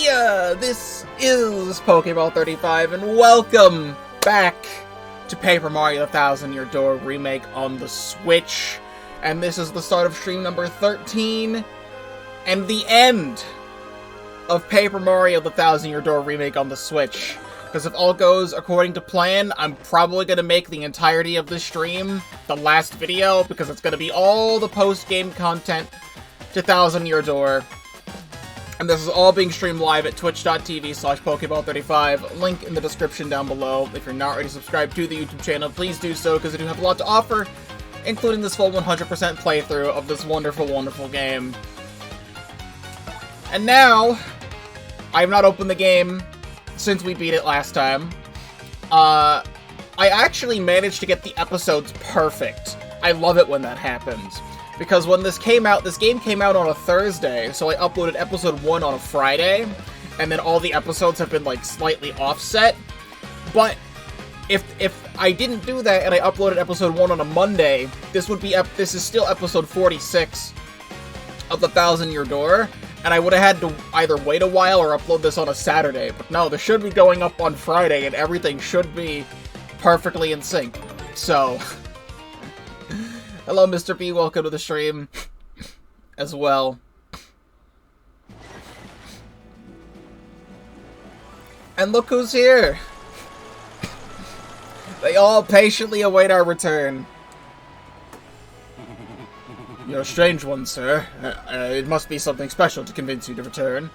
Heya! This is Pokeball 35, and welcome back to Paper Mario the Thousand-Year Door Remake on the Switch. And this is the start of stream number 13, and the end of Paper Mario the Thousand-Year Door Remake on the Switch. Because if all goes according to plan, I'm probably going to make the entirety of this stream the last video, because it's going to be all the post-game content to Thousand-Year Door. And this is all being streamed live at twitch.tv/Pokeball35. Link in the description down below. If you're not already subscribed to the YouTube channel, please do so, because I do have a lot to offer, including this full 100% playthrough of this wonderful, wonderful game. And now, I have not opened the game since we beat it last time. I actually managed to get the episodes perfect. I love it when that happens. Because when this game came out on a Thursday, so I uploaded episode 1 on a Friday, and then all the episodes have been, like, slightly offset. But if I didn't do that and I uploaded episode 1 on a Monday, this is still episode 46 of the Thousand-Year Door, and I would have had to either wait a while or upload this on a Saturday. But no, this should be going up on Friday, and everything should be perfectly in sync. So, hello, Mr. B. Welcome to the stream as well. And look who's here. They all patiently await our return. You're a strange one, sir. It must be something special to convince you to return.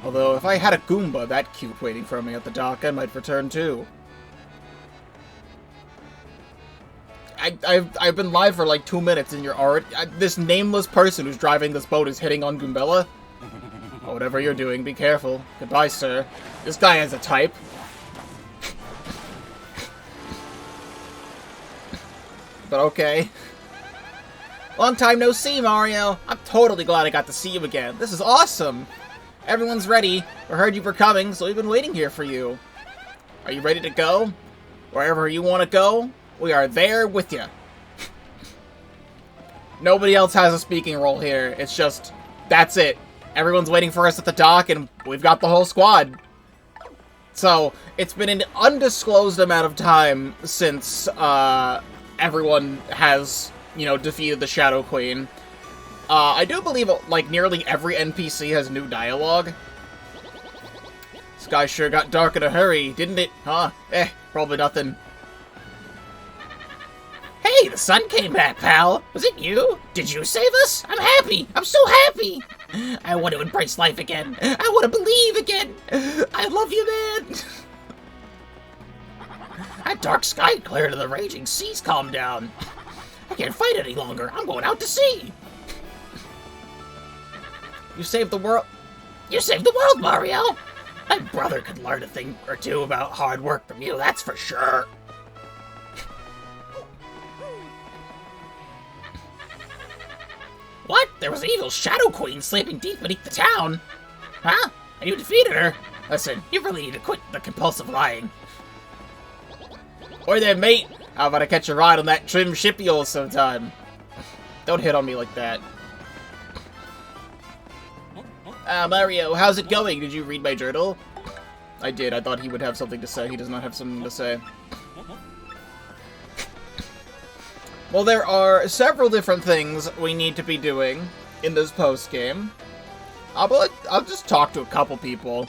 Although, if I had a Goomba that cute waiting for me at the dock, I might return too. I've been live for like 2 minutes and you're already... this nameless person who's driving this boat is hitting on Goombella. Oh, whatever you're doing, be careful. Goodbye, sir. This guy has a type. But okay. Long time no see, Mario. I'm totally glad I got to see you again. This is awesome. Everyone's ready. We heard you were coming, so we've been waiting here for you. Are you ready to go? Wherever you want to go? We are there with you. Nobody else has a speaking role here. It's just, that's it. Everyone's waiting for us at the dock, and we've got the whole squad. So, it's been an undisclosed amount of time since everyone has, you know, defeated the Shadow Queen. I do believe, like, nearly every NPC has new dialogue. Sky sure got dark in a hurry, didn't it? Huh? Probably nothing. Hey, the sun came back, pal. Was it you? Did you save us? I'm happy. I'm so happy. I want to embrace life again. I want to believe again. I love you, man. That dark sky cleared and the raging seas calmed down. I can't fight any longer. I'm going out to sea. You saved the world. You saved the world, Mario. My brother could learn a thing or two about hard work from you, that's for sure. What? There was an evil Shadow Queen sleeping deep beneath the town? Huh? And you defeated her? Listen, you really need to quit the compulsive lying. Or there, mate. How about I catch a ride on that trim ship of yours sometime? Don't hit on me like that. Mario, how's it going? Did you read my journal? I did. I thought he would have something to say. He does not have something to say. Well, there are several different things we need to be doing in this post-game. I'll just talk to a couple people.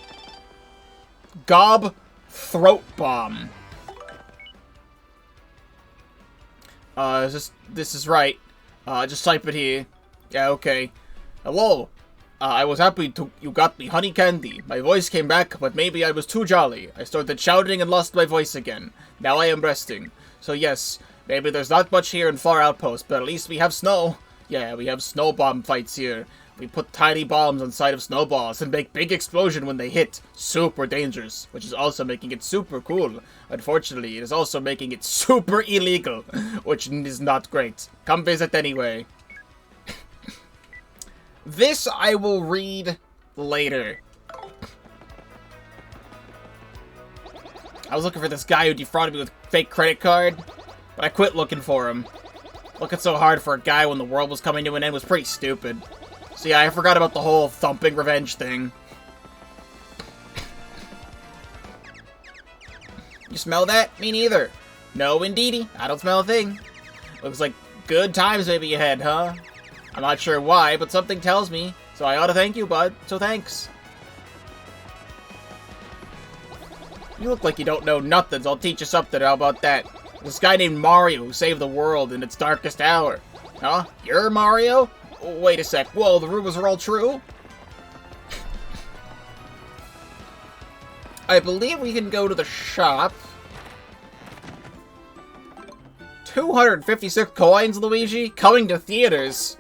Gob Throat Bomb. This is right. Just type it here. Yeah, okay. Hello. I was happy you got me honey candy. My voice came back, but maybe I was too jolly. I started shouting and lost my voice again. Now I am resting. So yes, maybe there's not much here in Far Outpost, but at least we have snow. Yeah, we have snow bomb fights here. We put tiny bombs inside of snowballs and make big explosion when they hit. Super dangerous, which is also making it super cool. Unfortunately, it is also making it super illegal, which is not great. Come visit anyway. This I will read later. I was looking for this guy who defrauded me with a fake credit card, but I quit looking for him. Looking so hard for a guy when the world was coming to an end was pretty stupid. So yeah, I forgot about the whole thumping revenge thing. You smell that? Me neither. No, indeedy. I don't smell a thing. Looks like good times may be ahead, huh? I'm not sure why, but something tells me. So I ought to thank you, bud. So thanks. You look like you don't know nothing, so I'll teach you something. How about that? This guy named Mario who saved the world in its darkest hour. Huh? You're Mario? Wait a sec. Whoa, the rumors are all true? I believe we can go to the shop. 256 coins, Luigi? Coming to theaters.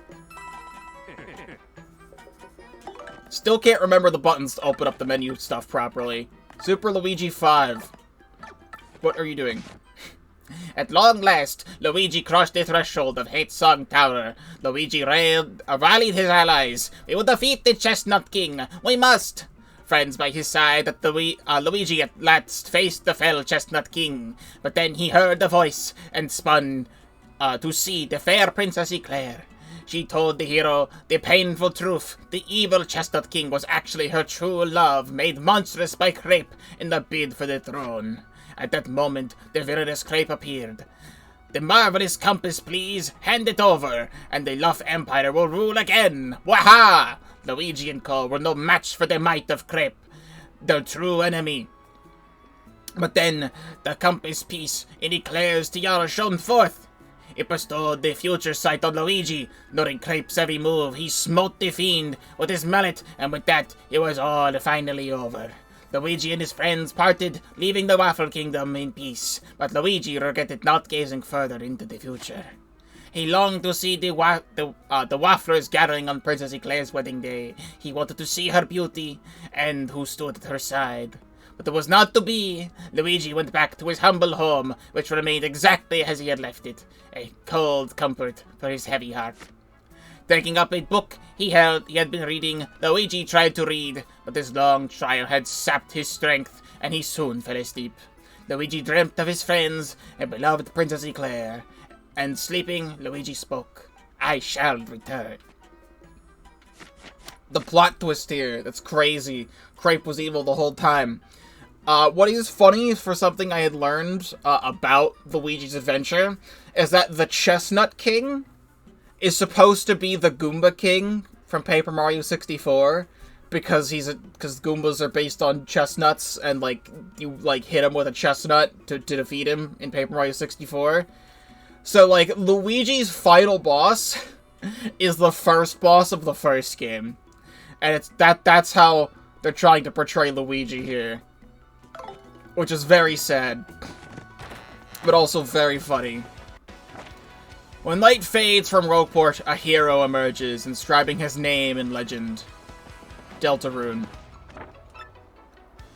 Still can't remember the buttons to open up the menu stuff properly. Super Luigi 5. What are you doing? At long last, Luigi crossed the threshold of Hate Song Tower. Luigi rallied his allies. We will defeat the Chestnut King. We must! Friends by his side, Luigi at last faced the fell Chestnut King. But then he heard a voice and spun to see the fair Princess Eclair. She told the hero the painful truth. The evil Chestnut King was actually her true love, made monstrous by Crepe in the bid for the throne. At that moment, the villainous Crepe appeared. The marvelous compass, please, hand it over, and the Luff Empire will rule again. Waha! Luigi and co. were no match for the might of Crepe, their true enemy. But then, the compass piece in Eclair's tiara shone forth. It bestowed the future sight on Luigi. Knowing Crepe's every move, he smote the fiend with his mallet, and with that, it was all finally over. Luigi and his friends parted, leaving the Waffle Kingdom in peace, but Luigi regretted not gazing further into the future. He longed to see the Wafflers gathering on Princess Eclair's wedding day. He wanted to see her beauty, and who stood at her side. But it was not to be. Luigi went back to his humble home, which remained exactly as he had left it, a cold comfort for his heavy heart. Taking up a book he had been reading, Luigi tried to read, but his long trial had sapped his strength, and he soon fell asleep. Luigi dreamt of his friends and beloved Princess Eclair, and sleeping, Luigi spoke. I shall return. The plot twist here, that's crazy. Crepe was evil the whole time. What is funny for something I had learned about Luigi's adventure is that the Chestnut King is supposed to be the Goomba King from Paper Mario 64 because Goombas are based on chestnuts and you hit him with a chestnut to defeat him in Paper Mario 64. So Luigi's final boss is the first boss of the first game. And that's how they're trying to portray Luigi here. Which is very sad. But also very funny. When light fades from Rogueport, a hero emerges, inscribing his name in legend. Deltarune.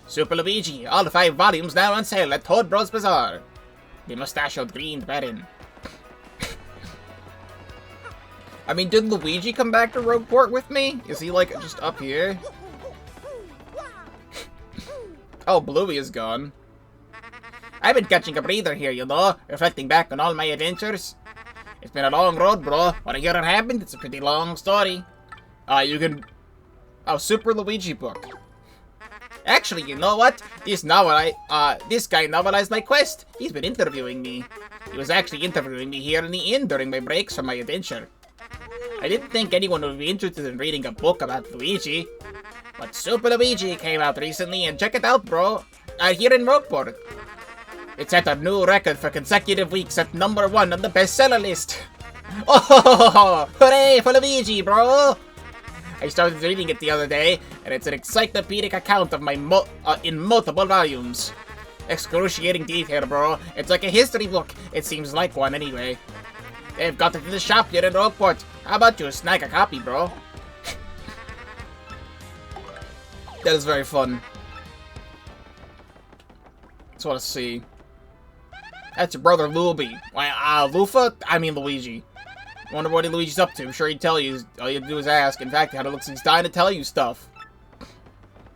Super Luigi, all 5 volumes now on sale at Toad Bros Bazaar. The mustachioed green baron. I mean, did Luigi come back to Rogueport with me? Is he, just up here? Oh, Bluey is gone. I've been catching a breather here, you know, reflecting back on all my adventures. It's been a long road, bro. Wanna hear what happened? It's a pretty long story. You can... Oh, Super Luigi book. Actually, you know what? This guy novelized my quest. He's been interviewing me. He was actually interviewing me here in the inn during my breaks from my adventure. I didn't think anyone would be interested in reading a book about Luigi. But Super Luigi came out recently, and check it out, bro. Here in Rogueport. It set a new record for consecutive weeks at #1 on the bestseller list. Oh, hooray for Luigi, bro! I started reading it the other day, and it's an encyclopedic account of my in multiple volumes. Excruciating detail, bro. It's like a history book. It seems like one anyway. They've got it in the shop here in Rogueport. How about you snag a copy, bro? That is very fun. Just want to see. That's your brother Luby. Lufa? I mean Luigi. Wonder what Luigi's up to. I'm sure he'd tell you. All you have to do is ask. In fact, it looks like he's dying to tell you stuff.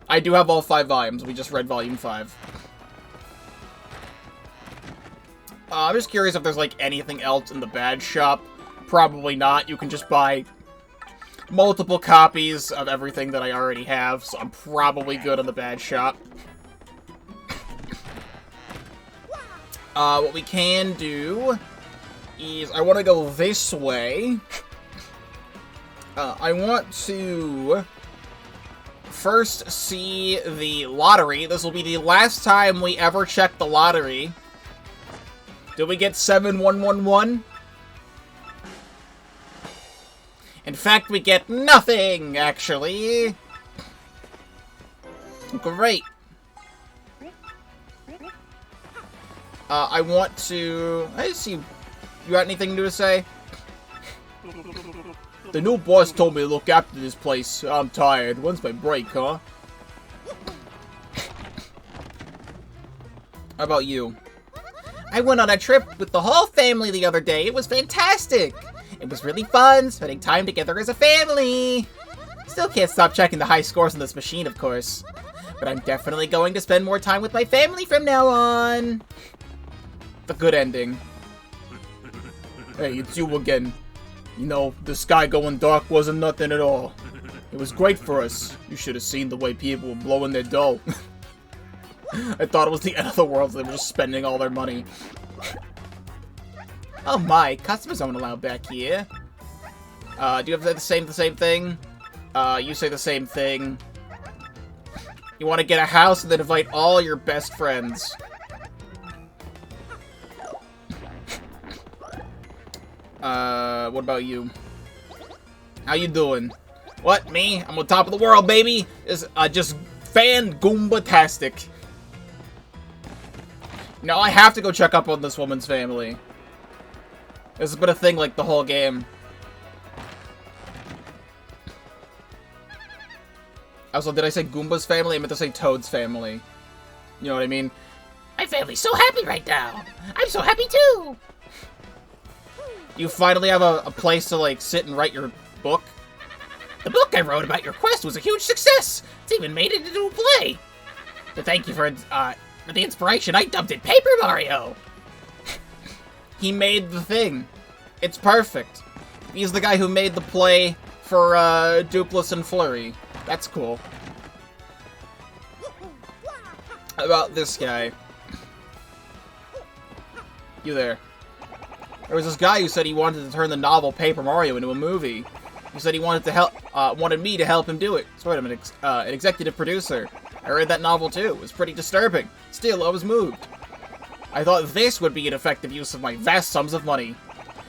I do have all 5 volumes. We just read volume 5. I'm just curious if there's anything else in the badge shop. Probably not. You can just buy multiple copies of everything that I already have, so I'm probably good on the badge shop. What we can do is I want to go this way. I want to first see the lottery. This will be the last time we ever check the lottery. Did we get 7111? In fact, we get nothing, actually. Great. I want to... I see. You got anything new to say? The new boss told me to look after this place. I'm tired. When's my break, huh? How about you? I went on a trip with the whole family the other day. It was fantastic. It was really fun, spending time together as a family. Still can't stop checking the high scores on this machine, of course. But I'm definitely going to spend more time with my family from now on. The good ending. Hey, it's you again. You know, the sky going dark wasn't nothing at all. It was great for us. You should have seen the way people were blowing their dough. I thought it was the end of the world. They were just spending all their money. Oh my, customers aren't allowed back here. Do you have to say the same thing? You say the same thing. You want to get a house and then invite all your best friends. What about you? How you doing? What, me? I'm on top of the world, baby! Just fan-goomba-tastic. No, I have to go check up on this woman's family. This has been a thing, like, the whole game. Also, did I say Goomba's family? I meant to say Toad's family. You know what I mean? My family's so happy right now! I'm so happy too! You finally have a place to, like, sit and write your book? The book I wrote about your quest was a huge success! It's even made it into a play! To thank you for the inspiration, I dubbed it Paper Mario! He made the thing. It's perfect. He's the guy who made the play for, Dupless and Flurry. That's cool. How about this guy? You there. There was this guy who said he wanted to turn the novel Paper Mario into a movie. He said he wanted to help, wanted me to help him do it. So I'm an executive producer. I read that novel too. It was pretty disturbing. Still, I was moved. I thought this would be an effective use of my vast sums of money.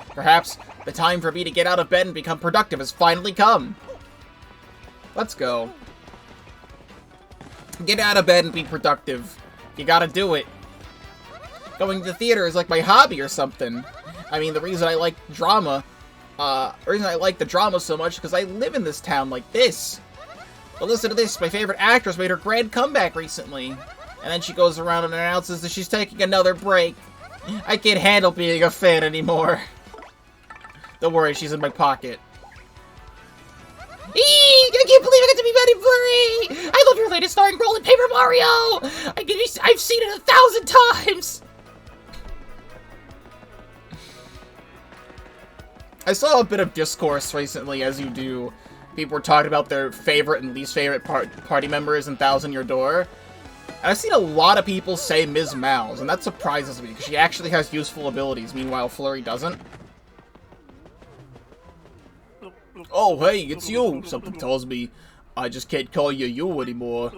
Perhaps the time for me to get out of bed and become productive has finally come. Let's go. Get out of bed and be productive. You gotta do it. Going to the theater is like my hobby or something. I mean, the reason I like drama, the reason I like the drama so much is because I live in this town like this. But listen to this, my favorite actress made her grand comeback recently. And then she goes around and announces that she's taking another break. I can't handle being a fan anymore. Don't worry, she's in my pocket. I can't believe I got to be Betty Flurry! I love your latest starring role in Paper Mario! I've seen it 1,000 times! I saw a bit of discourse recently, as you do. People were talking about their favorite and least favorite party members in Thousand-Year Door. And I've seen a lot of people say Ms. Mouse, and that surprises me, because she actually has useful abilities, meanwhile Flurry doesn't. Oh, hey, it's you! Something tells me I just can't call you anymore.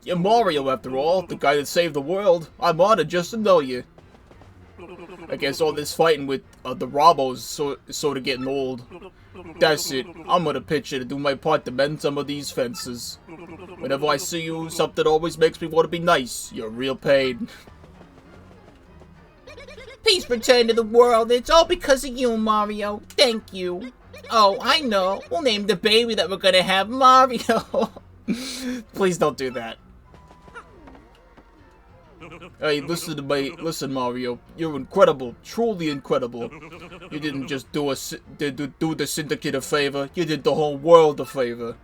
You're Mario, after all, the guy that saved the world. I'm honored just to know you. I guess all this fighting with the Robos is sort of getting old. That's it. I'm gonna pitch in to do my part to mend some of these fences. Whenever I see you, something always makes me want to be nice. You're a real pain. Please pretend to the world it's all because of you, Mario. Thank you. Oh, I know. We'll name the baby that we're gonna have Mario. Please don't do that. Hey, listen, Mario. You're incredible, truly incredible. You didn't just do the Syndicate a favor. You did the whole world a favor.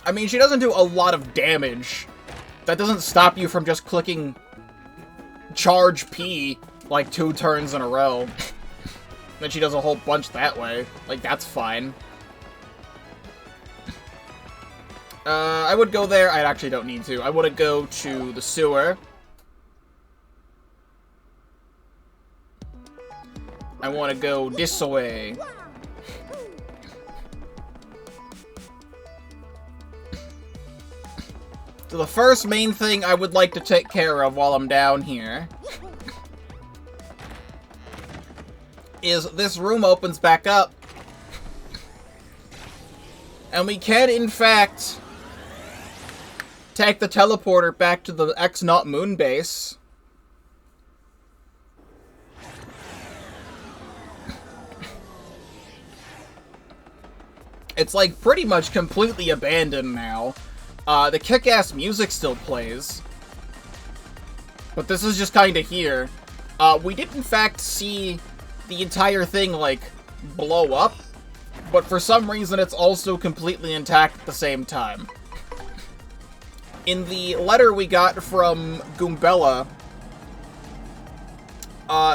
I mean, she doesn't do a lot of damage. That doesn't stop you from just clicking Charge P like 2 turns in a row. Then she does a whole bunch that way. Like, that's fine. I would go there. I actually don't need to. I want to go to the sewer. I want to go this way. So the first main thing I would like to take care of while I'm down here is this room opens back up. And we can, in fact, take the teleporter back to the X-Naught moon base. It's, like, pretty much completely abandoned now. The kick-ass music still plays. But this is just kinda here. We did, in fact, see the entire thing, like, blow up. But for some reason, it's also completely intact at the same time. In the letter we got from Goombella,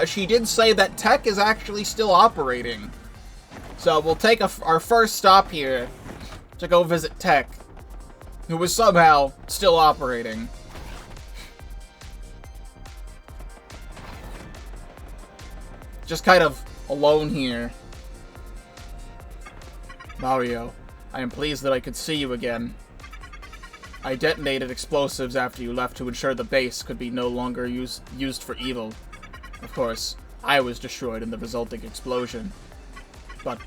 she did say that tech is actually still operating. So we'll take our first stop here to go visit Tech, who is somehow still operating. Just kind of alone here. Mario, I am pleased that I could see you again. I detonated explosives after you left to ensure the base could be no longer used for evil. Of course, I was destroyed in the resulting explosion. But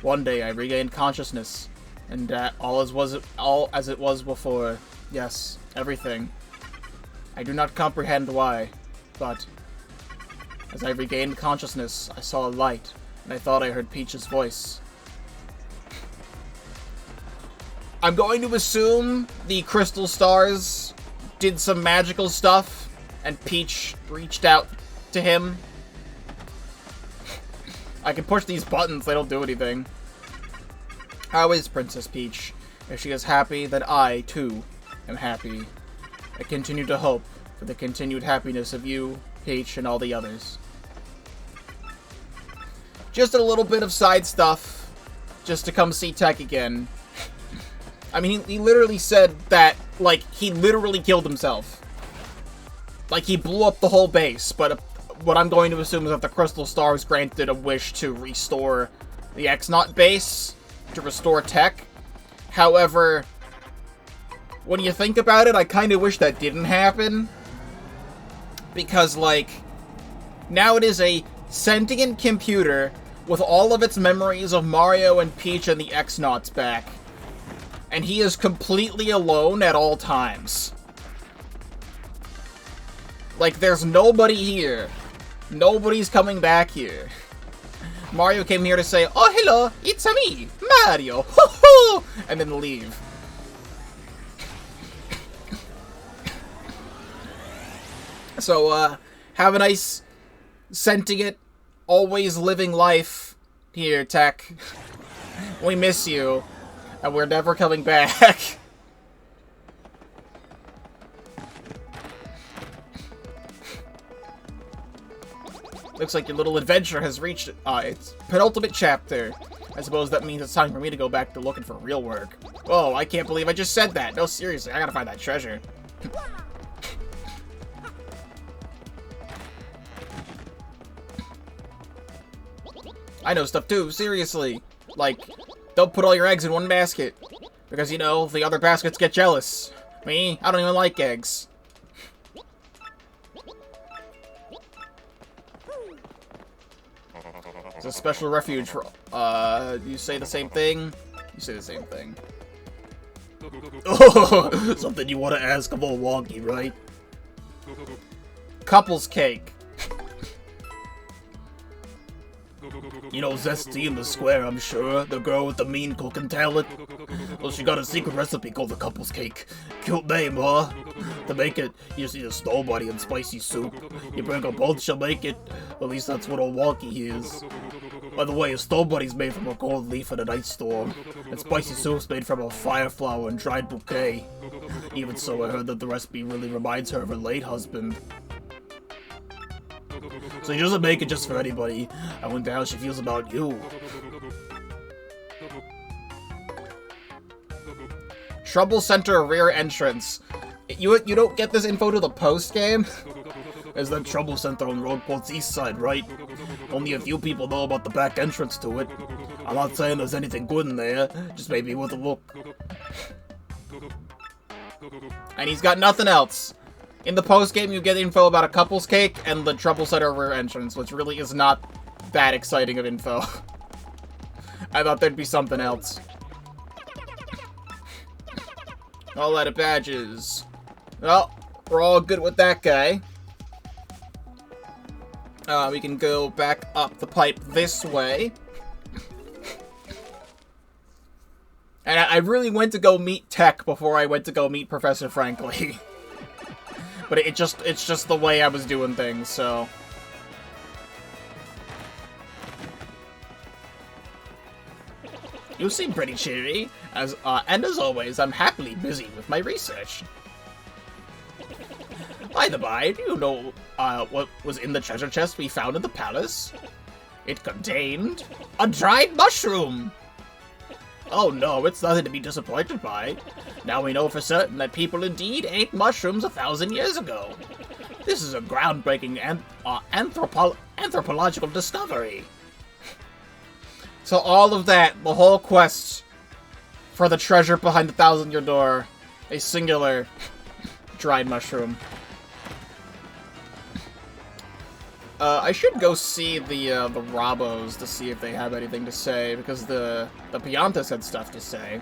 one day I regained consciousness, and all as it was before. Yes, everything. I do not comprehend why, but as I regained consciousness, I saw a light, and I thought I heard Peach's voice. I'm going to assume the crystal stars did some magical stuff, and Peach reached out to him. I can push these buttons, they don't do anything. How is Princess Peach? If she is happy, then I, too, am happy. I continue to hope for the continued happiness of you, Peach, and all the others. Just a little bit of side stuff, just to come see Tech again. I mean, he literally said that, like, he literally killed himself. Like, he blew up the whole base, but what I'm going to assume is that the Crystal Stars granted a wish to restore the X-Naught base, to restore Tech. However, when you think about it, I kind of wish that didn't happen. Because, like, now it is a sentient computer with all of its memories of Mario and Peach and the X-Naughts back. And he is completely alone at all times. Like, there's nobody here. Nobody's coming back here. Mario came here to say, "Oh, hello, it's me, Mario, ho-ho!" and then leave. So, have a nice, sentient, always living life here, Tech. We miss you. And we're never coming back. Looks like your little adventure has reached its penultimate chapter. I suppose that means it's time for me to go back to looking for real work. Oh, I can't believe I just said that. No, seriously, I gotta find that treasure. I know stuff too, seriously. Like, don't put all your eggs in one basket. Because, you know, the other baskets get jealous. Me, I don't even like eggs. It's a special refuge for, you say the same thing? You say the same thing. Oh, something you want to ask of old Wonky, right? Couples cake. You know Zesty in the square, I'm sure. The girl with the mean cooking talent. Well, she got a secret recipe called the couple's cake. Cute name, huh? To make it, you just need a snow bunny and spicy soup. You bring her both, she'll make it. At least that's what old Wonky is. By the way, a snow bunny's made from a gold leaf in an ice storm. And spicy soup's made from a fire flower and dried bouquet. Even so, I heard that the recipe really reminds her of her late husband. So she doesn't make it just for anybody. I wonder how she feels about you. Trouble Center rear entrance. You don't get this info to the post-game? There's that Trouble Center on Roadport's east side, right? Only a few people know about the back entrance to it. I'm not saying there's anything good in there, just maybe worth a look. And he's got nothing else. In the post-game, you get info about a couple's cake and the Trouble Center rear entrance, which really is not that exciting of info. I thought there'd be something else. All out of badges. Well, we're all good with that guy. We can go back up the pipe this way. And I really went to go meet Tech before I went to go meet Professor Frankly. But it's just the way I was doing things, so... You seem pretty cheery, and as always, I'm happily busy with my research. By the by, do you know what was in the treasure chest we found in the palace? It contained a dried mushroom! Oh no, it's nothing to be disappointed by. Now we know for certain that people indeed ate mushrooms 1,000 years ago. This is a groundbreaking anthropological discovery. So all of that, the whole quest for the treasure behind the Thousand-Year Door, a singular dried mushroom. I should go see the Robos to see if they have anything to say, because the Piantas had stuff to say.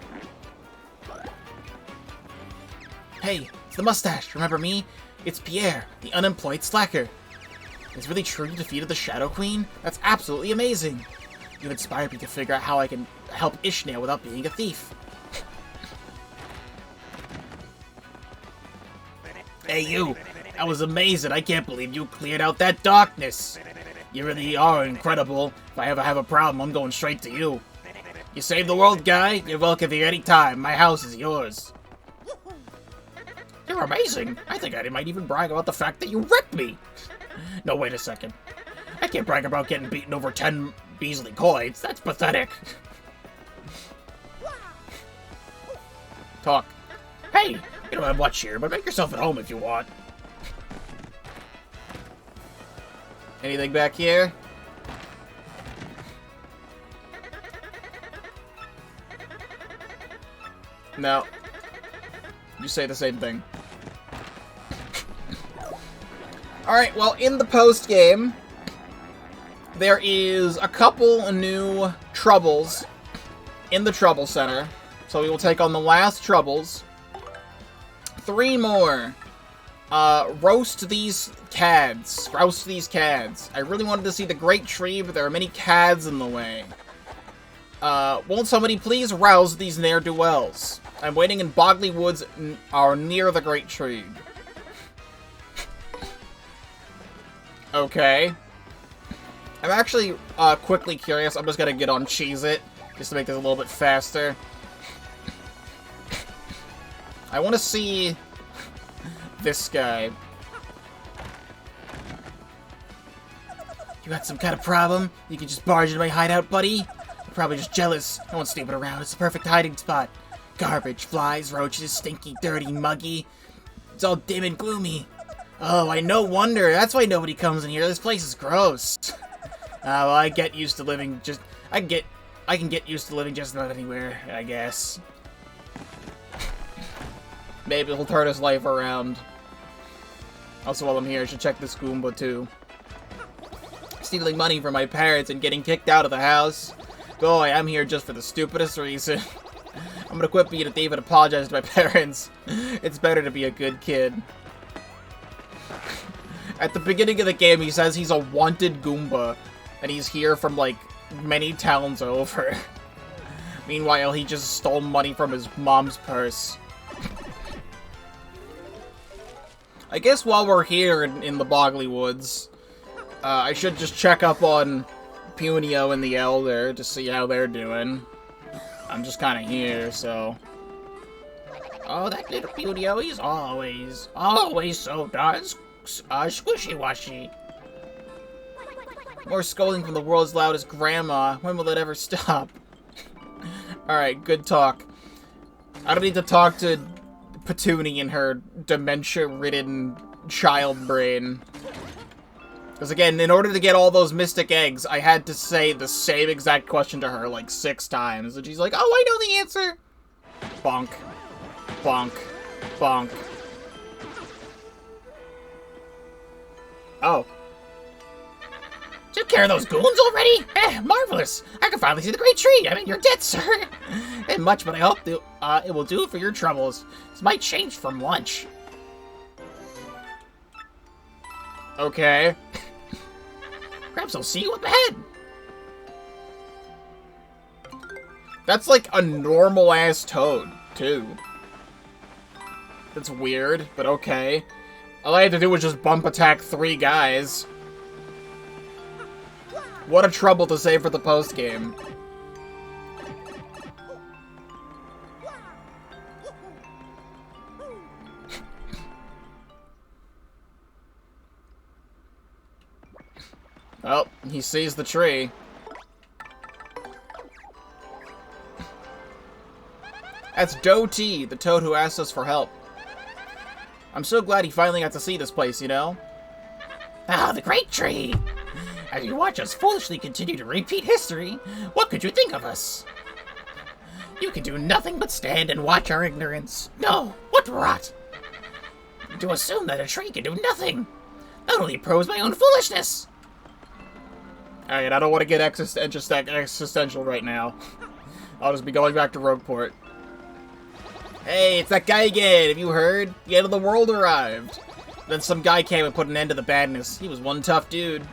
Hey, it's the mustache, remember me? It's Pierre, the unemployed slacker. It's really true you defeated the Shadow Queen? That's absolutely amazing. You've inspired me to figure out how I can help Ishmael without being a thief. Hey you! That was amazing! I can't believe you cleared out that darkness! You really are incredible. If I ever have a problem, I'm going straight to you. You saved the world, guy. You're welcome here anytime. My house is yours. You're amazing. I think I might even brag about the fact that you wrecked me. No, wait a second. I can't brag about getting beaten over 10 Beasley coins. That's pathetic. Talk. Hey, you don't have much here, but make yourself at home if you want. Anything back here? No. You say the same thing. Alright, well, in the post-game, there is a couple new troubles in the Trouble Center. So we will take on the last troubles. 3 more. Roast these cads. Roast these cads. I really wanted to see the Great Tree, but there are many cads in the way. Won't somebody please rouse these ne'er-do-wells? I'm waiting in Bogley Woods are near the Great Tree. Okay. I'm actually quickly curious. I'm just gonna get on Cheez-It just to make this a little bit faster. I want to see this guy. You got some kind of problem? You can just barge into my hideout, buddy? You're probably just jealous. No one's snooping around. It's the perfect hiding spot. Garbage, flies, roaches, stinky, dirty, muggy. It's all dim and gloomy. Oh, no wonder. That's why nobody comes in here. This place is gross. Well, I can get used to living just about anywhere, I guess. Maybe he'll turn his life around. Also, while I'm here, I should check this Goomba, too. Stealing money from my parents and getting kicked out of the house. Boy, I'm here just for the stupidest reason. I'm gonna quit being a thief and apologize to my parents. It's better to be a good kid. At the beginning of the game, he says he's a wanted Goomba, and he's here from, like, many towns over. Meanwhile, he just stole money from his mom's purse. I guess while we're here in the Bogley Woods, I should just check up on Punio and the Elder to see how they're doing. I'm just kind of here, so... Oh, that little Punio, he's always so darn squishy-washy. More scolding from the world's loudest grandma. When will it ever stop? Alright, good talk. I don't need to talk to Petuni in her dementia-ridden child brain. Because again, in order to get all those mystic eggs, I had to say the same exact question to her like 6 times. And she's like, oh, I know the answer! Bonk. Bonk. Bonk. Oh. Took care of those goons already? Marvelous! I can finally see the great tree. I'm in your debt, sir. And much, but I hope it will do for your troubles. This might change from lunch. Okay. Perhaps I'll see you up ahead. That's like a normal-ass toad, too. That's weird, but okay. All I had to do was just bump attack 3 guys. What a trouble to save for the post-game. Well, he sees the tree. That's Doty, the toad who asked us for help. I'm so glad he finally got to see this place, you know? Ah, the great tree! As you watch us foolishly continue to repeat history, what could you think of us? You can do nothing but stand and watch our ignorance. No, what rot! To assume that a tree can do nothing! Not only proves my own foolishness! Alright, I don't want to get existential right now. I'll just be going back to Rogueport. Hey, it's that guy again! Have you heard? The end of the world arrived! Then some guy came and put an end to the badness. He was one tough dude.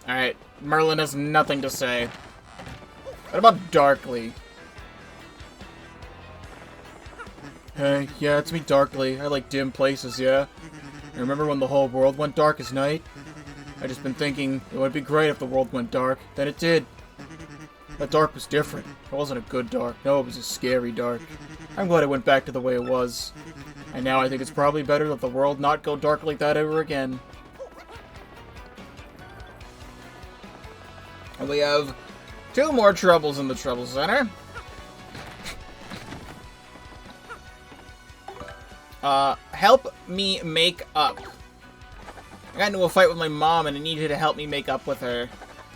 Alright, Merlin has nothing to say. What about Darkly? Hey, yeah, it's me, Darkly. I like dim places, yeah? You remember when the whole world went dark as night? I just been thinking it would be great if the world went dark. Then it did. That dark was different. It wasn't a good dark. No, it was a scary dark. I'm glad it went back to the way it was. And now I think it's probably better that the world not go dark like that ever again. And we have 2 more troubles in the Trouble Center. Help me make up. I got into a fight with my mom and I need you to help me make up with her.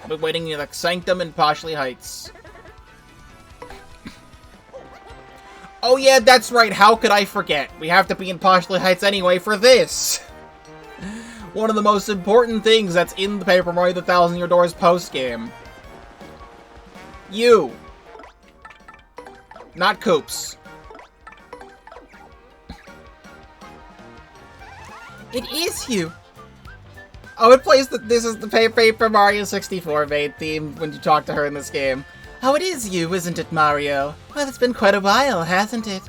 I've been waiting in the Sanctum in Poshley Heights. Oh yeah, that's right, how could I forget? We have to be in Poshley Heights anyway for this! One of the most important things that's in the Paper Mario The Thousand-Year Doors post-game. You. Not Koops. It is you. Oh, it plays this is the Paper Mario 64 main theme when you talk to her in this game. Oh, it is you, isn't it, Mario? Well, it's been quite a while, hasn't it?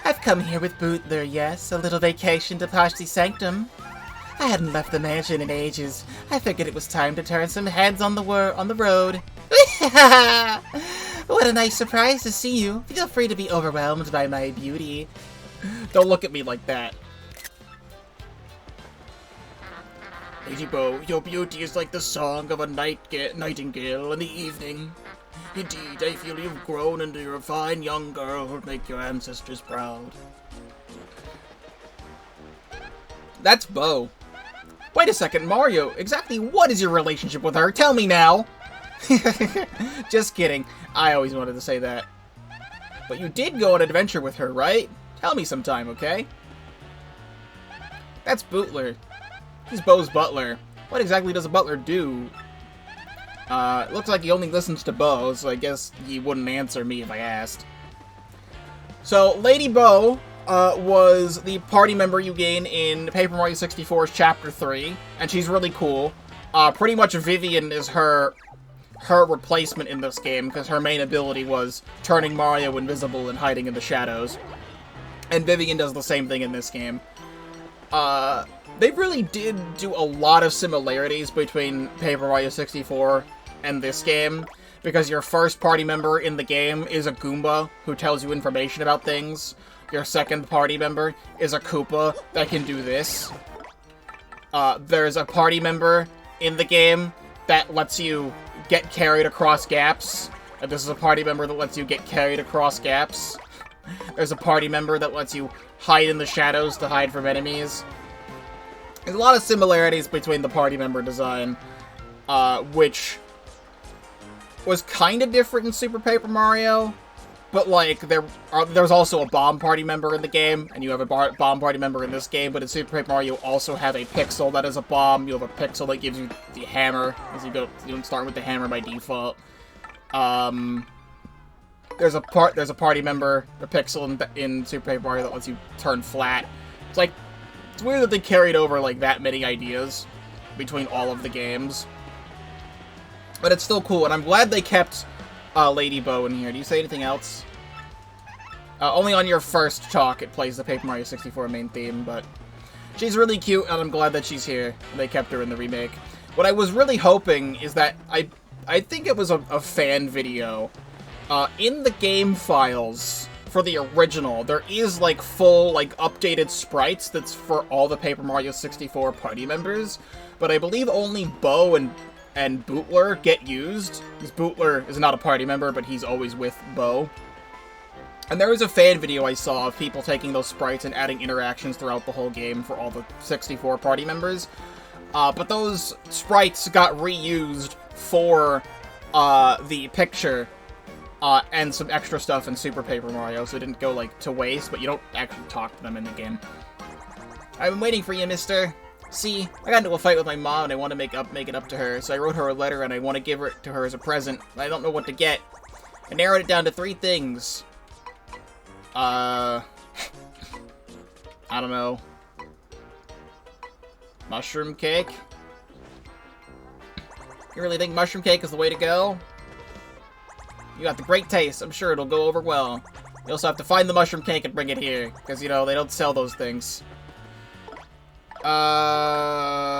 I've come here with Bootler, yes, a little vacation to Poshley Sanctum. I hadn't left the mansion in ages. I figured it was time to turn some heads on the road. What a nice surprise to see you. Feel free to be overwhelmed by my beauty. Don't look at me like that. Lady Bo, your beauty is like the song of a nightingale in the evening. Indeed, I feel you've grown into a fine young girl who'll make your ancestors proud. That's Bo. Wait a second, Mario, exactly what is your relationship with her? Tell me now! Just kidding. I always wanted to say that. But you did go on an adventure with her, right? Tell me sometime, okay? That's Bootler. He's Bo's butler. What exactly does a butler do? It looks like he only listens to Bo, so I guess he wouldn't answer me if I asked. So, Lady Bo was the party member you gain in Paper Mario 64's Chapter 3, and she's really cool. Pretty much Vivian is her replacement in this game, because her main ability was turning Mario invisible and hiding in the shadows. And Vivian does the same thing in this game. They really did do a lot of similarities between Paper Mario 64 and this game, because your first party member in the game is a Goomba who tells you information about things. Your second party member is a Koopa that can do this. there's a party member in the game that lets you get carried across gaps. This is a party member that lets you get carried across gaps. There's a party member that lets you hide in the shadows to hide from enemies. There's a lot of similarities between the party member design, which was kind of different in Super Paper Mario, but, like, there's also a bomb party member in the game, and you have a bomb party member in this game, but in Super Paper Mario you also have a pixel that is a bomb. You have a pixel that gives you the hammer, as you don't start with the hammer by default. There's a party member, a pixel in Super Paper Mario that lets you turn flat. It's like, it's weird that they carried over, like, that many ideas between all of the games. But it's still cool, and I'm glad they kept Lady Bow in here. Do you say anything else? Only on your first talk it plays the Paper Mario 64 main theme, but she's really cute, and I'm glad that she's here. They kept her in the remake. What I was really hoping is that I think it was a fan video. In the game files for the original, there is, like, full, like, updated sprites that's for all the Paper Mario 64 party members, but I believe only Bow and Bootler get used, because Bootler is not a party member, but he's always with Bow. And there was a fan video I saw of people taking those sprites and adding interactions throughout the whole game for all the 64 party members. But those sprites got reused for the picture and some extra stuff in Super Paper Mario, so it didn't go, like, to waste, but you don't actually talk to them in the game. I've been waiting for you, mister. See, I got into a fight with my mom and I want to make it up to her, so I wrote her a letter and I want to give it to her as a present, but I don't know what to get. I narrowed it down to 3 things. I don't know. Mushroom cake? You really think mushroom cake is the way to go? You got the great taste. I'm sure it'll go over well. You also have to find the mushroom cake and bring it here, because, you know, they don't sell those things. I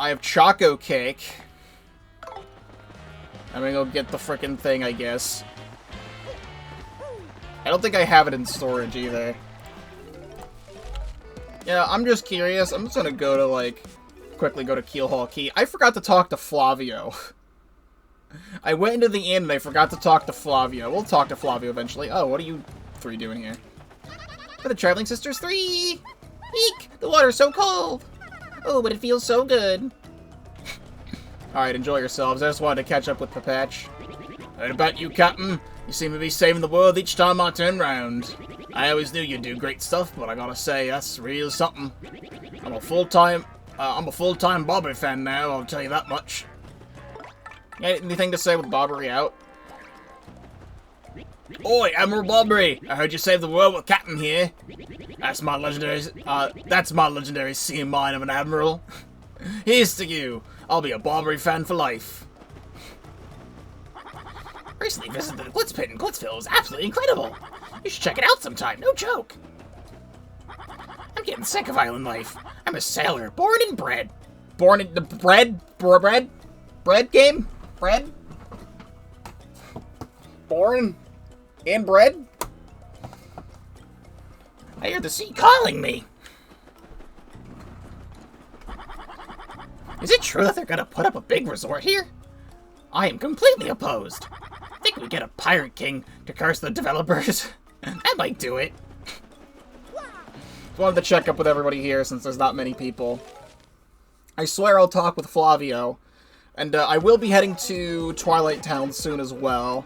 have Choco Cake. I'm gonna go get the frickin' thing, I guess. I don't think I have it in storage, either. Yeah, I'm just curious. I'm just gonna go to, like, quickly go to Keelhaul Key. I forgot to talk to Flavio. I went into the inn and I forgot to talk to Flavio. We'll talk to Flavio eventually. Oh, what are you 3 doing here? We're the Traveling Sisters 3! Eek! The water's so cold! Oh, but it feels so good. Alright, enjoy yourselves. I just wanted to catch up with Papatch. Heard about you, Captain. You seem to be saving the world each time I turn round. I always knew you'd do great stuff, but I gotta say, that's real something. I'm a full-time Bobbery fan now, I'll tell you that much. Anything to say with Bobbery out? Oi, Admiral Bobbery! I heard you saved the world with Captain here. That's my legendary sea mine of an admiral. Here's to you. I'll be a Bobbery fan for life. Recently visited the Glitz Pit in Glitzville. It was absolutely incredible. You should check it out sometime. No joke. I'm getting sick of island life. I'm a sailor, born and bred. Born in the bread game? Bread? Born and bred? I hear the sea calling me. Is it true that they're gonna put up a big resort here? I am completely opposed. I think we get a pirate king to curse the developers. That might do it. Just wanted to check up with everybody here since there's not many people. I swear I'll talk with Flavio. And I will be heading to Twilight Town soon as well.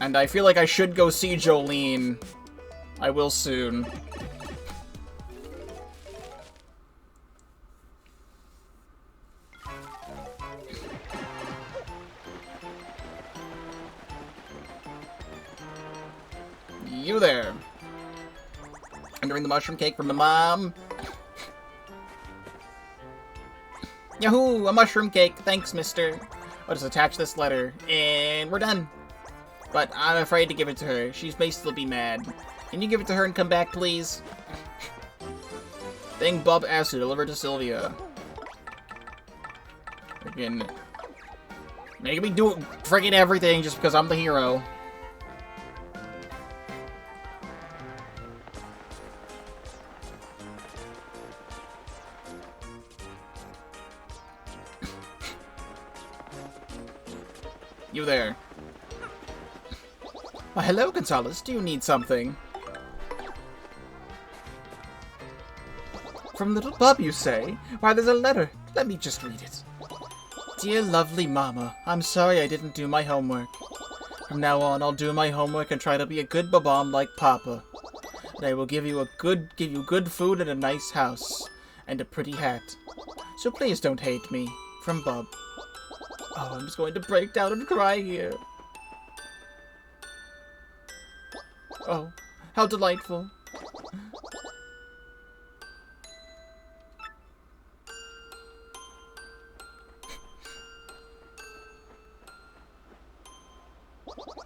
And I feel like I should go see Jolene. I will soon. You there. I'm doing the mushroom cake for my mom. Yahoo! A mushroom cake. Thanks, mister. I'll just attach this letter, and we're done. But I'm afraid to give it to her. She may still be mad. Can you give it to her and come back, please? Thing Bob asked to deliver to Sylvia. Again, make me do friggin' everything just because I'm the hero. You there. Well, hello, Gonzalez. Do you need something? From little Bub, you say? Why, there's a letter. Let me just read it. Dear lovely Mama, I'm sorry I didn't do my homework. From now on, I'll do my homework and try to be a good babam like Papa. And I will give you good food and a nice house. And a pretty hat. So please don't hate me. From Bub. Oh, I'm just going to break down and cry here. Oh, how delightful.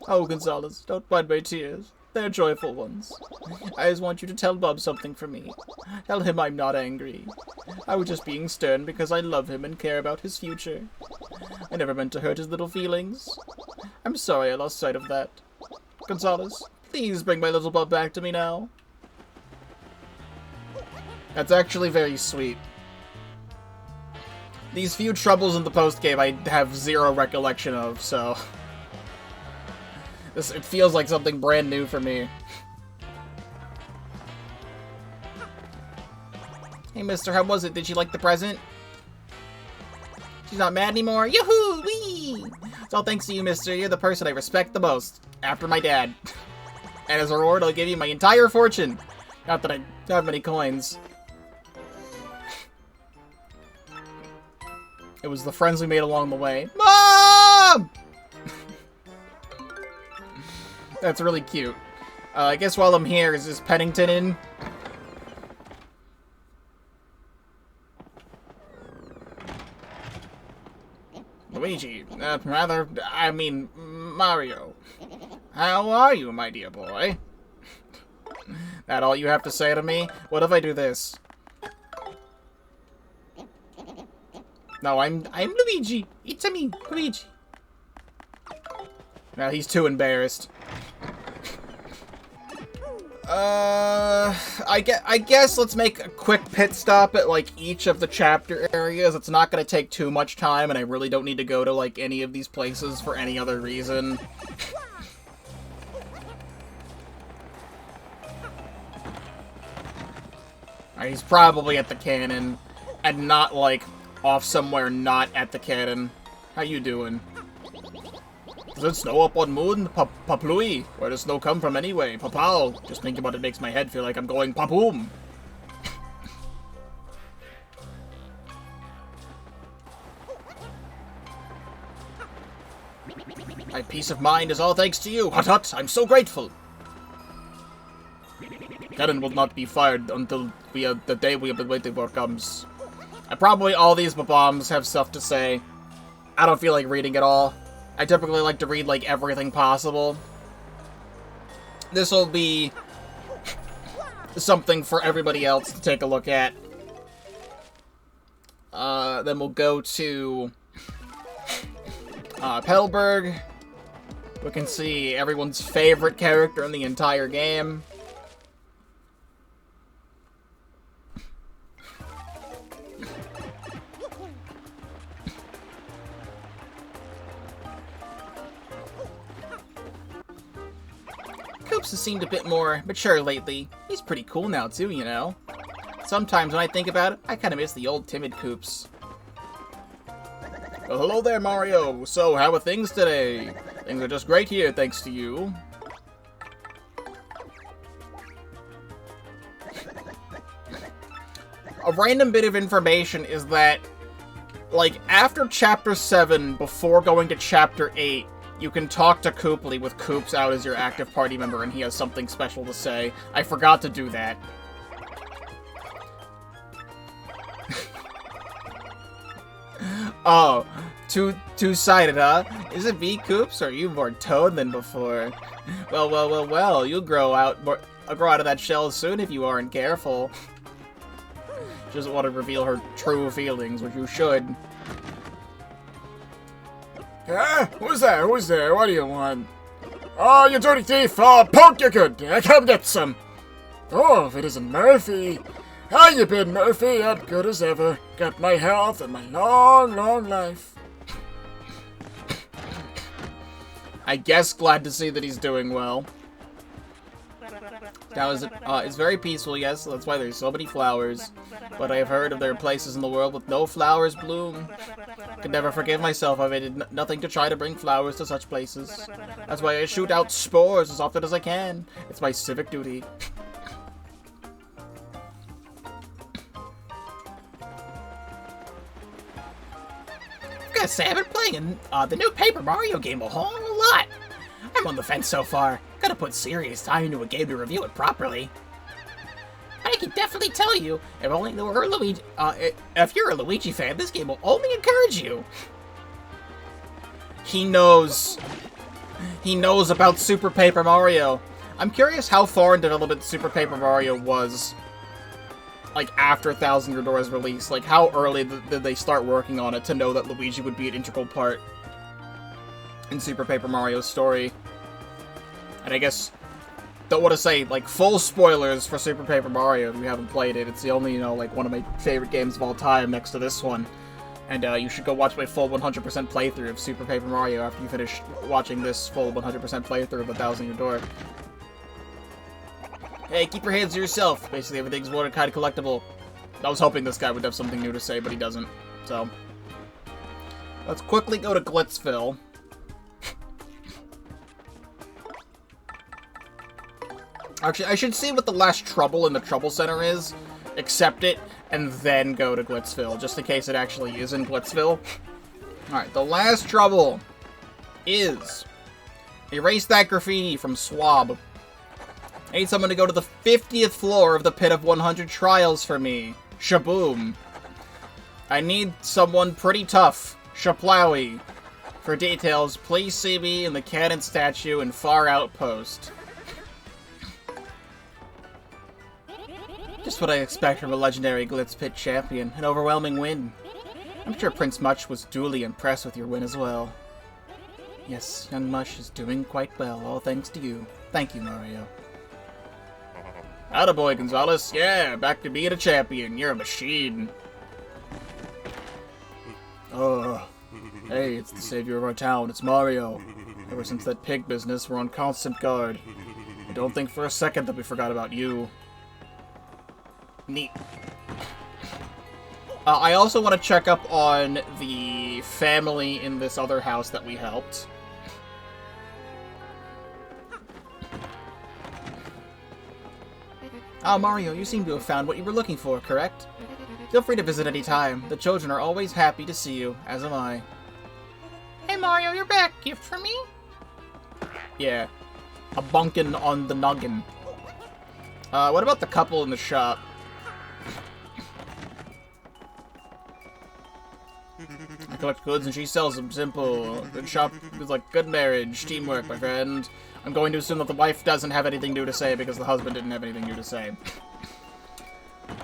Oh, Gonzalez, don't mind my tears. They're joyful ones. I just want you to tell Bub something for me. Tell him I'm not angry. I was just being stern because I love him and care about his future. I never meant to hurt his little feelings. I'm sorry I lost sight of that. Gonzalez, please bring my little Bub back to me now. That's actually very sweet. These few troubles in the post-game I have zero recollection of, so... it feels like something brand new for me. Hey, mister, how was it? Did you like the present? She's not mad anymore? Yoo-hoo! Whee! It's all thanks to you, mister. You're the person I respect the most. After my dad. And as a reward, I'll give you my entire fortune. Not that I have many coins. It was the friends we made along the way. Mom! That's really cute. I guess while I'm here, is this Pennington in? Luigi, I mean, Mario. How are you, my dear boy? That all you have to say to me? What if I do this? No, I'm Luigi. It's me, Luigi. Now he's too embarrassed. I guess let's make a quick pit stop at, like, each of the chapter areas. It's not gonna take too much time, and I really don't need to go to, like, any of these places for any other reason. He's probably at the cannon, and not, like, off somewhere not at the cannon. How you doing? Does it snow up on Moon, Paplui? Where does snow come from anyway? Papow! Just thinking about it makes my head feel like I'm going papoom. My peace of mind is all thanks to you. Hut hut, I'm so grateful. Cannon will not be fired until the day we have been waiting for comes. Probably all these bombs have stuff to say. I don't feel like reading it all. I typically like to read, like, everything possible. This will be something for everybody else to take a look at. Then we'll go to Pelberg. We can see everyone's favorite character in the entire game. Coops has seemed a bit more mature lately. He's pretty cool now too, you know. Sometimes when I think about it, I kinda miss the old timid Coops. Well, hello there, Mario. So, how are things today? Things are just great here, thanks to you. A random bit of information is that, like, after Chapter 7, before going to Chapter 8, you can talk to Cooply with Coops out as your active party member, and he has something special to say. I forgot to do that. Oh, two-sided, huh? Is it me, Coops, or are you more Toad than before? Well, you'll grow out of that shell soon if you aren't careful. She doesn't want to reveal her true feelings, which you should. Who's there? Who's there? What do you want? Oh, you dirty thief! Oh, poke you good! Come get some! Oh, if it isn't Murphy! How you been, Murphy? I'm good as ever. Got my health and my long, long life. I guess glad to see that he's doing well. Now, it's very peaceful, yes, that's why there's so many flowers. But I have heard of there are places in the world with no flowers bloom. I could never forgive myself. I did nothing to try to bring flowers to such places. That's why I shoot out spores as often as I can. It's my civic duty. I gotta say, I've been playing the new Paper Mario game a whole lot. I'm on the fence so far. Gotta put serious time into a game to review it properly. I can definitely tell you, if you're a Luigi fan, this game will only encourage you. He knows. He knows about Super Paper Mario. I'm curious how far in development Super Paper Mario was, like, after Thousand-Year Door's release. Like, how early did they start working on it to know that Luigi would be an integral part in Super Paper Mario's story? And I guess, don't want to say, like, full spoilers for Super Paper Mario if you haven't played it. It's the only, like, one of my favorite games of all time next to this one. And you should go watch my full 100% playthrough of Super Paper Mario after you finish watching this full 100% playthrough of the Thousand-Year Door. Hey, keep your hands to yourself. Basically, everything's one kind of collectible. I was hoping this guy would have something new to say, but he doesn't. So, let's quickly go to Glitzville. Actually, I should see what the last trouble in the Trouble Center is, accept it, and then go to Glitzville, just in case it actually is in Glitzville. Alright, the last trouble is erase that graffiti from Swab. I need someone to go to the 50th floor of the Pit of 100 Trials for me. Shaboom. I need someone pretty tough. Shaplowy. For details, please see me in the cannon statue in Far Outpost. Just what I expect from a legendary Glitz Pit champion. An overwhelming win. I'm sure Prince Mush was duly impressed with your win as well. Yes, young Mush is doing quite well, all thanks to you. Thank you, Mario. Attaboy, Gonzalez. Yeah, back to being a champion. You're a machine. Oh, hey, it's the savior of our town. It's Mario. Ever since that pig business, we're on constant guard. I don't think for a second that we forgot about you. Neat. I also want to check up on the family in this other house that we helped. Ah, Mario, you seem to have found what you were looking for, correct? Feel free to visit any time. The children are always happy to see you, as am I. Hey Mario, you're back. Gift for me? Yeah. A bunkin' on the noggin. What about the couple in the shop? I collect goods and she sells them. Simple. Good shop is like good marriage. Teamwork, my friend. I'm going to assume that the wife doesn't have anything new to say because the husband didn't have anything new to say.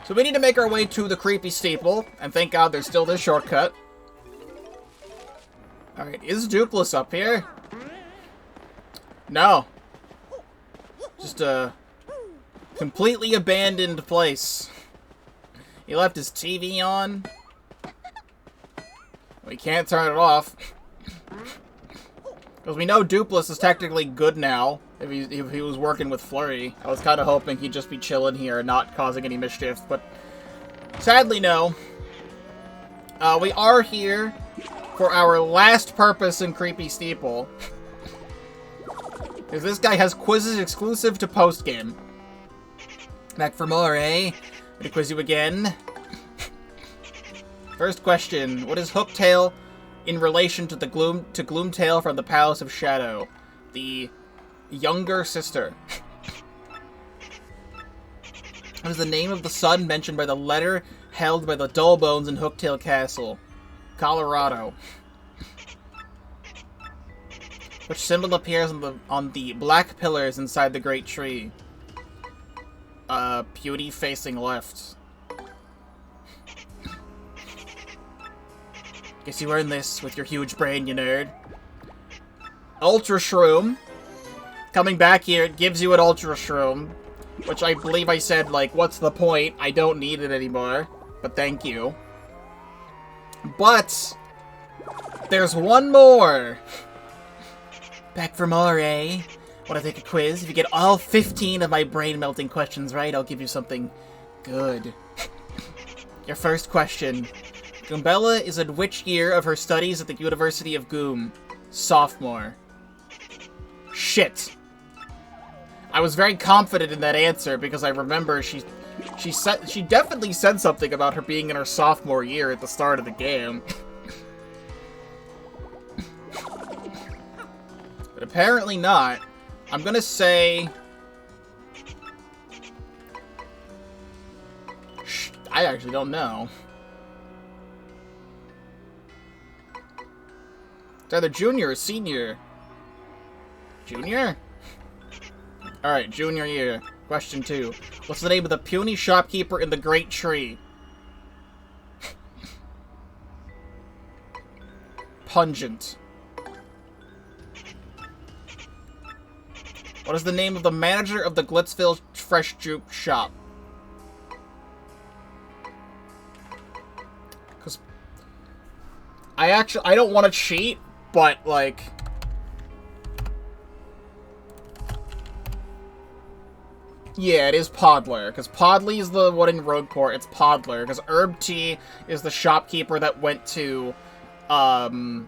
So we need to make our way to the creepy steeple. And thank God there's still this shortcut. Alright, is Dukeless up here? No. Just a completely abandoned place. He left his TV on. We can't turn it off. Because we know Dupless is technically good now, if he was working with Flurry. I was kind of hoping he'd just be chilling here and not causing any mischief, but sadly no. We are here for our last purpose in Creepy Steeple. Because this guy has quizzes exclusive to post-game. Back for more, eh? Gonna quiz you again. First question, what is Hooktail in relation to Gloomtail from the Palace of Shadow? The younger sister. What is the name of the sun mentioned by the letter held by the Dullbones in Hooktail Castle? Colorado. Which symbol appears on the black pillars inside the great tree? Pewdie facing left. Guess you earned this with your huge brain, you nerd. Ultra Shroom. Coming back here, it gives you an Ultra Shroom. Which I believe I said, like, what's the point? I don't need it anymore. But thank you. But there's one more. Back for more, eh? Want to take a quiz? If you get all 15 of my brain-melting questions right, I'll give you something good. Your first question. Goombella is in which year of her studies at the University of Goom? Sophomore. Shit. I was very confident in that answer because I remember she definitely said something about her being in her sophomore year at the start of the game. But apparently not. I'm gonna say... I actually don't know. It's either junior or senior. Junior? Alright, junior year. Question 2. What's the name of the puny shopkeeper in the Great Tree? Pungent. What is the name of the manager of the Glitzville Fresh Juke shop? Because I don't want to cheat, but like... Yeah, it is Podler, because Podley is the one in Rogueport. It's Podler, because Herb T is the shopkeeper that went to, the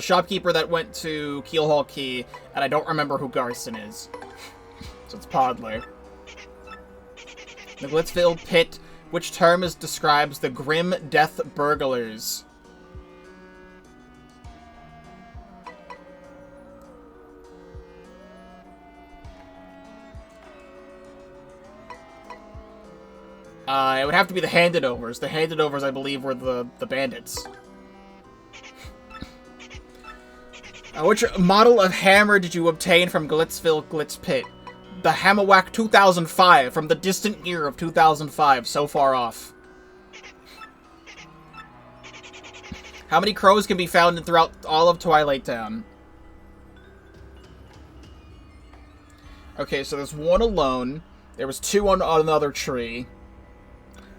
shopkeeper that went to Keelhaul Key, and I don't remember who Garson is. So it's Podler. The Glitzville Pit, which term describes the grim death burglars? It would have to be the Handed Overs. The Handed Overs, I believe, were the bandits. Which model of hammer did you obtain from Glitzville Glitz Pit? The Hammerwhack 2005, from the distant year of 2005, so far off. How many crows can be found throughout all of Twilight Town? Okay, so there's one alone. There was 2 on another tree.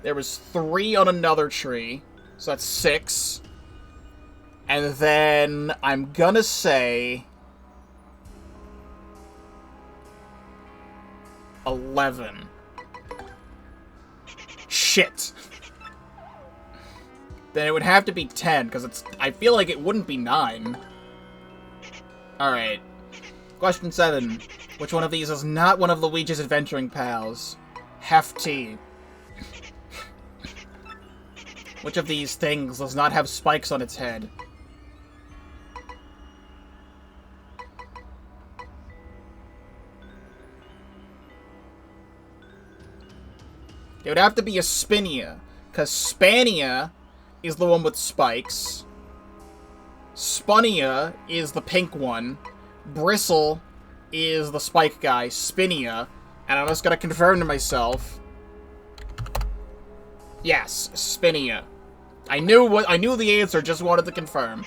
There was 3 on another tree. So that's 6. And then I'm gonna say 11. Shit. Then it would have to be 10, because I feel like it wouldn't be 9. Alright. Question 7. Which one of these is not one of Luigi's adventuring pals? Hefty. Which of these things does not have spikes on its head? It would have to be a Spinia, because Spania is the one with spikes. Spunnia is the pink one. Bristle is the spike guy. Spinia. And I'm just gonna confirm to myself. Yes, Spinia. I knew the answer, just wanted to confirm.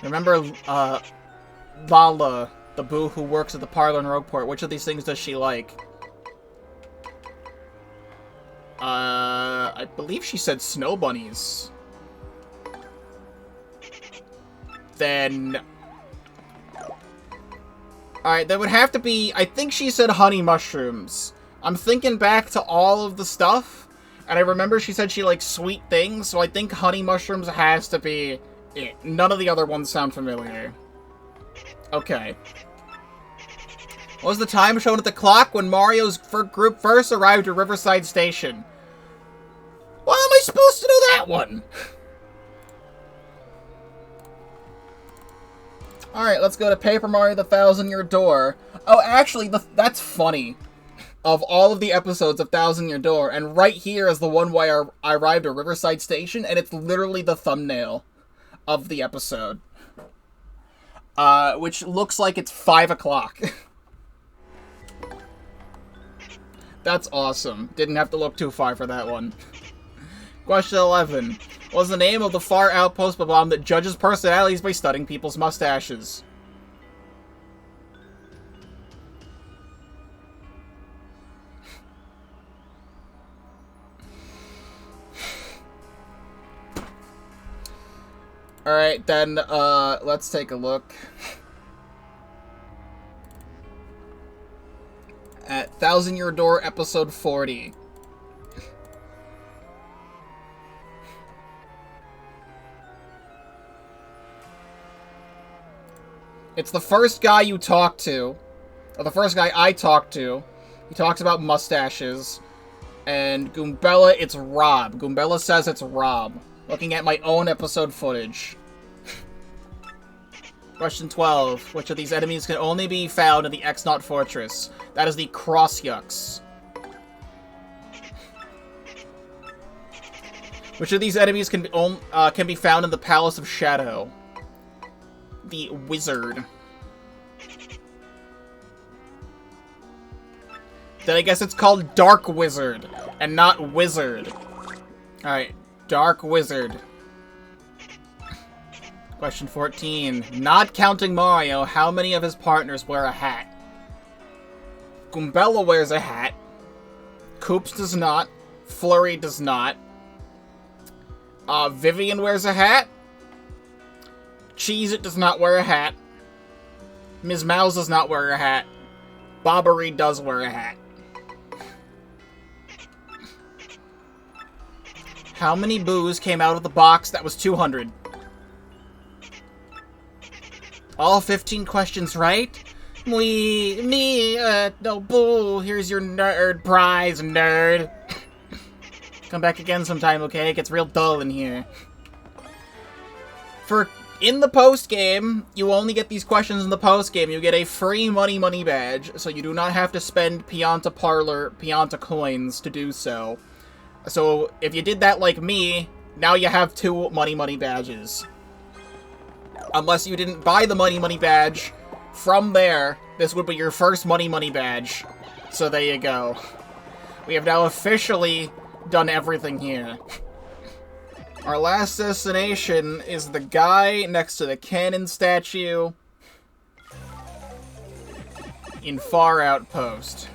Remember, Lala, the boo who works at the parlor in Rogueport. Which of these things does she like? I believe she said snow bunnies. Then... Alright, that would have to be... I think she said honey mushrooms. I'm thinking back to all of the stuff, and I remember she said she likes sweet things, so I think honey mushrooms has to be it. None of the other ones sound familiar. Okay. What was the time shown at the clock when Mario's group first arrived at Riverside Station? Why am I supposed to know that one? Alright, let's go to Paper Mario the Thousand-Year Door. Oh, actually, that's funny. Of all of the episodes of Thousand-Year Door, and right here is the one where I arrived at Riverside Station, and it's literally the thumbnail of the episode. Which looks like it's 5 o'clock. That's awesome. Didn't have to look too far for that one. Question 11. What was the name of the far outpost bomb that judges personalities by studying people's mustaches? Alright, then, let's take a look at Thousand-Year Door episode 40. It's the first guy you talk to, or the first guy I talk to. He talks about mustaches, and Goombella, it's Rob. Goombella says it's Rob. Looking at my own episode footage. Question 12. Which of these enemies can only be found in the X-Naut Fortress? That is the Crossyucks. Which of these enemies can be found in the Palace of Shadow? The Wizard. Then I guess it's called Dark Wizard, and not Wizard. Alright, Dark Wizard. Question 14. Not counting Mario, how many of his partners wear a hat? Goombella wears a hat. Koops does not. Flurry does not. Vivian wears a hat. Cheez-It does not wear a hat. Ms. Mouse does not wear a hat. Bobbery does wear a hat. How many boos came out of the box? That was 200. All 15 questions right? No boo. Here's your nerd prize, nerd. Come back again sometime, okay? It gets real dull in here. In the post-game, you only get these questions in the post-game. You get a free money badge, so you do not have to spend Pianta coins to do so. So, if you did that like me, now you have 2 money badges. Unless you didn't buy the money badge from there, this would be your first money badge. So there you go. We have now officially done everything here. Our last destination is the guy next to the cannon statue in Far Outpost.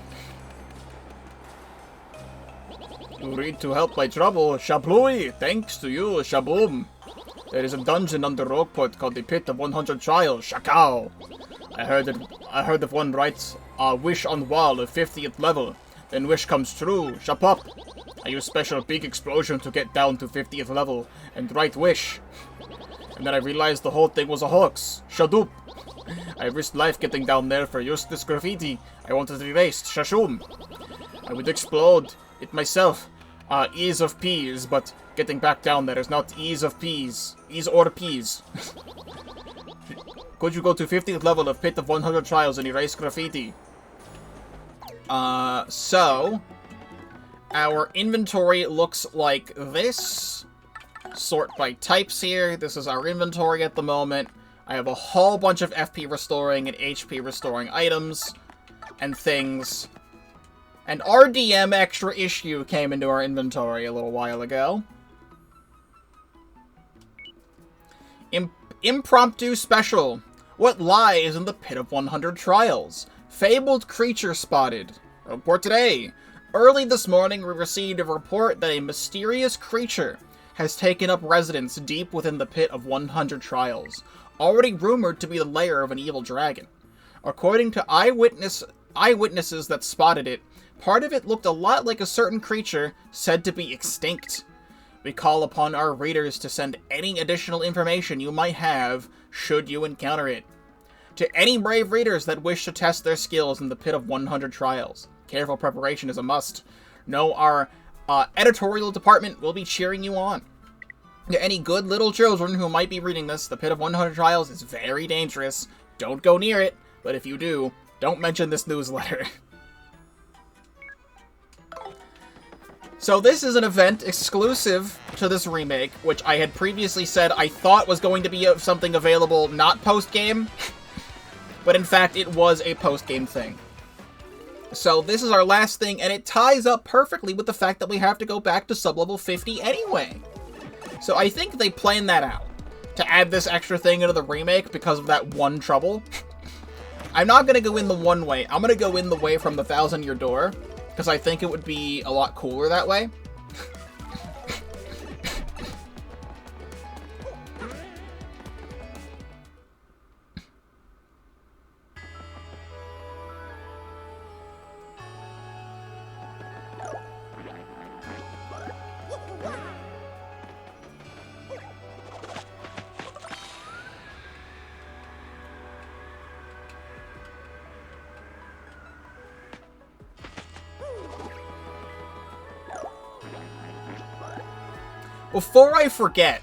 You read to help my trouble, Shablooey. Thanks to you, Shaboom. There is a dungeon under Rockport called the Pit of 100 Trials, Shakao. I heard if one writes a wish on wall of 50th level, then wish comes true, Shapop. I use special big explosion to get down to 50th level and write wish. And then I realized the whole thing was a hoax, Shadoop. I risked life getting down there for useless graffiti I wanted erased, Shashoom. I would explode it myself, ease of peas, but getting back down there is not ease of peas. Ease or peas. Could you go to 50th level of Pit of 100 Trials and erase graffiti? So... our inventory looks like this. Sort by types here. This is our inventory at the moment. I have a whole bunch of FP restoring and HP restoring items and things. And RDM extra issue came into our inventory a little while ago. Impromptu special. What lies in the Pit of 100 Trials? Fabled creature spotted. Report today. Early this morning, we received a report that a mysterious creature has taken up residence deep within the Pit of 100 Trials, already rumored to be the lair of an evil dragon. According to eyewitnesses that spotted it, part of it looked a lot like a certain creature said to be extinct. We call upon our readers to send any additional information you might have should you encounter it. To any brave readers that wish to test their skills in the Pit of 100 Trials, careful preparation is a must. Know our editorial department will be cheering you on. To any good little children who might be reading this, the Pit of 100 Trials is very dangerous. Don't go near it, but if you do, don't mention this newsletter. So this is an event exclusive to this remake, which I had previously said I thought was going to be something available not post-game, but in fact it was a post-game thing. So this is our last thing, and it ties up perfectly with the fact that we have to go back to sub-level 50 anyway. So I think they planned that out, to add this extra thing into the remake because of that one trouble. I'm not going to go in the one way, I'm going to go in the way from the Thousand-Year Door, because I think it would be a lot cooler that way. Before I forget,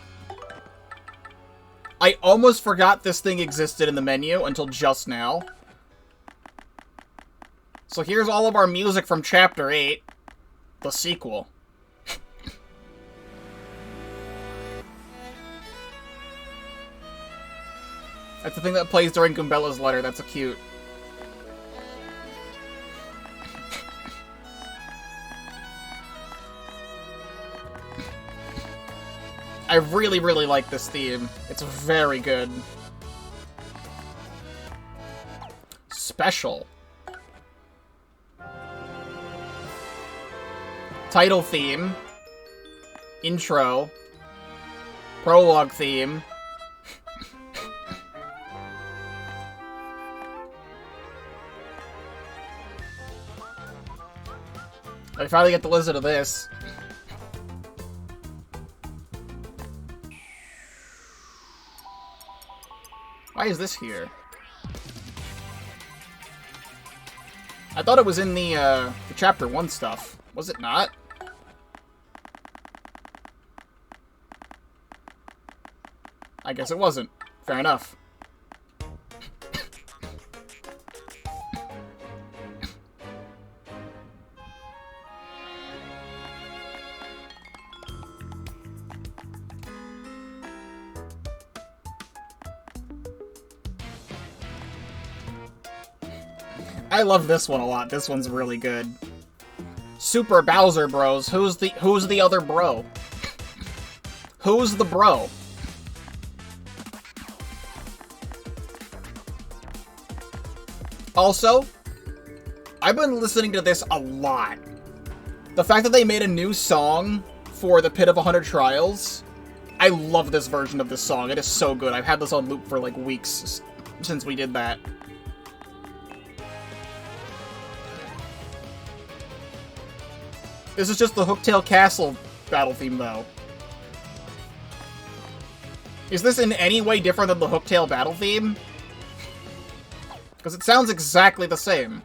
I almost forgot this thing existed in the menu until just now. So here's all of our music from Chapter 8, the sequel. That's the thing that plays during Goombella's letter. That's a cute. I really, really like this theme. It's very good. Special. Title theme. Intro. Prologue theme. I finally get to listen to this. Why is this here? I thought it was in the Chapter 1 stuff. Was it not? I guess it wasn't. Fair enough. I love this one a lot. This one's really good. Super Bowser Bros. Who's the other bro? Who's the bro? Also, I've been listening to this a lot. The fact that they made a new song for the Pit of 100 Trials, I love this version of this song. It is so good. I've had this on loop for like weeks since we did that. This is just the Hooktail Castle battle theme, though. Is this in any way different than the Hooktail battle theme? Because it sounds exactly the same.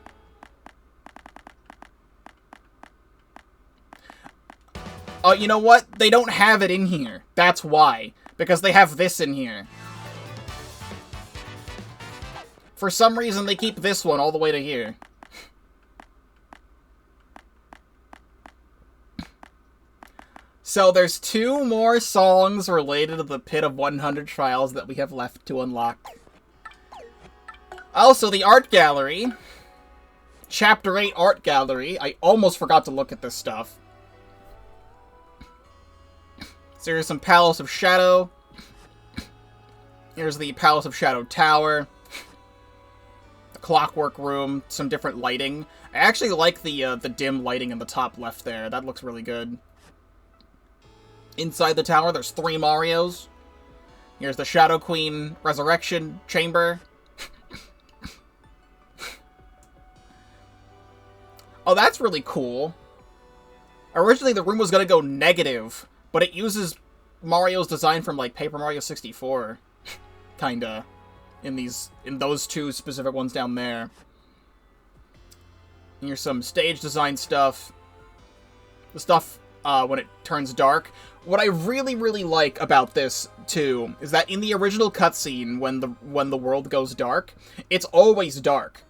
You know what? They don't have it in here. That's why. Because they have this in here. For some reason, they keep this one all the way to here. So there's 2 more songs related to the Pit of 100 Trials that we have left to unlock. Also, the art gallery. Chapter 8 art gallery. I almost forgot to look at this stuff. So here's some Palace of Shadow. Here's the Palace of Shadow Tower. The Clockwork Room. Some different lighting. I actually like the dim lighting in the top left there. That looks really good. Inside the tower, there's 3 Marios. Here's the Shadow Queen Resurrection Chamber. Oh, that's really cool. Originally, the room was going to go negative, but it uses Mario's design from, like, Paper Mario 64. Kinda. In those 2 specific ones down there. And here's some stage design stuff. The stuff, when it turns dark. What I really, really like about this, too, is that in the original cutscene, when the world goes dark, it's always dark.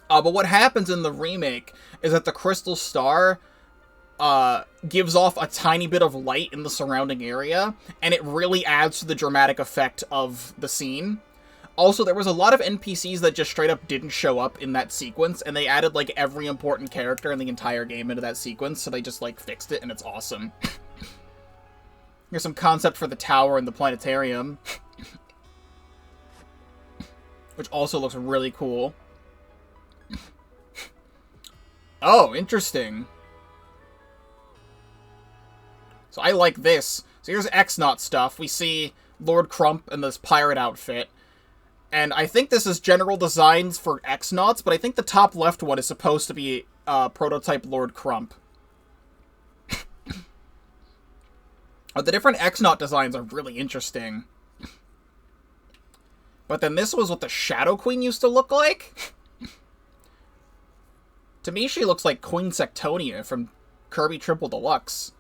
But what happens in the remake is that the Crystal Star gives off a tiny bit of light in the surrounding area, and it really adds to the dramatic effect of the scene. Also, there was a lot of NPCs that just straight up didn't show up in that sequence, and they added, like, every important character in the entire game into that sequence, so they just, like, fixed it, and it's awesome. Here's some concept for the tower and the planetarium. Which also looks really cool. Oh, interesting. So I like this. So here's X-Naut stuff. We see Lord Crump in this pirate outfit. And I think this is general designs for X-Nauts, but I think the top left one is supposed to be prototype Lord Crump. The different X-Naut designs are really interesting. But then this was what the Shadow Queen used to look like? To me, she looks like Queen Sectonia from Kirby Triple Deluxe.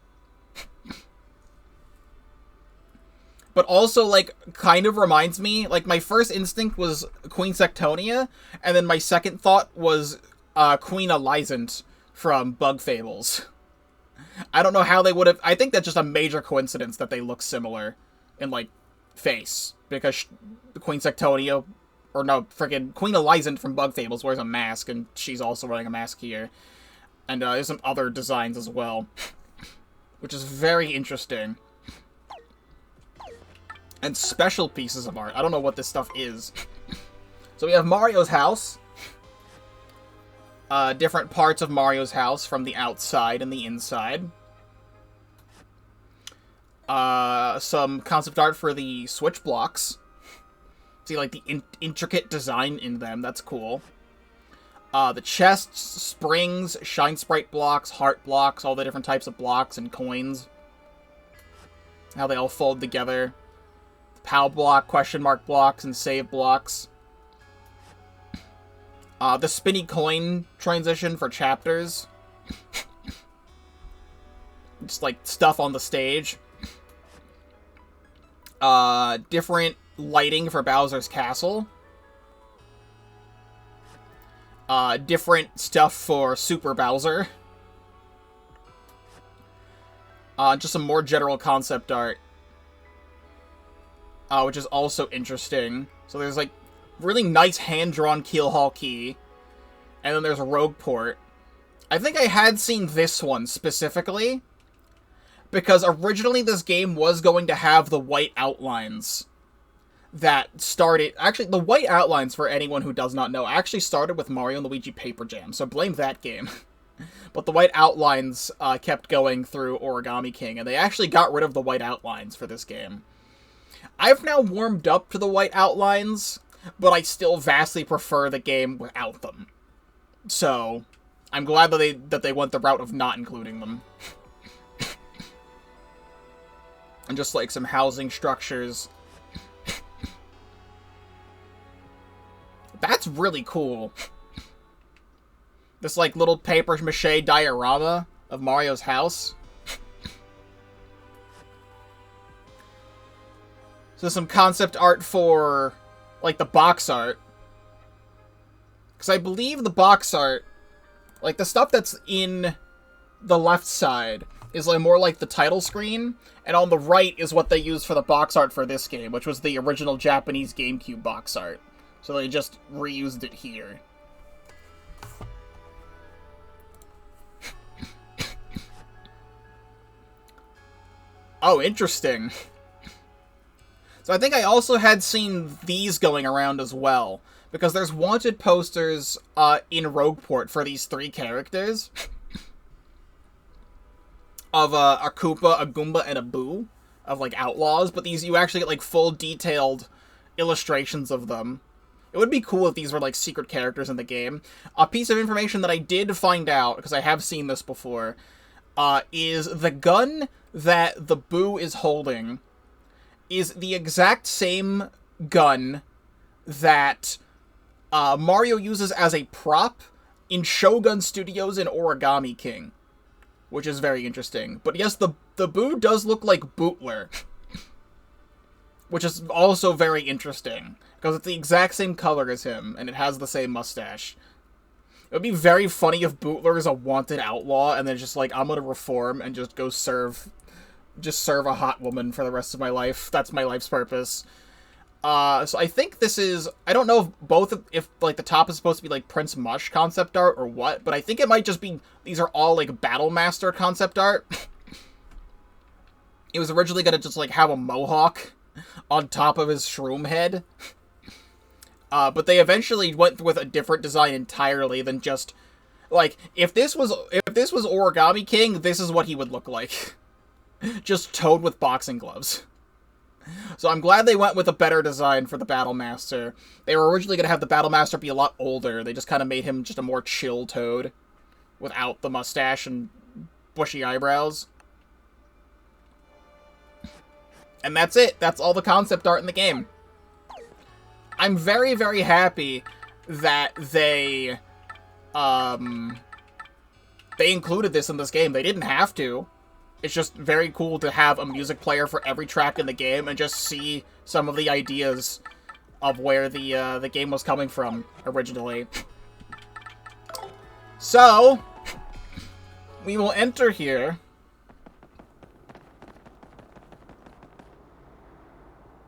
but also, like, kind of reminds me, like, my first instinct was Queen Sectonia, and then my second thought was Queen Elizant from Bug Fables. I don't know how they would have... I think that's just a major coincidence that they look similar in, like, face, because Queen Sectonia, or no, freaking Queen Elizant from Bug Fables wears a mask, and she's also wearing a mask here. And there's some other designs as well, which is very interesting. And special pieces of art. I don't know what this stuff is. So we have Mario's house. Different parts of Mario's house from the outside and the inside. Some concept art for the Switch blocks. See, like, the intricate design in them. That's cool. The chests, springs, shine sprite blocks, heart blocks, all the different types of blocks and coins. How they all fold together. POW block, question mark blocks, and save blocks. The spinny coin transition for chapters. Just, like, stuff on the stage. Different lighting for Bowser's Castle. Different stuff for Super Bowser. Just some more general concept art. Which is also interesting. So there's, like, really nice hand-drawn Keelhaul Key. And then there's a Rogue Port. I think I had seen this one specifically, because originally this game was going to have the white outlines that started... Actually, the white outlines, for anyone who does not know, actually started with Mario & Luigi Paper Jam, so blame that game. But the white outlines kept going through Origami King, and they actually got rid of the white outlines for this game. I've now warmed up to the white outlines, but I still vastly prefer the game without them. So, I'm glad that they went the route of not including them. And just, like, some housing structures. That's really cool. This, like, little papier-mâché diorama of Mario's house. So some concept art for, like, the box art. Because I believe the box art, like, the stuff that's in the left side is, like, more like the title screen, and on the right is what they used for the box art for this game, which was the original Japanese GameCube box art. So they just reused it here. Oh, interesting. So I think I also had seen these going around as well, because there's wanted posters in Rogueport for these three characters. Of a Koopa, a Goomba, and a Boo, of, like, outlaws, but these, you actually get, like, full detailed illustrations of them. It would be cool if these were, like, secret characters in the game. A piece of information that I did find out, because I have seen this before, is the gun that the Boo is holding is the exact same gun that Mario uses as a prop in Shogun Studios in Origami King, which is very interesting. But yes, the Boo does look like Bootler, which is also very interesting, because it's the exact same color as him, and it has the same mustache. It would be very funny if Bootler is a wanted outlaw, and then just like, I'm gonna reform and just go serve a hot woman for the rest of my life. That's my life's purpose. So I think this is... I don't know if like, the top is supposed to be, like, Prince Mush concept art or what, but I think it might just be... These are all, like, Battle Master concept art. It was originally gonna just, like, have a mohawk on top of his shroom head. But they eventually went with a different design entirely than just... Like, if this was Origami King, this is what he would look like. Just Toad with boxing gloves. So I'm glad they went with a better design for the Battle Master. They were originally going to have the Battle Master be a lot older. They just kind of made him just a more chill Toad, without the mustache and bushy eyebrows. And that's it. That's all the concept art in the game. I'm very, very happy that they included this in this game. They didn't have to. it's just very cool to have a music player for every track in the game and just see some of the ideas of where the game was coming from originally. So, we will enter here.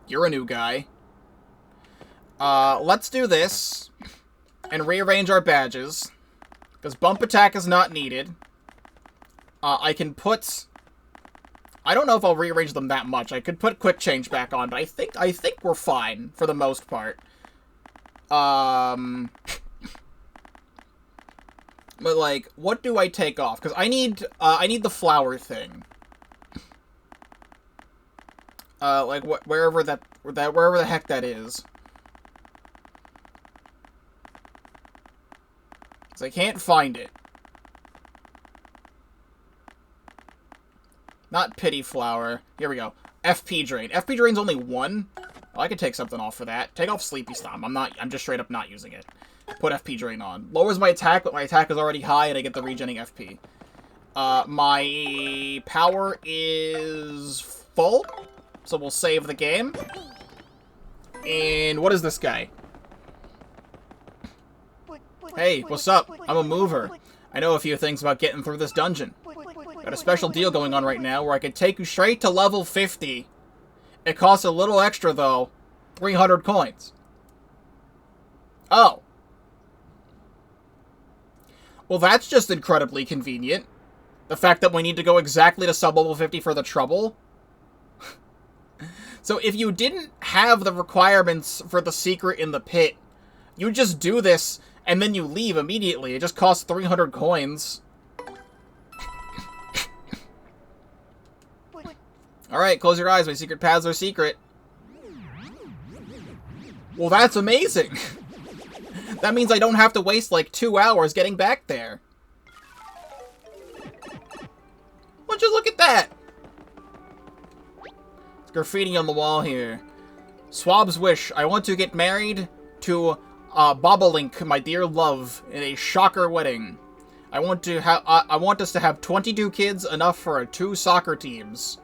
You're a new guy. Let's do this and rearrange our badges, because bump attack is not needed. I can put... I don't know if I'll rearrange them that much. I could put quick change back on, but I think we're fine for the most part. But like, what do I take off? Because I need the flower thing. Like wherever the heck that is. Because I can't find it. Not pity flower. Here we go. FP drain. FP drain's only 1. Oh, I could take something off for that. Take off sleepy stomp. I'm just straight up not using it. Put FP drain on. Lowers my attack, but my attack is already high and I get the regenning FP. My power is full, so we'll save the game. And what is this guy? Hey, what's up? I'm a mover. I know a few things about getting through this dungeon. Got a special deal going on right now where I could take you straight to level 50. It costs a little extra, though. 300 coins. Oh. Well, that's just incredibly convenient. The fact that we need to go exactly to sub-level 50 for the trouble. So if you didn't have the requirements for the secret in the pit, you just do this, and then you leave immediately. It just costs 300 coins. Alright, close your eyes. My secret paths are secret. Well, that's amazing. That means I don't have to waste, like, 2 hours getting back there. Would you look at that? It's graffiti on the wall here. Swab's wish. I want to get married to Bobolink, my dear love, in a shocker wedding. I want us to have 22 kids, enough for 2 soccer teams.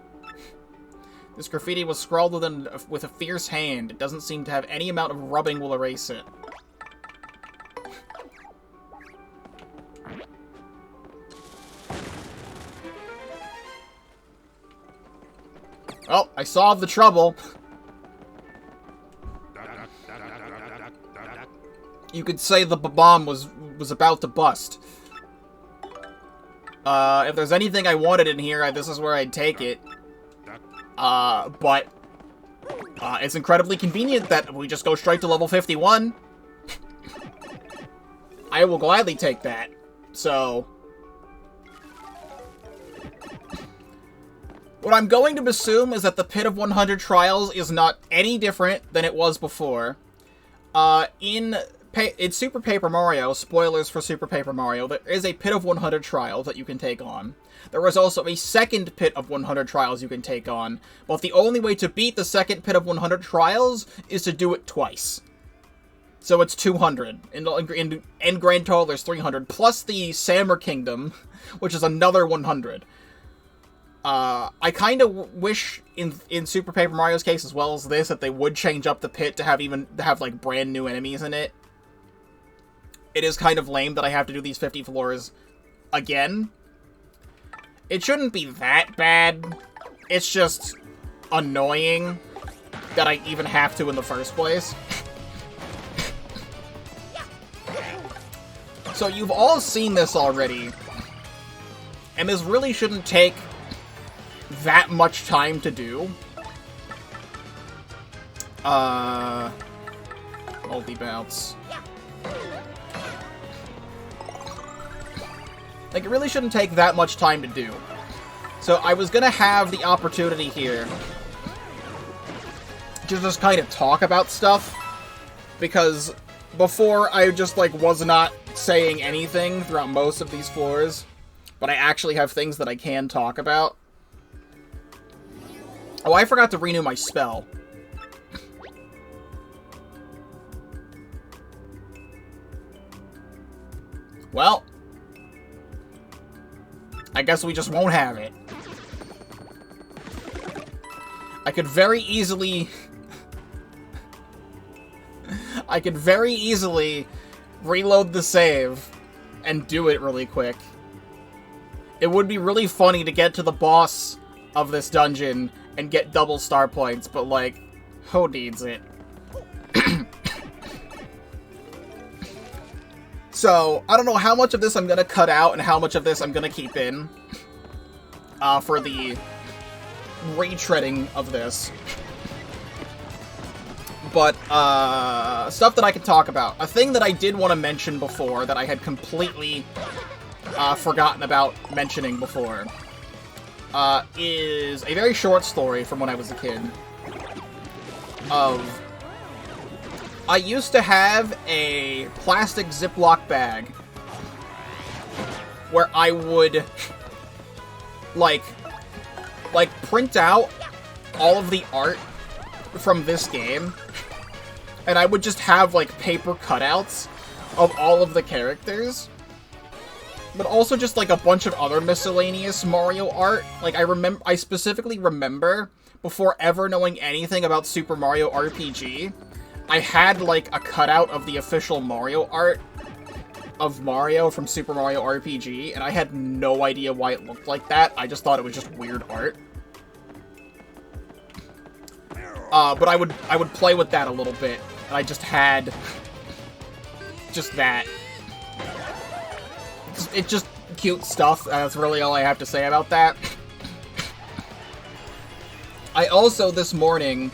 This graffiti was scrawled with a fierce hand. It doesn't seem to have any amount of rubbing will erase it. Oh, I solved the trouble. You could say the bomb was about to bust. If there's anything I wanted in here, this is where I'd take it. But it's incredibly convenient that we just go straight to level 51. I will gladly take that. So, what I'm going to assume is that the Pit of 100 Trials is not any different than it was before. In Super Paper Mario, spoilers for Super Paper Mario, there is a Pit of 100 Trials that you can take on. There is also a second Pit of 100 Trials you can take on, but the only way to beat the second Pit of 100 Trials is to do it twice. So it's 200. In grand total, there's 300, plus the Sammer Kingdom, which is another 100. I kind of wish in Super Paper Mario's case, as well as this, that they would change up the pit to have like brand new enemies in it. It is kind of lame that I have to do these 50 floors again. It shouldn't be that bad. It's just annoying that I even have to in the first place. So you've all seen this already, and this really shouldn't take that much time to do. Multi-bounce. Like, it really shouldn't take that much time to do. So I was gonna have the opportunity here to just kind of talk about stuff, because before I just, like, was not saying anything throughout most of these floors, but I actually have things that I can talk about. Oh, I forgot to renew my spell. Well, I guess we just won't have it. I could very easily... I could very easily reload the save and do it really quick. It would be really funny to get to the boss of this dungeon and get double star points, but, like, who needs it? So, I don't know how much of this I'm gonna cut out and how much of this I'm gonna keep in for the retreading of this. But, stuff that I could talk about. A thing that I did want to mention before that I had completely forgotten about mentioning before is a very short story from when I was a kid of... I used to have a plastic Ziploc bag where I would, like print out all of the art from this game, and I would just have, like, paper cutouts of all of the characters, but also just, like, a bunch of other miscellaneous Mario art. Like, I specifically remember, before ever knowing anything about Super Mario RPG, I had, like, a cutout of the official Mario art of Mario from Super Mario RPG, and I had no idea why it looked like that. I just thought it was just weird art. But I would play with that a little bit, and I just had just that. It's just cute stuff, that's really all I have to say about that. I also, this morning,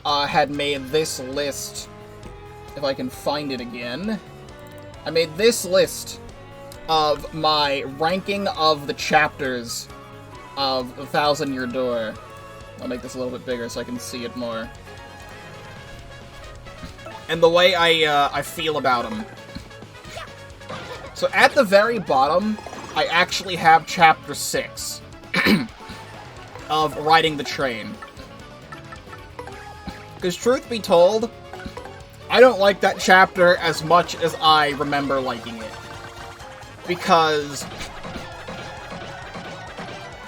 had made this list, if I can find it again. I made this list of my ranking of the chapters of the Thousand-Year Door. I'll make this a little bit bigger so I can see it more. And the way I feel about them. So at the very bottom, I actually have Chapter 6 of Riding the Train. Because truth be told, I don't like that chapter as much as I remember liking it. Because...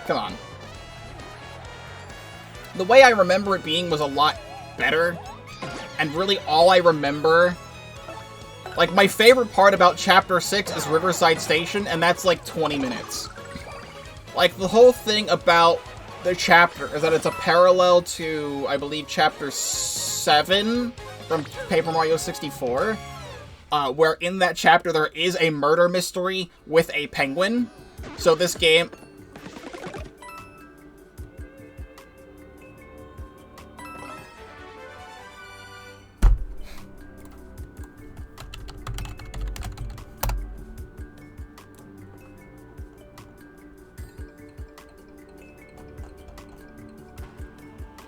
come on. The way I remember it being was a lot better. And really all I remember... like, my favorite part about Chapter 6 is Riverside Station, and that's like 20 minutes. Like, the whole thing about the chapter is that it's a parallel to, I believe, Chapter 7 from Paper Mario 64, where in that chapter there is a murder mystery with a penguin. So this game...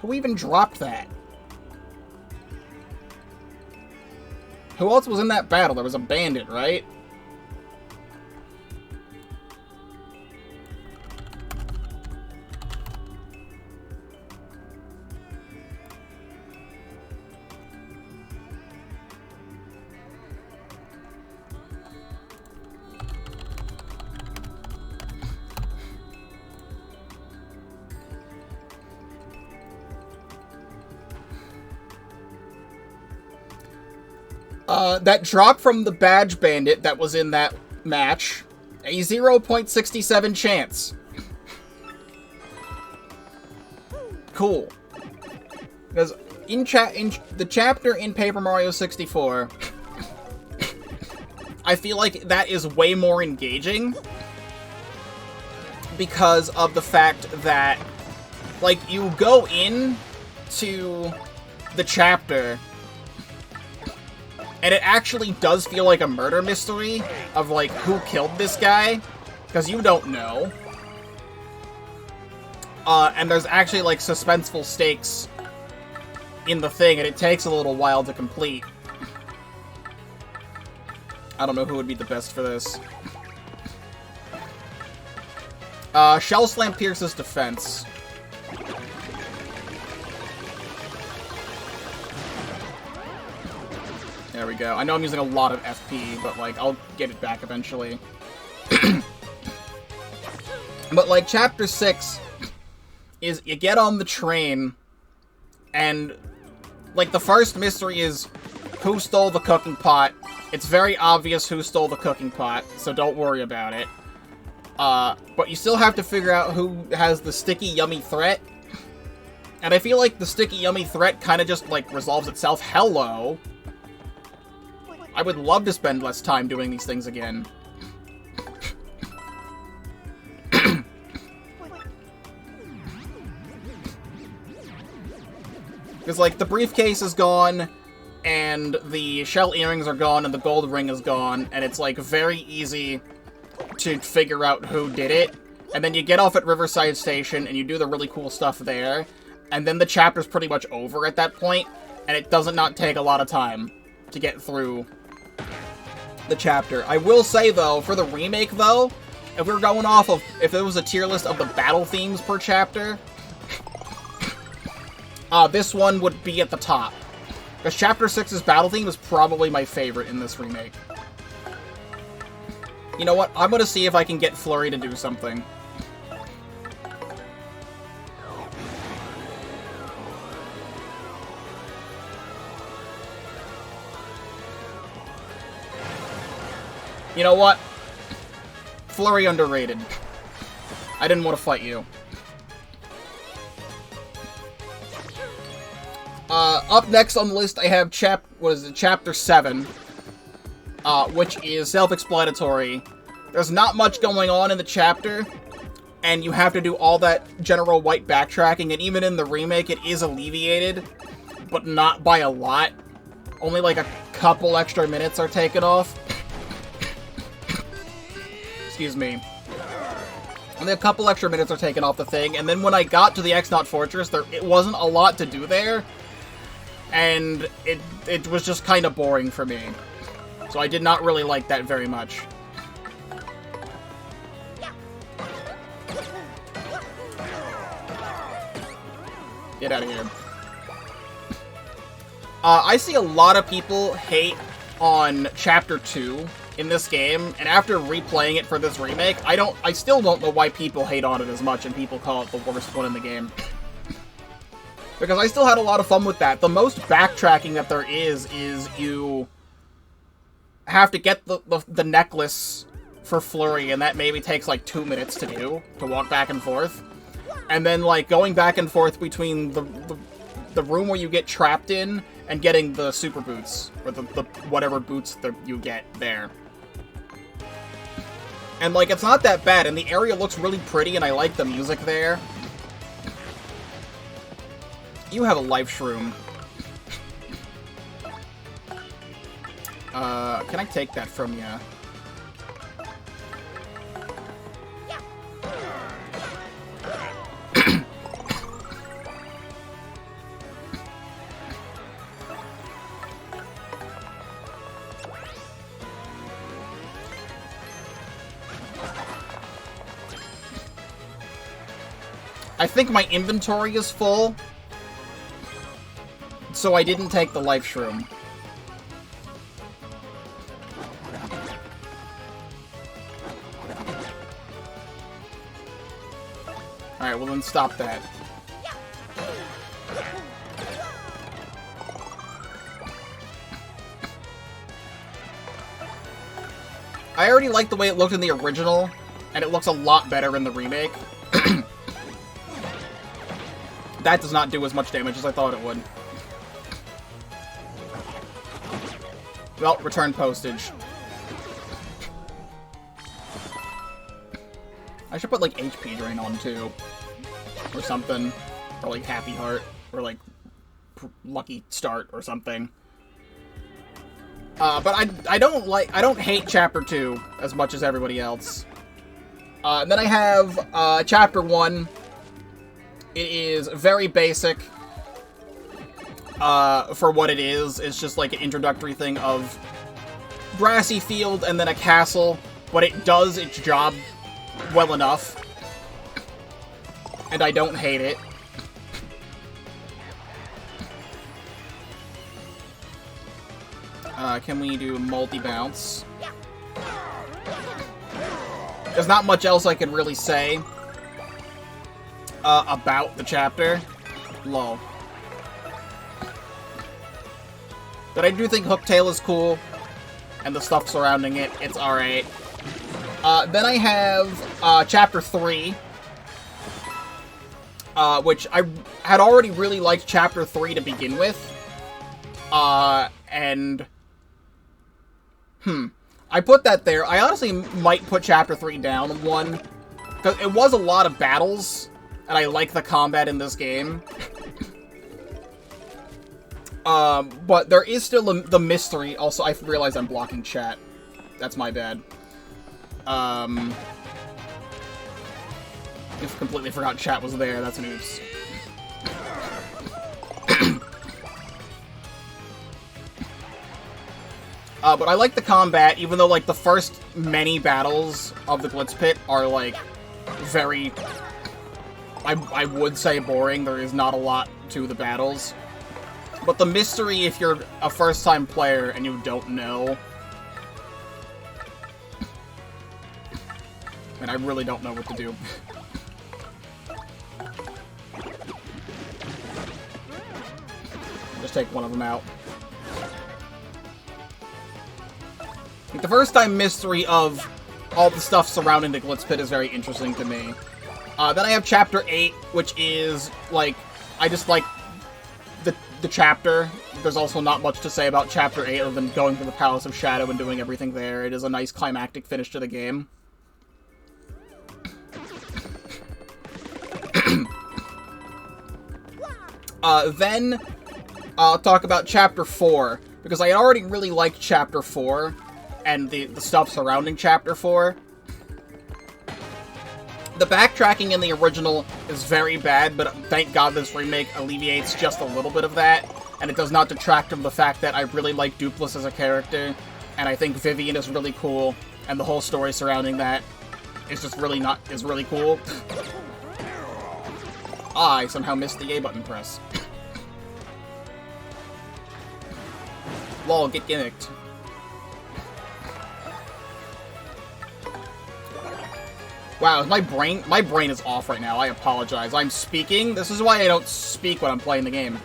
Who even dropped that? Who else was in that battle? There was a bandit, right? That drop from the badge bandit that was in that match, a 0.67 chance. Cool. Because in the chapter in Paper Mario 64, I feel like that is way more engaging because of the fact that, like, you go in to the chapter and it actually does feel like a murder mystery of, like, who killed this guy, because you don't know. And there's actually, like, suspenseful stakes in the thing, and it takes a little while to complete. I don't know who would be the best for this. Shell Slam Pierce's defense. There we go. I know I'm using a lot of FP, but, like, I'll get it back eventually. But, like, Chapter 6 is you get on the train And, like, the first mystery is who stole the cooking pot. It's very obvious who stole the cooking pot, so don't worry about it. But you still have to figure out who has the sticky, yummy threat. And I feel like the sticky, yummy threat kind of just, like, resolves itself. Hello! I would love to spend less time doing these things again. Because, like, the briefcase is gone, and the shell earrings are gone, and the gold ring is gone, and it's, like, very easy to figure out who did it. And then you get off at Riverside Station, and you do the really cool stuff there, and then the chapter's pretty much over at that point, and it does not take a lot of time to get through the chapter. I will say, though, for the remake, though, if we were going off of, if there was a tier list of the battle themes per chapter, this one would be at the top. Because Chapter 6's battle theme is probably my favorite in this remake. You know what? I'm gonna see if I can get Flurry to do something. You know what? Flurry underrated. I didn't want to fight you. Up next on the list, I have Chapter 7, which is self-explanatory. There's not much going on in the chapter, and you have to do all that general white backtracking, and even in the remake, it is alleviated, but not by a lot. Only like a couple extra minutes are taken off. Excuse me. Only a couple extra minutes are taken off the thing, and then when I got to the X-Naut Fortress, it wasn't a lot to do there, and it was just kind of boring for me. So I did not really like that very much. Get out of here. I see a lot of people hate on Chapter 2 in this game, and after replaying it for this remake, I still don't know why people hate on it as much and people call it the worst one in the game. Because I still had a lot of fun with that. The most backtracking that there is you have to get the necklace for Flurry, and that maybe takes like 2 minutes to do, to walk back and forth. And then like going back and forth between the room where you get trapped in and getting the super boots, or the whatever boots that you get there. And like, it's not that bad, and the area looks really pretty, and I like the music there. You have a life shroom. Can I take that from you? I think my inventory is full, so I didn't take the life shroom. Alright, well then stop that. I already liked the way it looked in the original, and it looks a lot better in the remake. That does not do as much damage as I thought it would. Well, return postage. I should put, like, HP drain on, too. Or something. Or, like, Happy Heart. Or, like, Lucky Start or something. But I don't hate Chapter 2 as much as everybody else. And then I have, Chapter 1. It is very basic, for what it is. It's just like an introductory thing of grassy field and then a castle, but it does its job well enough, and I don't hate it. Can we do multi-bounce? There's not much else I can really say about the chapter. Lol. But I do think Hooktail is cool, and the stuff surrounding it, it's alright. Then I have Chapter 3, which I had already really liked Chapter 3 to begin with. I put that there. I honestly might put Chapter 3 down one, because it was a lot of battles, and I like the combat in this game. But there is still the mystery. Also, I realize I'm blocking chat. That's my bad. Just completely forgot chat was there. That's an oops. But I like the combat, even though, like, the first many battles of the Glitz Pit are, like, very... I would say boring. There is not a lot to the battles. But the mystery, if you're a first-time player and you don't know... And I really don't know what to do. Just take one of them out. The first-time mystery of all the stuff surrounding the Glitz Pit is very interesting to me. Then I have Chapter 8, which is, like, I just like the chapter. There's also not much to say about Chapter 8 other than going to the Palace of Shadow and doing everything there. It is a nice climactic finish to the game. Then I'll talk about Chapter 4, because I already really liked Chapter 4, and the stuff surrounding Chapter 4. The backtracking in the original is very bad, but thank God this remake alleviates just a little bit of that, and it does not detract from the fact that I really like Dupless as a character, and I think Vivian is really cool, and the whole story surrounding that is just really really cool. I somehow missed the A button press. Lol, get gimmicked. Wow, my brain is off right now. I apologize. I'm speaking. This is why I don't speak when I'm playing the game.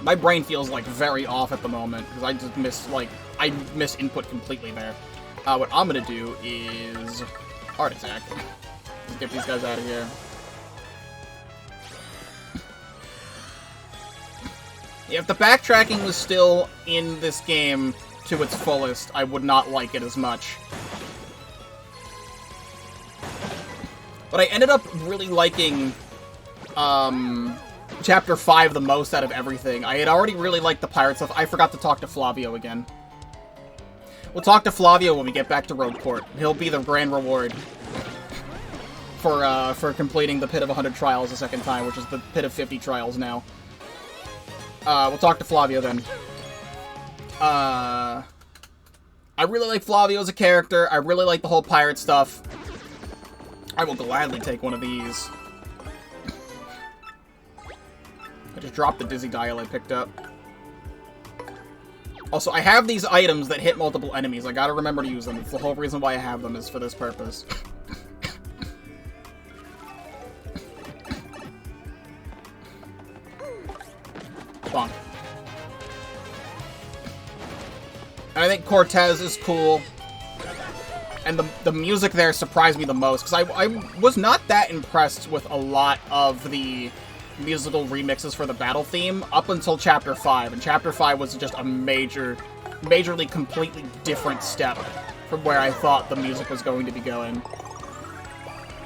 My brain feels, like, very off at the moment, because I just missed, like, I missed input completely there. What I'm gonna do is... Heart attack. Let's get these guys out of here. If the backtracking was still in this game to its fullest, I would not like it as much. But I ended up really liking, Chapter 5 the most out of everything. I had already really liked the pirate stuff. I forgot to talk to Flavio again. We'll talk to Flavio when we get back to Rogueport. He'll be the grand reward for completing the Pit of 100 Trials a second time, which is the Pit of 50 Trials now. We'll talk to Flavio then. I really like Flavio as a character. I really like the whole pirate stuff. I will gladly take one of these. I just dropped the Dizzy Dial I picked up. Also, I have these items that hit multiple enemies. I gotta remember to use them. It's the whole reason why I have them is for this purpose. Bonk. And I think Cortez is cool. And the music there surprised me the most, because I was not that impressed with a lot of the musical remixes for the battle theme up until Chapter 5, and Chapter 5 was just a majorly completely different step from where I thought the music was going to be going.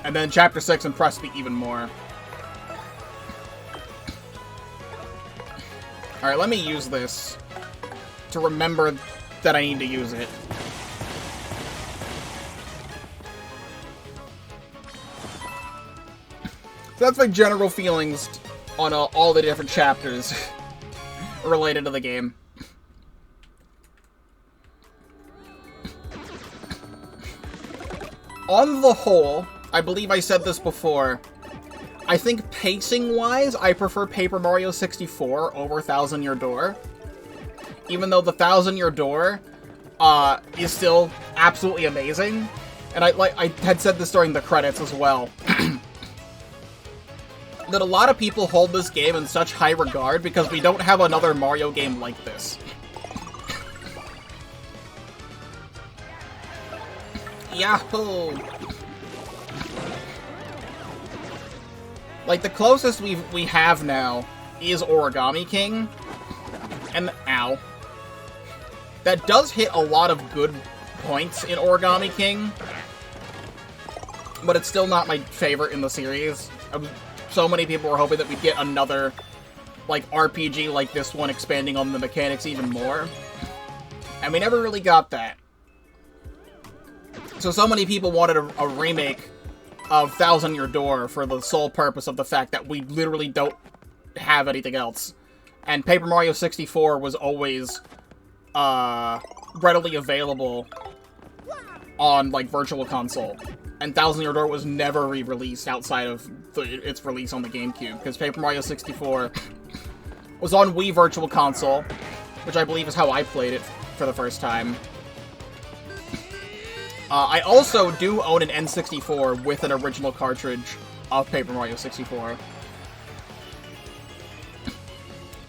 And then Chapter 6 impressed me even more. Alright, let me use this to remember that I need to use it. So that's my general feelings on all the different chapters related to the game. On the whole, I believe I said this before, I think pacing-wise, I prefer Paper Mario 64 over Thousand-Year Door. Even though the Thousand-Year Door is still absolutely amazing. And I had said this during the credits as well. that a lot of people hold this game in such high regard because we don't have another Mario game like this. Yahoo! Like, the closest we have now is Origami King. And, ow. That does hit a lot of good points in Origami King. But it's still not my favorite in the series. So many people were hoping that we'd get another, like, RPG like this one, expanding on the mechanics even more. And we never really got that. So many people wanted a remake of Thousand-Year Door for the sole purpose of the fact that we literally don't have anything else. And Paper Mario 64 was always, readily available on, like, Virtual Console. And Thousand-Year Door was never re-released outside of its release on the GameCube, because Paper Mario 64 was on Wii Virtual Console, which I believe is how I played it for the first time. I also do own an N64 with an original cartridge of Paper Mario 64.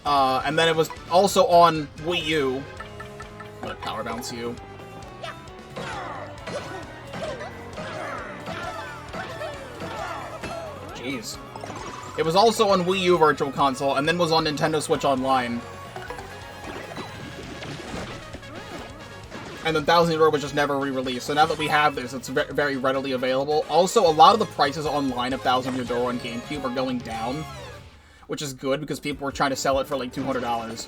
And then it was also on Wii U. I'm gonna power bounce you. Jeez. It was also on Wii U Virtual Console, and then was on Nintendo Switch Online. And then Thousand-Year Door was just never re-released. So now that we have this, it's very readily available. Also, a lot of the prices online of Thousand-Year Door on GameCube are going down, which is good because people were trying to sell it for like $200.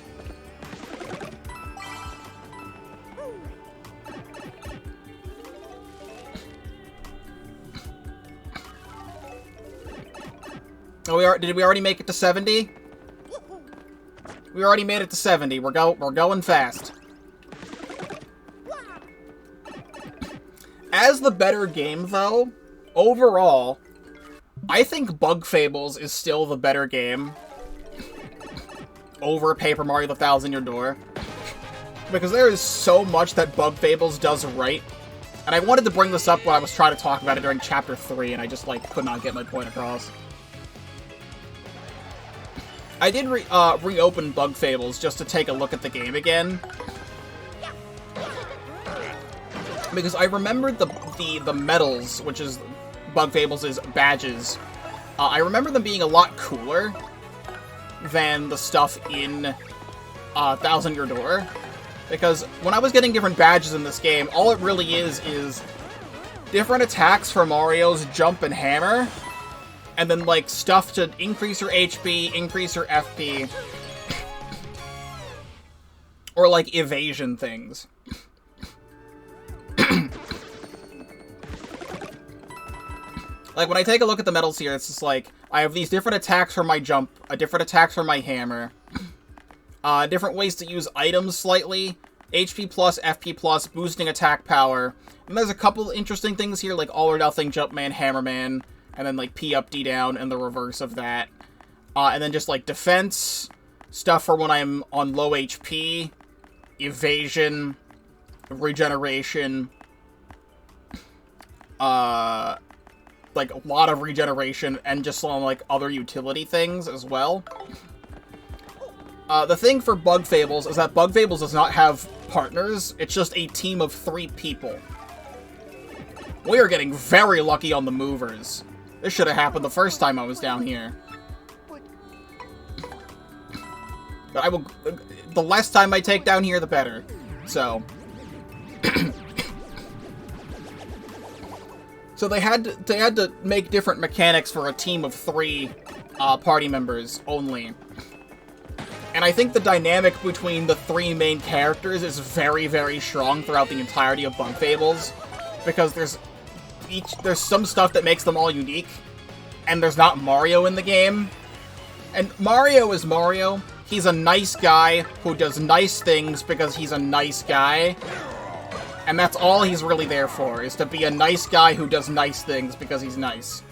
Oh, did we already make it to 70? We already made it to 70. We're going fast. As the better game, though, overall, I think Bug Fables is still the better game over Paper Mario the Thousand-Year Door. Because there is so much that Bug Fables does right. And I wanted to bring this up when I was trying to talk about it during Chapter 3, and I just, like, could not get my point across. I did reopen Bug Fables just to take a look at the game again. Because I remembered the medals, which is Bug Fables' badges. I remember them being a lot cooler than the stuff in Thousand-Year Door. Because when I was getting different badges in this game, all it really is different attacks for Mario's jump and hammer, and then, like, stuff to increase your HP, increase your FP, or, like, evasion things. Like, when I take a look at the medals here, it's just like, I have these different attacks for my jump, different attacks for my hammer, different ways to use items slightly, HP plus, FP plus, boosting attack power, and there's a couple interesting things here, like All or Nothing, Jumpman, Hammerman, and then, like, P up, D down, and the reverse of that. And then just, like, defense, stuff for when I'm on low HP, evasion, regeneration, like, a lot of regeneration, and just some, like, other utility things as well. The thing for Bug Fables is that Bug Fables does not have partners, it's just a team of 3 people. We are getting very lucky on the movers. This should have happened the first time I was down here. But I will... The less time I take down here, the better. So... So they had to make different mechanics for a team of 3 party members only. And I think the dynamic between the 3 main characters is very, very strong throughout the entirety of Bug Fables. Because there's some stuff that makes them all unique, and there's not Mario in the game. And Mario is Mario. He's a nice guy who does nice things because he's a nice guy. And that's all he's really there for, is to be a nice guy who does nice things because he's nice.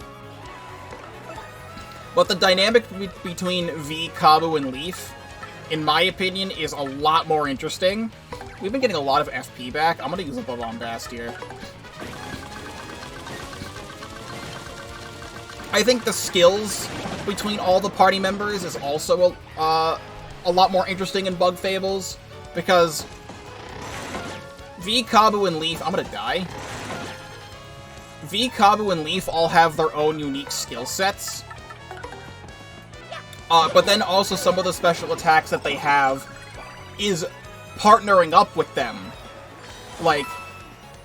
But the dynamic between V, Kabu, and Leaf, in my opinion, is a lot more interesting. We've been getting a lot of FP back. I'm gonna use a Bombast here. I think the skills between all the party members is also a lot more interesting in Bug Fables, because V, Kabu, and Leaf... I'm gonna die. V, Kabu, and Leaf all have their own unique skill sets. But then also some of the special attacks that they have is partnering up with them. Like,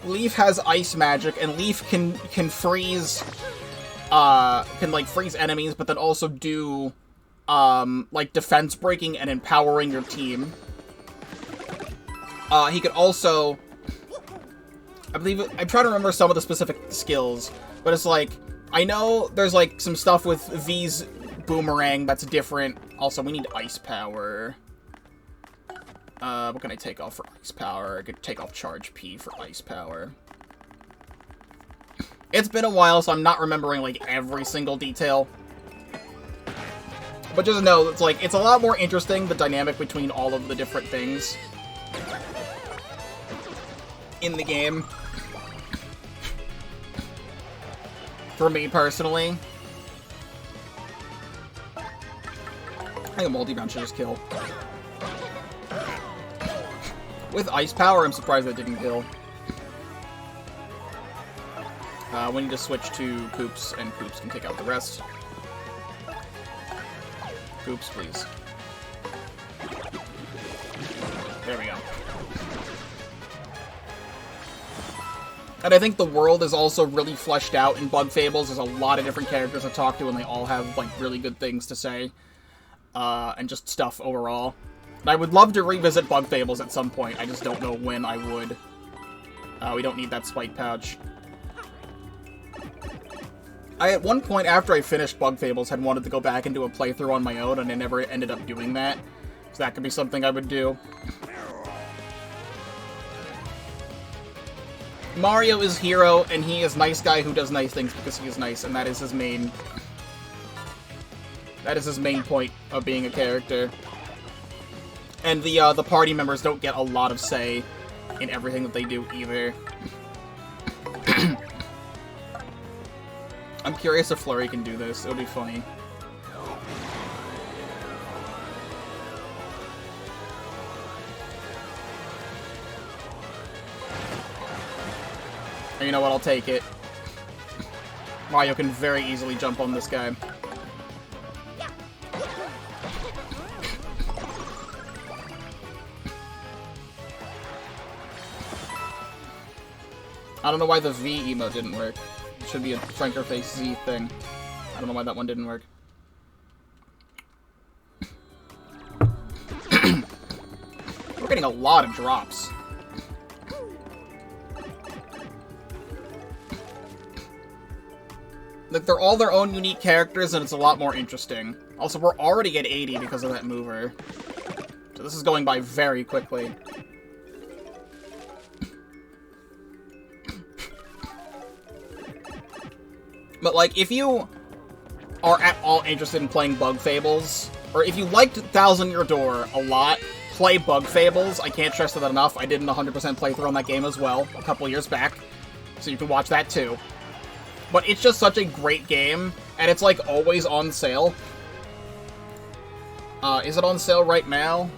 Leaf has ice magic, and Leaf can freeze... freeze enemies, but then also do, like, defense breaking and empowering your team. He could also... I'm trying to remember some of the specific skills, but it's like, I know there's, like, some stuff with V's boomerang that's different. Also, we need ice power. What can I take off for ice power? I could take off charge P for ice power. It's been a while, so I'm not remembering, like, every single detail. But just know, it's like, it's a lot more interesting, the dynamic between all of the different things in the game. For me, personally. I think a multi-bounce should just kill. With ice power, I'm surprised that didn't kill. We need to switch to Koops, and Koops can take out the rest. Koops, please. There we go. And I think the world is also really fleshed out in Bug Fables. There's a lot of different characters to talk to, and they all have, like, really good things to say. And just stuff overall. And I would love to revisit Bug Fables at some point. I just don't know when I would. We don't need that spike pouch. I, at one point after I finished Bug Fables, had wanted to go back and do a playthrough on my own, and I never ended up doing that. So that could be something I would do. Mario is hero, and he is nice guy who does nice things because he is nice, and that is his main... That is his main point of being a character. And the party members don't get a lot of say in everything that they do, either. I'm curious if Flurry can do this. It would be funny. And you know what? I'll take it. Mario can very easily jump on this guy. I don't know why the V emote didn't work. It should be a Franker Face Z thing. I don't know why that one didn't work. We're getting a lot of drops. Like, they're all their own unique characters, and it's a lot more interesting. Also, we're already at 80 because of that mover. So this is going by very quickly. But, like, if you are at all interested in playing Bug Fables, or if you liked Thousand-Year Door a lot, play Bug Fables. I can't stress that enough. I did an 100% playthrough on that game as well, a couple years back, so you can watch that too. But it's just such a great game, and it's, like, always on sale. Is it on sale right now?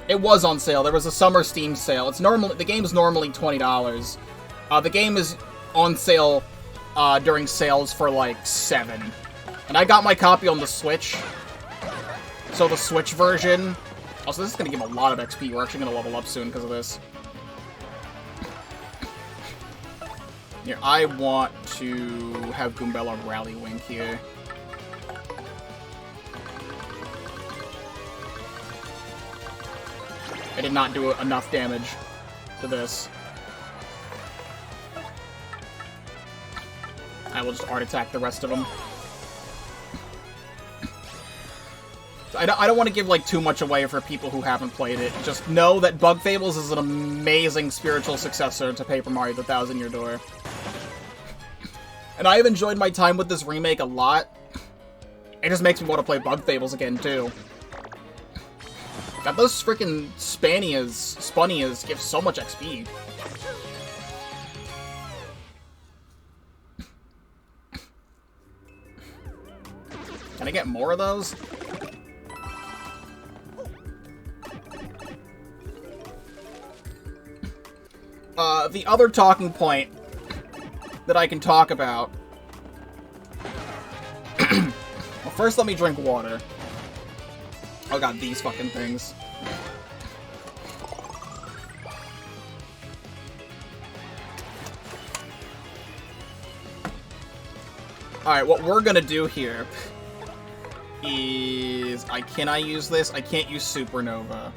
It was on sale. There was a summer Steam sale. It's normally, the game is normally $20. The game is on sale during sales for like $7. And I got my copy on the Switch. So the Switch version. Also, this is going to give a lot of XP. We're actually going to level up soon because of this. Here, I want to have Goombella Rally Wink here. I did not do enough damage to this. I will just art attack the rest of them. I don't want to give, like, too much away for people who haven't played it. Just know that Bug Fables is an amazing spiritual successor to Paper Mario: The Thousand-Year Door. And I have enjoyed my time with this remake a lot. It just makes me want to play Bug Fables again, too. God, those freaking Spunias give so much XP. Can I get more of those? The other talking point that I can talk about... Well, first let me drink water. Oh god, these fucking things. Alright, what we're gonna do here is... Can I use this? I can't use Supernova.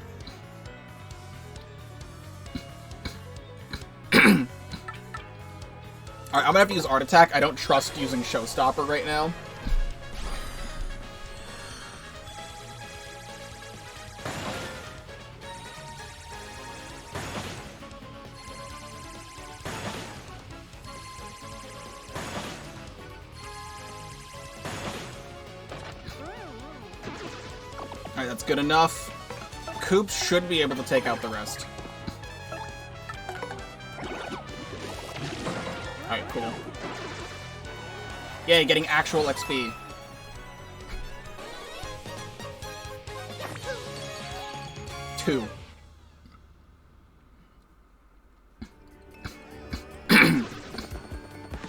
Alright, I'm gonna have to use Art Attack. I don't trust using Showstopper right now. Alright, that's good enough. Koops should be able to take out the rest. Alright, cool. Yay, getting actual XP. Two.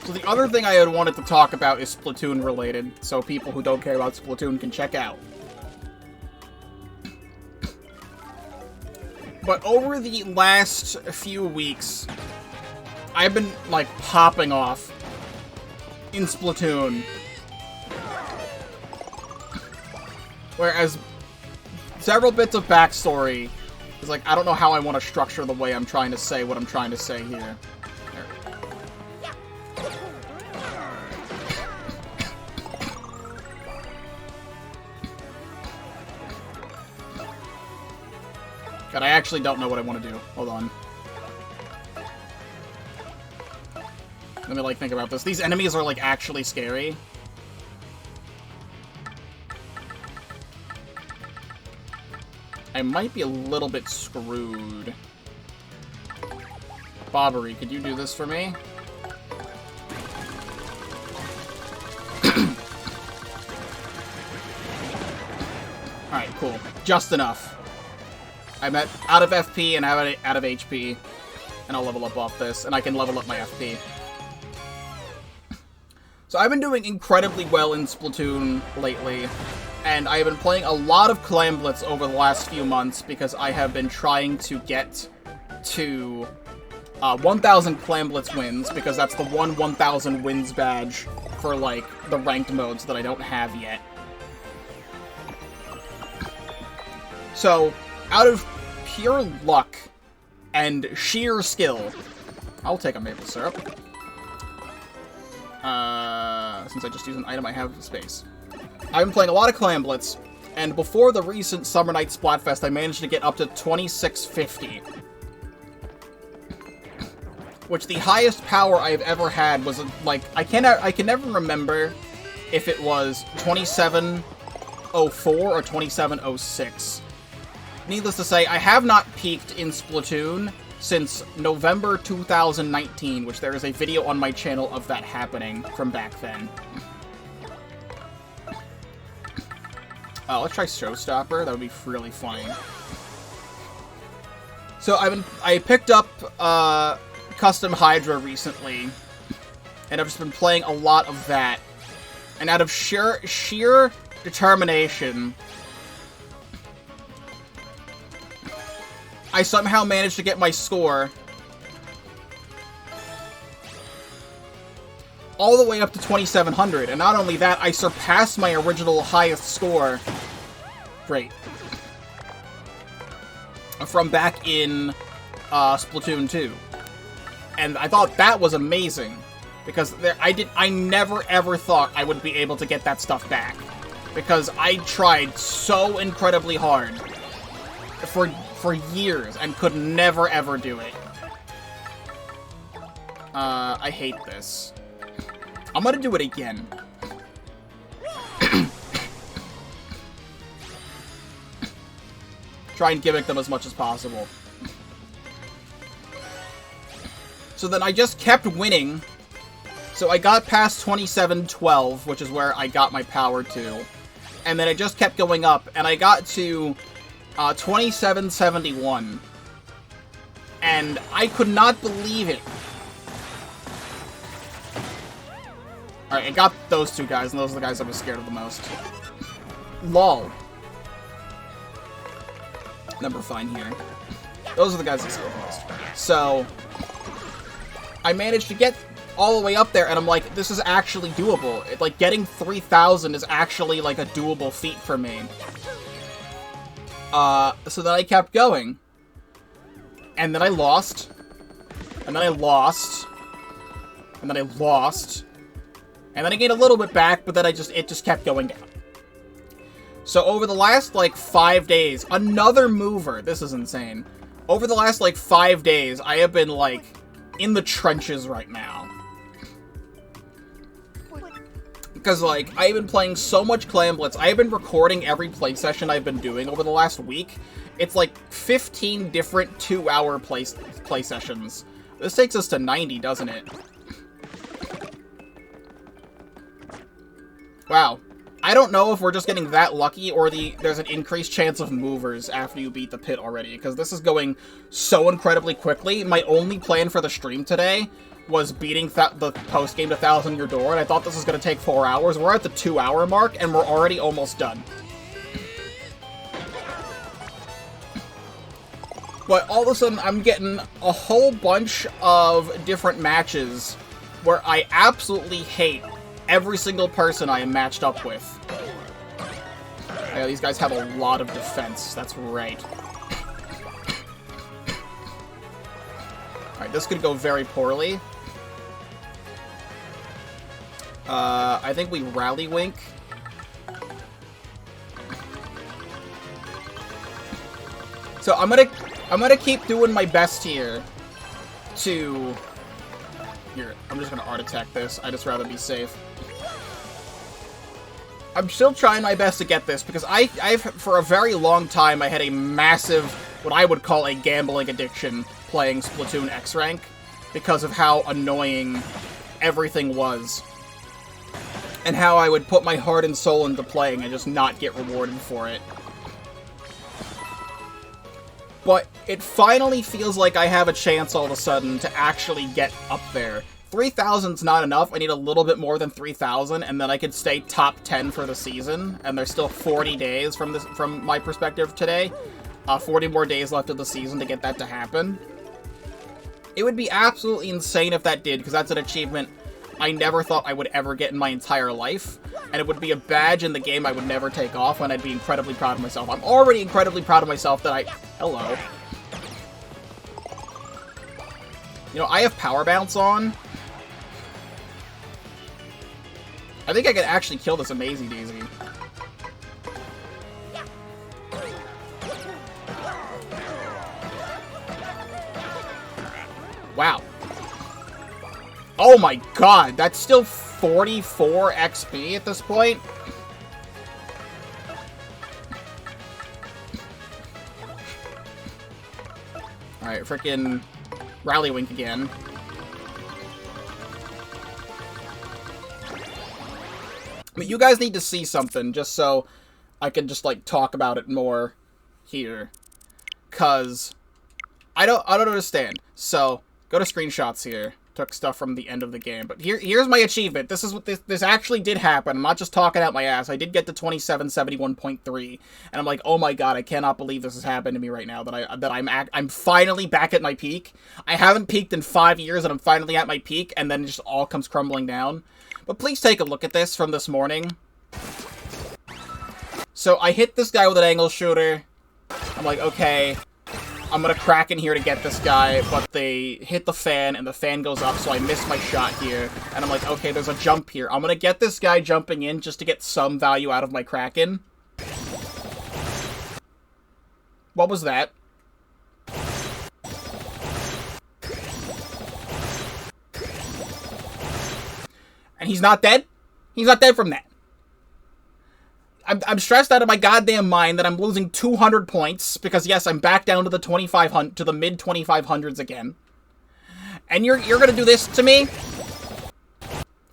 So the other thing I had wanted to talk about is Splatoon related, so people who don't care about Splatoon can check out. But over the last few weeks, I've been, like, popping off in Splatoon. Whereas several bits of backstory is like, I don't know how I want to structure the way I'm trying to say what I'm trying to say here. God, I actually don't know what I want to do. Hold on. Let me, like, think about this. These enemies are, like, actually scary. I might be a little bit screwed. Bobbery, could you do this for me? Alright, cool. Just enough. I'm out of FP and out of HP. And I'll level up off this, and I can level up my FP. So I've been doing incredibly well in Splatoon lately, and I have been playing a lot of Clamblets over the last few months because I have been trying to get to 1,000 Clamblets wins, because that's the 1,000 wins badge for, like, the ranked modes that I don't have yet. So, out of pure luck and sheer skill, I'll take a maple syrup. Since I just used an item, I have space. I've been playing a lot of Clamblets, and before the recent Summer Night Splatfest, I managed to get up to 2650. Which the highest power I've ever had was, like, I can never remember if it was 2704 or 2706. Needless to say, I have not peaked in Splatoon since November 2019, which there is a video on my channel of that happening from back then. Let's try Showstopper. That would be really funny. So I picked up Custom Hydra recently, and I've just been playing a lot of that. And out of sheer determination, I somehow managed to get my score all the way up to 2,700, and not only that, I surpassed my original highest score. Great. From back in Splatoon 2. And I thought that was amazing, because I never ever thought I would be able to get that stuff back, because I tried so incredibly hard for years and could never ever do it. I hate this. I'm gonna do it again. Try and gimmick them as much as possible. So then I just kept winning. So I got past 2712, which is where I got my power to. and then it just kept going up, and I got to 2771. And I could not believe it. Alright, I got those two guys, and those are the guys I was scared of the most. LOL. Number fine here. Those are the guys I scared the most. So, I managed to get all the way up there, and I'm like, this is actually doable. Like, getting 3,000 is actually, like, a doable feat for me. So then I kept going. And then I lost. And then I lost. And then I lost. And then I gained a little bit back, but then it just kept going down. So over the last, like, 5 days, another mover. This is insane. Over the last, like, 5 days, I have been, like, in the trenches right now. Because, like, I've been playing so much Clan Blitz. I have been recording every play session I've been doing over the last week. It's, like, 15 different 2-hour play sessions. This takes us to 90, doesn't it? Wow. I don't know if we're just getting that lucky or there's an increased chance of movers after you beat the pit already, because this is going so incredibly quickly. My only plan for the stream today was beating the post-game to Thousand-Year Door, and I thought this was going to take 4 hours. We're at the 2-hour mark, and we're already almost done. But all of a sudden, I'm getting a whole bunch of different matches where I absolutely hate every single person I am matched up with. Yeah, these guys have a lot of defense. That's right. Alright, this could go very poorly. I think we Rally Wink. So I'm gonna keep doing my best here to... Here, I'm just gonna art attack this. I'd just rather be safe. I'm still trying my best to get this, because I've for a very long time, I had a massive, what I would call a gambling addiction, playing Splatoon X Rank, because of how annoying everything was. And how I would put my heart and soul into playing and just not get rewarded for it. But it finally feels like I have a chance all of a sudden to actually get up there. 3,000's not enough. I need a little bit more than 3,000, and then I could stay top 10 for the season. And there's still 40 days from my perspective today. 40 more days left of the season to get that to happen. It would be absolutely insane if that did, because that's an achievement I never thought I would ever get in my entire life. And it would be a badge in the game I would never take off, and I'd be incredibly proud of myself. I'm already incredibly proud of myself that Hello. You know, I have Power Bounce on. I think I could actually kill this Amazing Daisy. Wow. Oh my god, that's still 44 XP at this point? Alright, frickin' Rally Wink again. But you guys need to see something, just so I can just, like, talk about it more here. 'Cause I don't understand. So, go to screenshots here. Took stuff from the end of the game. But here's my achievement. This is what this actually did happen. I'm not just talking out my ass. I did get to 2771.3, and I'm like, oh my god, I cannot believe this has happened to me right now. I'm finally back at my peak. I haven't peaked in 5 years, and I'm finally at my peak, and then it just all comes crumbling down. But please take a look at this from this morning. So I hit this guy with an angle shooter. I'm like, okay, I'm gonna crack in here to get this guy, but they hit the fan, and the fan goes up, so I miss my shot here. And I'm like, okay, there's a jump here. I'm gonna get this guy jumping in just to get some value out of my Kraken. What was that? And he's not dead? He's not dead from that. I'm stressed out of my goddamn mind that I'm losing 200 points, because yes, I'm back down to the 2,500, to the mid-2500s again. And you're gonna do this to me?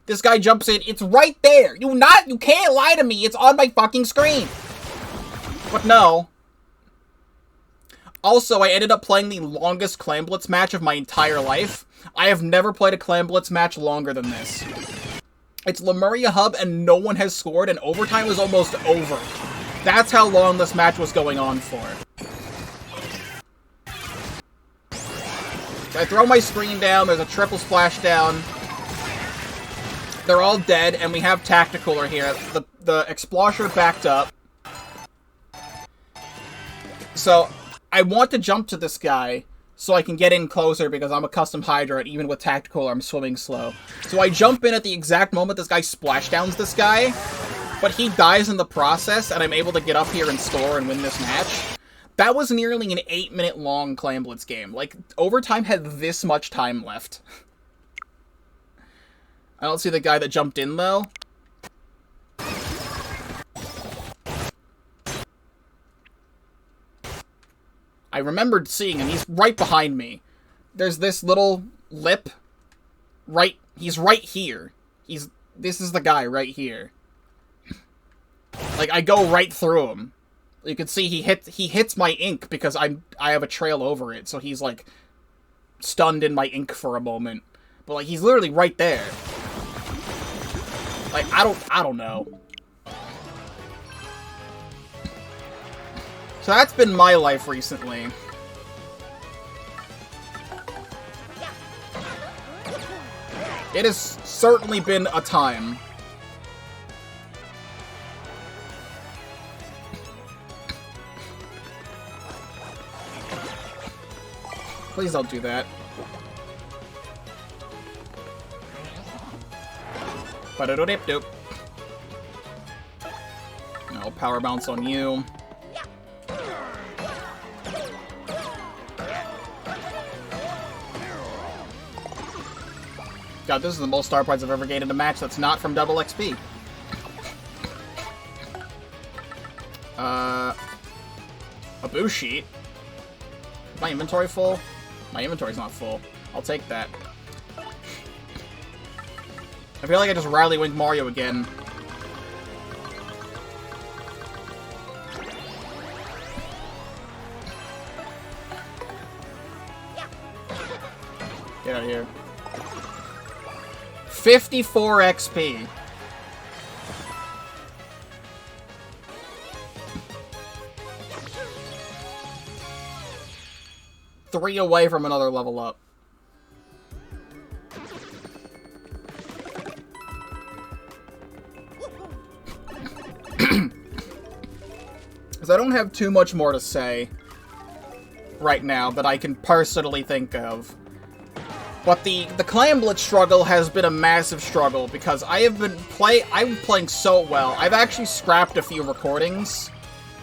This guy jumps in. It's right there. You can't lie to me. It's on my fucking screen. But no. Also, I ended up playing the longest Clam Blitz match of my entire life. I have never played a Clam Blitz match longer than this. It's Lemuria Hub and no one has scored and overtime was almost over. That's how long this match was going on for. So I throw my screen down, there's a triple splash down. They're all dead, and we have Tacticooler here. The Explosher backed up. So, I want to jump to this guy so I can get in closer because I'm a custom Hydra, and even with Tacticooler, I'm swimming slow. So I jump in at the exact moment this guy splashdowns this guy, but he dies in the process, and I'm able to get up here and score and win this match. That was nearly an 8-minute long Clam Blitz game. Like, overtime had this much time left. I don't see the guy that jumped in, though. I remembered seeing him. He's right behind me. There's this little lip. He's right here. This is the guy right here. Like, I go right through him. You can see he hits my ink because I have a trail over it, so he's, like, stunned in my ink for a moment. But, like, he's literally right there. Like, I don't know. So that's been my life recently. It has certainly been a time. Please don't do that. Ba-da-do-dip-doop. No, power bounce on you. God, this is the most star points I've ever gained in a match that's not from double XP. A boost sheet? Is my inventory full? My inventory's not full. I'll take that. I feel like I just Riley Wink Mario again. Get out of here. 54 XP. Three away from another level up. Because I don't have too much more to say right now that I can personally think of. But the Clam Blitz struggle has been a massive struggle because I'm playing so well. I've actually scrapped a few recordings.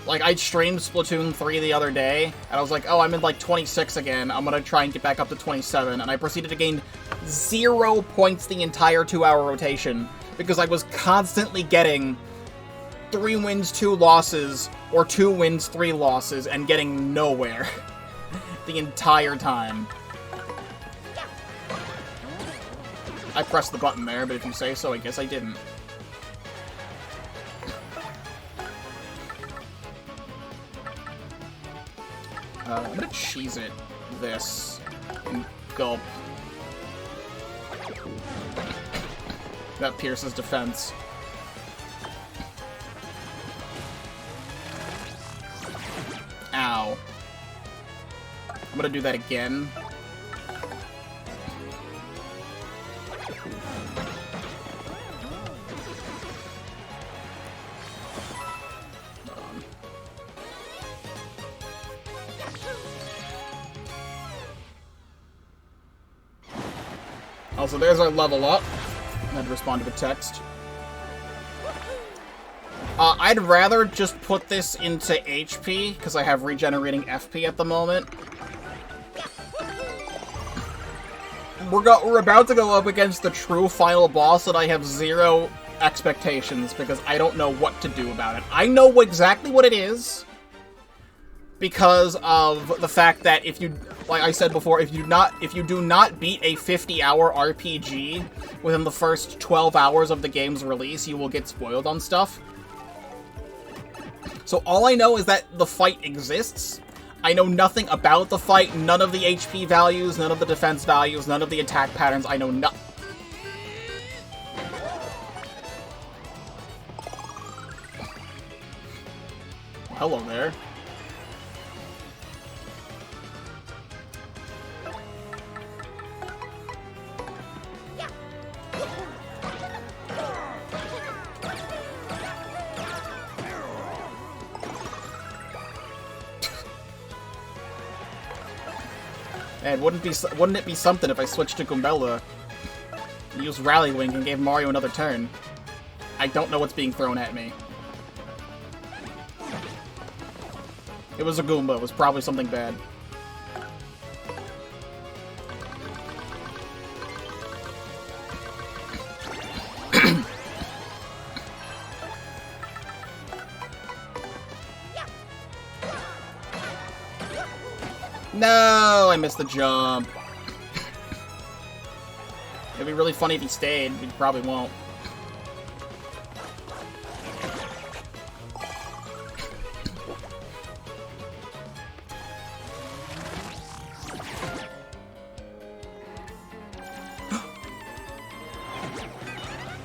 Like, I streamed Splatoon 3 the other day, and I was like, oh, I'm in, like, 26 again. I'm gonna try and get back up to 27, and I proceeded to gain 0 points the entire 2-hour rotation because I was constantly getting 3 wins, 2 losses, or 2 wins, 3 losses, and getting nowhere the entire time. I pressed the button there, but if you say so, I guess I didn't. I'm gonna cheese it this and gulp. That pierces defense. Ow. I'm gonna do that again. Also, there's our level up. I had to respond to the text. I'd rather just put this into HP, because I have regenerating FP at the moment. We're about to go up against the true final boss, and I have 0 expectations, because I don't know what to do about it. I know exactly what it is, because of the fact that if you, like I said before, if you do not beat a 50-hour RPG within the first 12 hours of the game's release, you will get spoiled on stuff. So all I know is that the fight exists. I know nothing about the fight, none of the HP values, none of the defense values, none of the attack patterns. I know nothing. Hello there. Man, wouldn't it be something if I switched to Goombella, used Rally Wing, and gave Mario another turn? I don't know what's being thrown at me. It was a Goomba. It was probably something bad. No, I missed the jump. It'd be really funny if he stayed. He probably won't.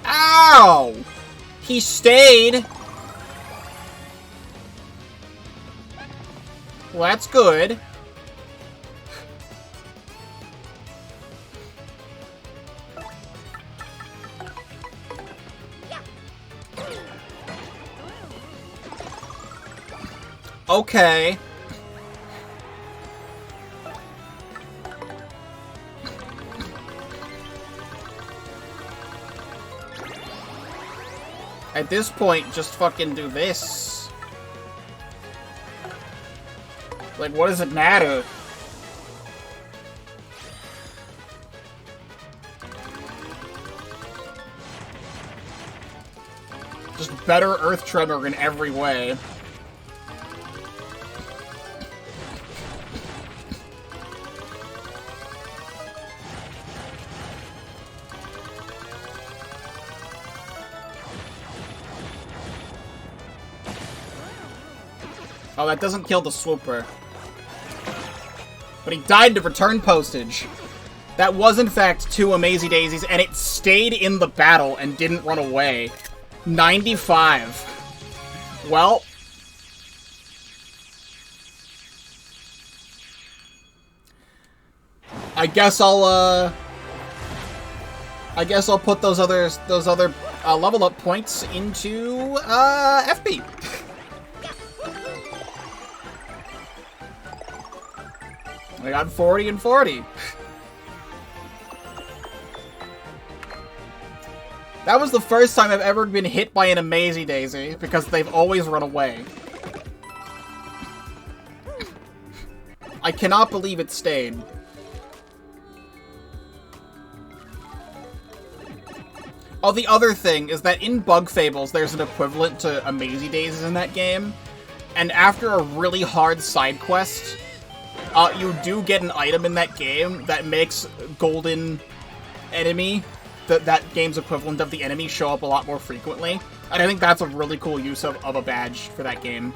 Ow! He stayed. Well, that's good. Okay. At this point, just fucking do this. Like, what does it matter? Just better Earth Tremor in every way. Oh, that doesn't kill the swooper. But he died to return postage. That was, in fact, 2 Amazy Daisies, and it stayed in the battle and didn't run away. 95. Well. I guess I'll put those other level up points into, FP. I got 40 and 40. That was the first time I've ever been hit by an Amazy Daisy, because they've always run away. I cannot believe it stayed. Oh, the other thing is that in Bug Fables, there's an equivalent to Amazy Daisies in that game, and after a really hard side quest, you do get an item in that game that makes Golden Enemy, that game's equivalent of the enemy, show up a lot more frequently. And I think that's a really cool use of a badge for that game.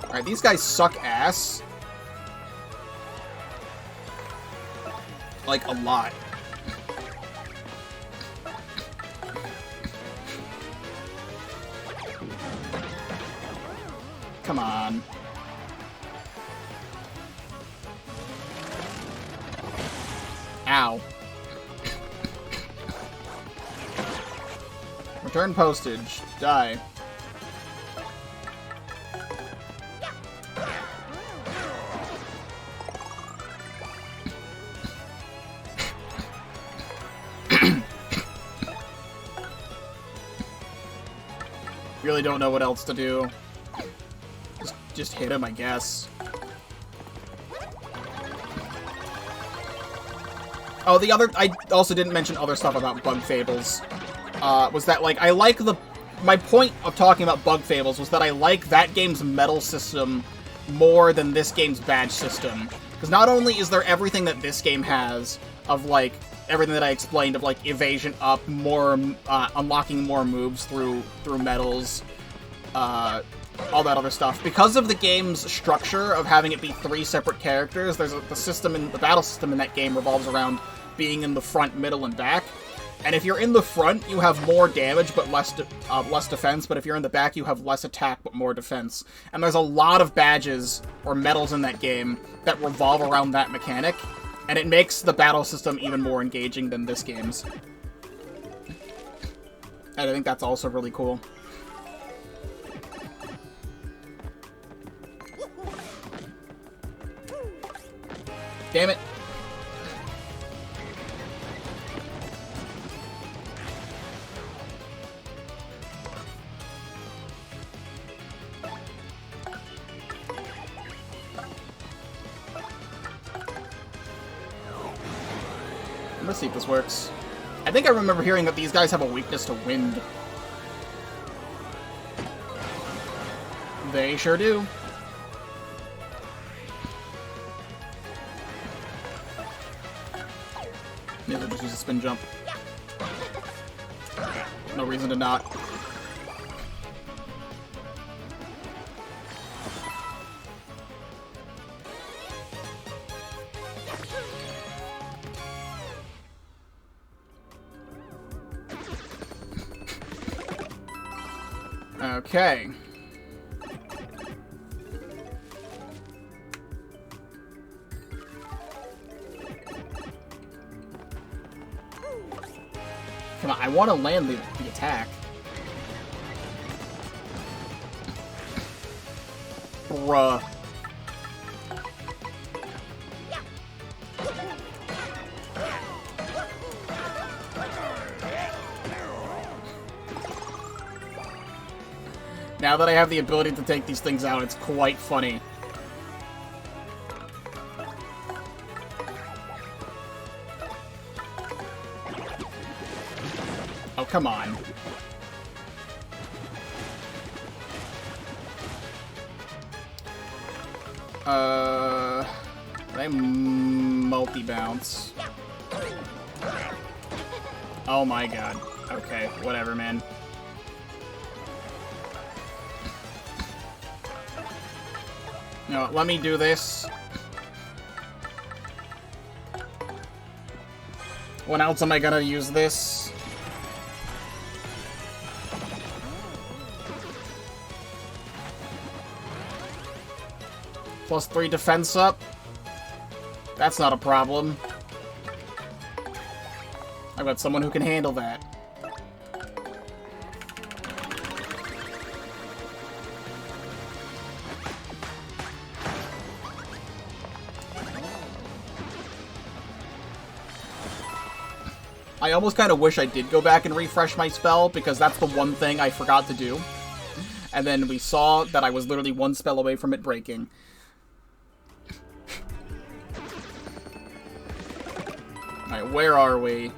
Alright, these guys suck ass. Like, a lot. Come on. Ow. Return postage. Die. Really don't know what else to do. Just hit him, I guess. Oh, I also didn't mention other stuff about Bug Fables. was that, like, I like the... My point of talking about Bug Fables was that I like that game's medal system more than this game's badge system. Because not only is there everything that this game has, of, like, everything that I explained, of, like, evasion up, more, unlocking more moves through medals, all that other stuff. Because of the game's structure of having it be 3 separate characters, the battle system in that game revolves around being in the front, middle, and back. And if you're in the front, you have more damage but less defense, but if you're in the back, you have less attack but more defense. And there's a lot of badges or medals in that game that revolve around that mechanic, and it makes the battle system even more engaging than this game's. And I think that's also really cool. Damn it. Let's see if this works. I think I remember hearing that these guys have a weakness to wind. They sure do. Maybe I'll just use a spin jump. No reason to not. Okay. Come on, I want to land the attack. Bruh. Now that I have the ability to take these things out, it's quite funny. Oh, come on. I multi-bounce. Oh my god. Okay, whatever, man. No, let me do this. When else am I gonna use this? +3 defense up? That's not a problem. I've got someone who can handle that. I almost kind of wish I did go back and refresh my spell, because that's the one thing I forgot to do. And then we saw that I was literally one spell away from it breaking. Alright, where are we?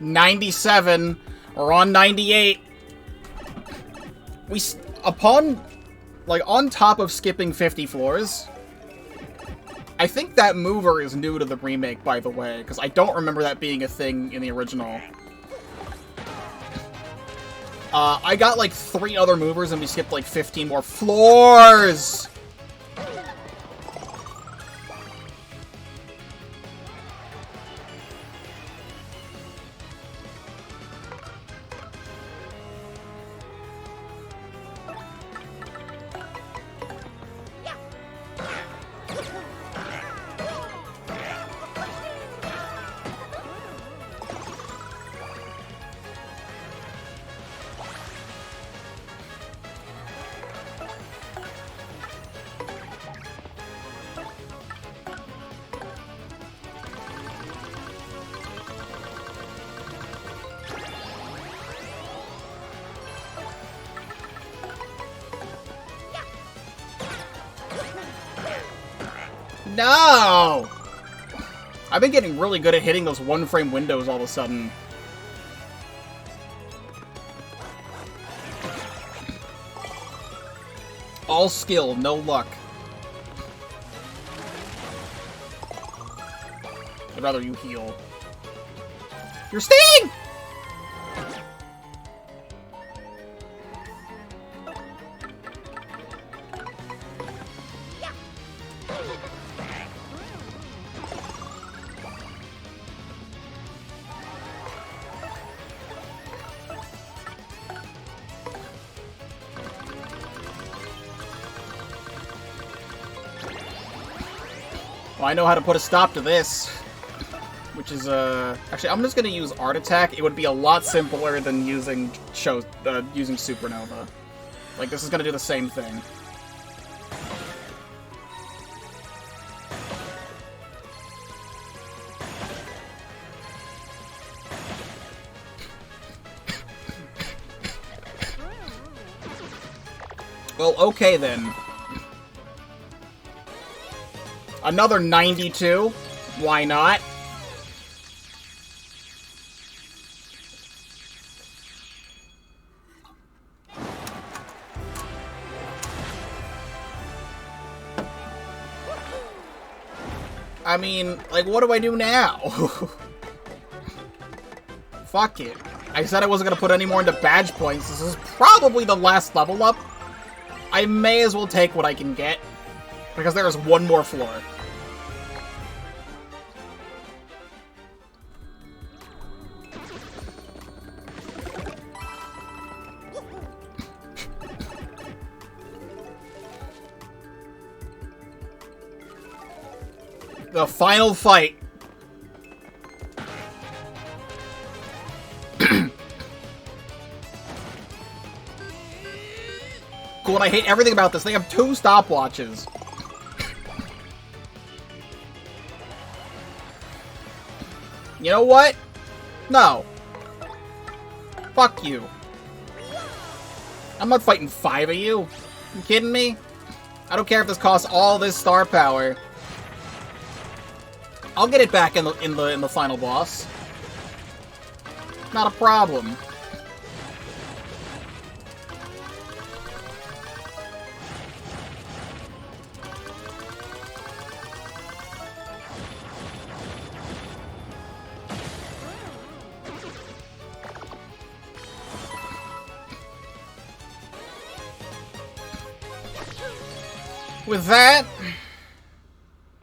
97. We're on 98. On top of skipping 50 floors... I think that mover is new to the remake, by the way, because I don't remember that being a thing in the original. I got, 3 other movers, and we skipped, 15 more floors! No! I've been getting really good at hitting those one-frame windows all of a sudden. all skill, no luck. I'd rather you heal. You're sting! Well, I know how to put a stop to this. Which is, actually, I'm just gonna use Art Attack. It would be a lot simpler than using using Supernova. Like, this is gonna do the same thing. Well, okay then. Another 92? Why not? I mean, like, what do I do now? Fuck it. I said I wasn't gonna put any more into badge points. This is probably the last level up. I may as well take what I can get, because there is one more floor. The final fight. Cool, and I hate everything about this. They have 2 stopwatches. You know what? No. Fuck you. I'm not fighting 5 of you. You kidding me? I don't care if this costs all this star power. I'll get it back in the final boss. Not a problem. With that,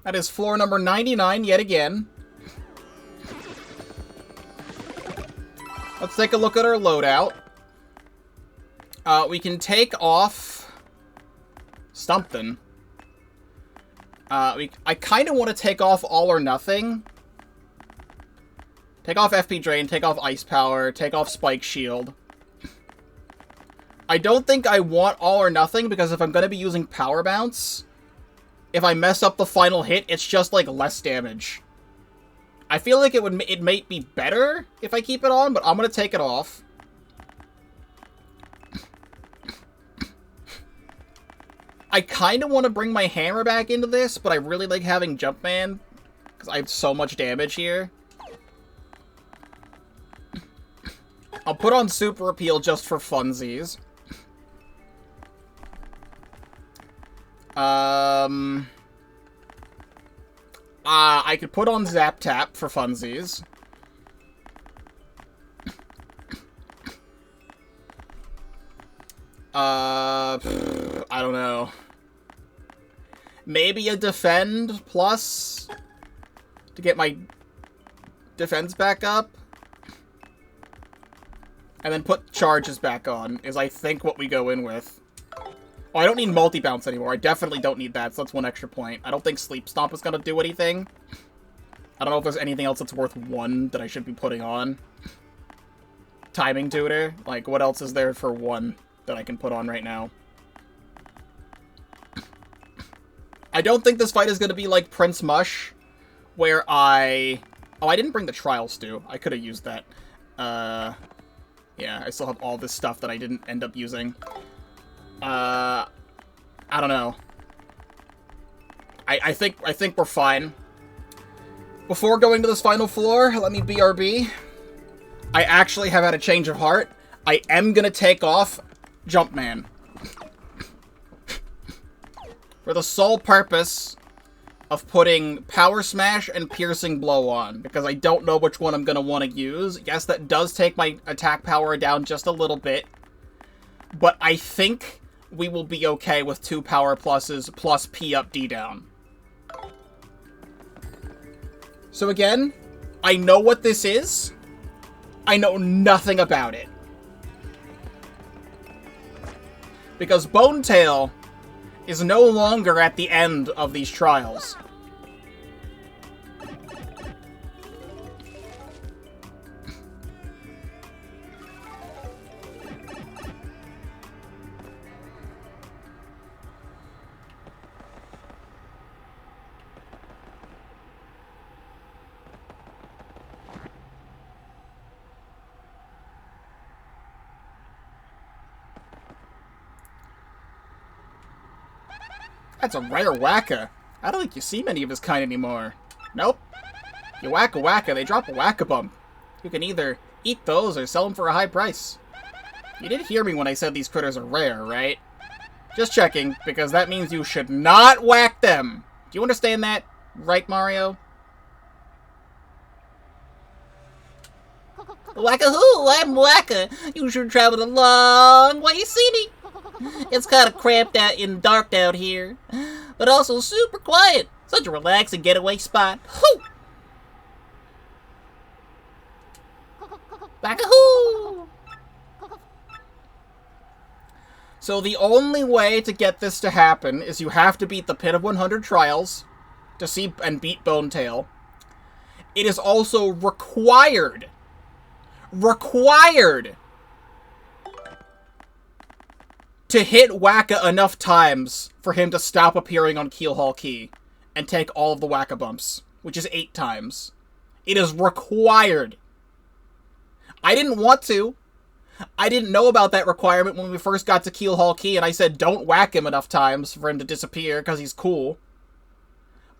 that is floor number 99 yet again. Let's take a look at our loadout. We can take off something. I kind of want to take off All or Nothing. Take off FP Drain, take off Ice Power, take off Spike Shield. I don't think I want All or Nothing, because if I'm going to be using Power Bounce, if I mess up the final hit, it's just, like, less damage. I feel like it might be better if I keep it on, but I'm going to take it off. I kind of want to bring my hammer back into this, but I really like having Jumpman, because I have so much damage here. I'll put on Super Appeal just for funsies. I could put on Zap Tap for funsies. I don't know. Maybe a Defend Plus to get my defense back up. And then put charges back on, is I think what we go in with. Oh, I don't need multi-bounce anymore. I definitely don't need that, so that's 1 extra point. I don't think Sleep Stomp is going to do anything. I don't know if there's anything else that's worth 1 that I should be putting on. Timing Tutor? Like, what else is there for 1 that I can put on right now? I don't think this fight is going to be like Prince Mush, where I... Oh, I didn't bring the Trial Stew. I could have used that. Yeah, I still have all this stuff that I didn't end up using. I don't know. I think we're fine. Before going to this final floor, let me BRB. I actually have had a change of heart. I am gonna take off Jumpman. For the sole purpose of putting Power Smash and Piercing Blow on, because I don't know which one I'm going to want to use. Yes, that does take my attack power down just a little bit, but I think we will be okay with 2 power pluses plus P up, D down. So again, I know what this is. I know nothing about it. Because Bonetail is no longer at the end of these trials. That's a rare Wacka. I don't think you see many of his kind anymore. Nope. You whack a Wacka, they drop a Whack-a-Bump. You can either eat those or sell them for a high price. You did hear me when I said these critters are rare, right? Just checking, because that means you should not whack them. Do you understand that? Right, Mario? Wacka-hoo, I'm Wacka. You sure traveled a long way to see me. It's kind of cramped out and dark out here, but also super quiet. Such a relaxing getaway spot. Hoo! Wacka-hoo! So the only way to get this to happen is you have to beat the Pit of 100 Trials to see and beat Bonetail. It is also required to hit Wacka enough times for him to stop appearing on Keel Hall Key and take all of the Wacka bumps, which is 8 times. It is required. I didn't want to. I didn't know about that requirement when we first got to Keel Hall Key, and I said don't whack him enough times for him to disappear because he's cool.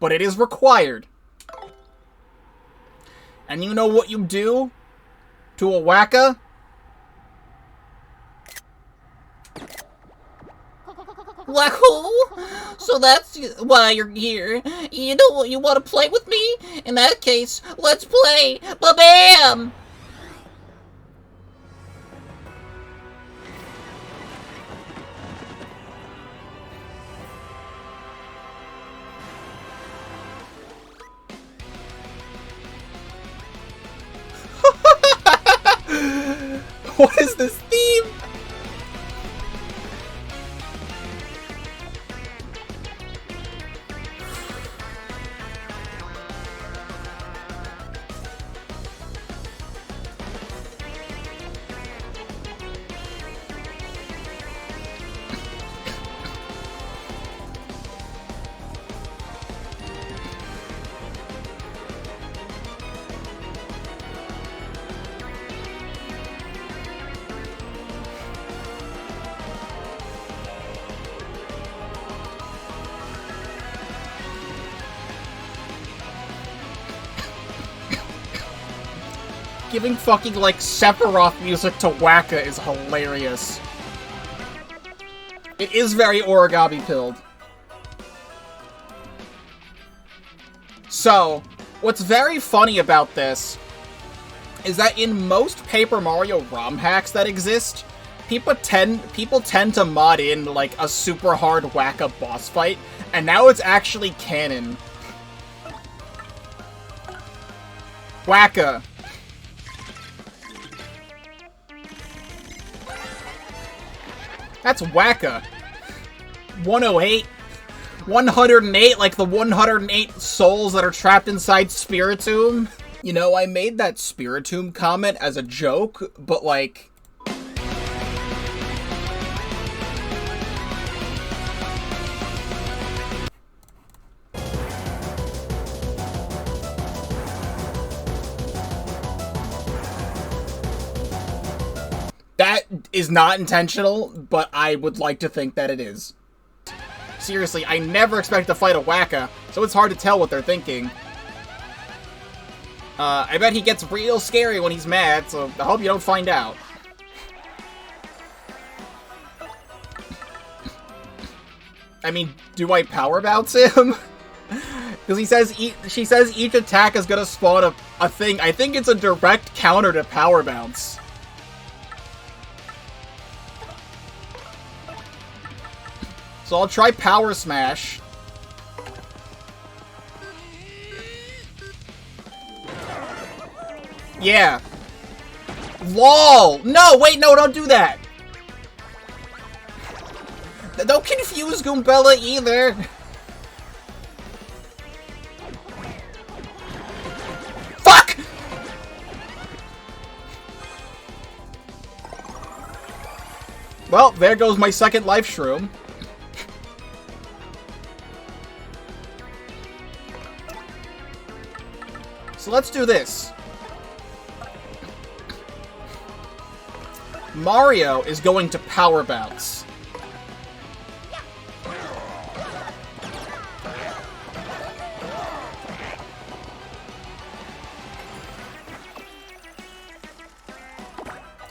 But it is required. And you know what you do to a Wacka? Wahoo! So that's why you're here. You know what, you want to play with me? In that case, let's play. Ba-bam! What is this theme? Giving fucking, like, Sephiroth music to Wacka is hilarious. It is very origami-pilled. So, what's very funny about this is that in most Paper Mario ROM hacks that exist, people tend to mod in, like, a super hard Wacka boss fight, and now it's actually canon. Wacka. That's Wacka. 108. 108, like the 108 souls that are trapped inside Spiritomb. You know, I made that Spiritomb comment as a joke, but like... That is not intentional, but I would like to think that it is. Seriously, I never expect to fight a Wacka, so it's hard to tell what they're thinking. I bet he gets real scary when he's mad, so I hope you don't find out. I mean, do I power bounce him? Because she says each attack is gonna spawn a thing. I think it's a direct counter to power bounce. So I'll try power smash. Yeah. LOL! No, wait, no, don't do that! Don't confuse Goombella either! Fuck! Well, there goes my second life shroom. So let's do this. Mario is going to power bounce.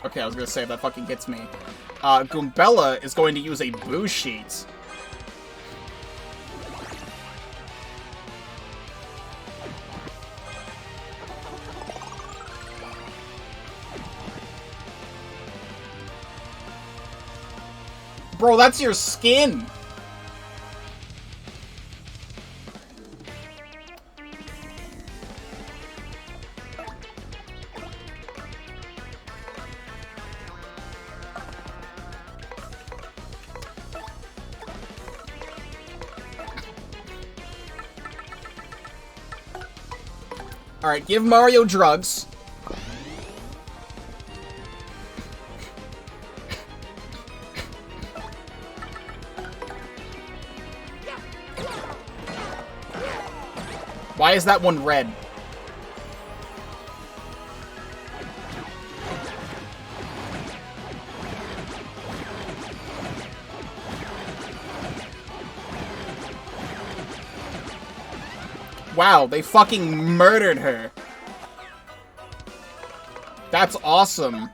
Okay, I was gonna say, if that fucking hits me. Goombella is going to use a Boo Sheet. Bro, that's your skin! Alright, give Mario drugs. Why is that one red? Wow, they fucking murdered her. That's awesome.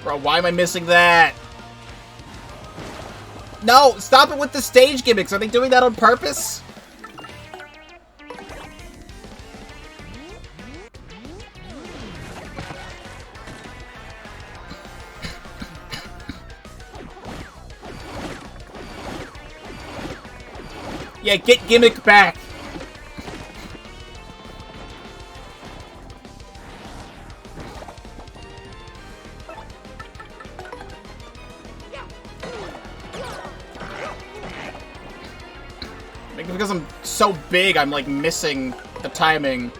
Bro, why am I missing that? No, stop it with the stage gimmicks. Are they doing that on purpose? Yeah, get gimmick back. Maybe because I'm so big, I'm like missing the timing.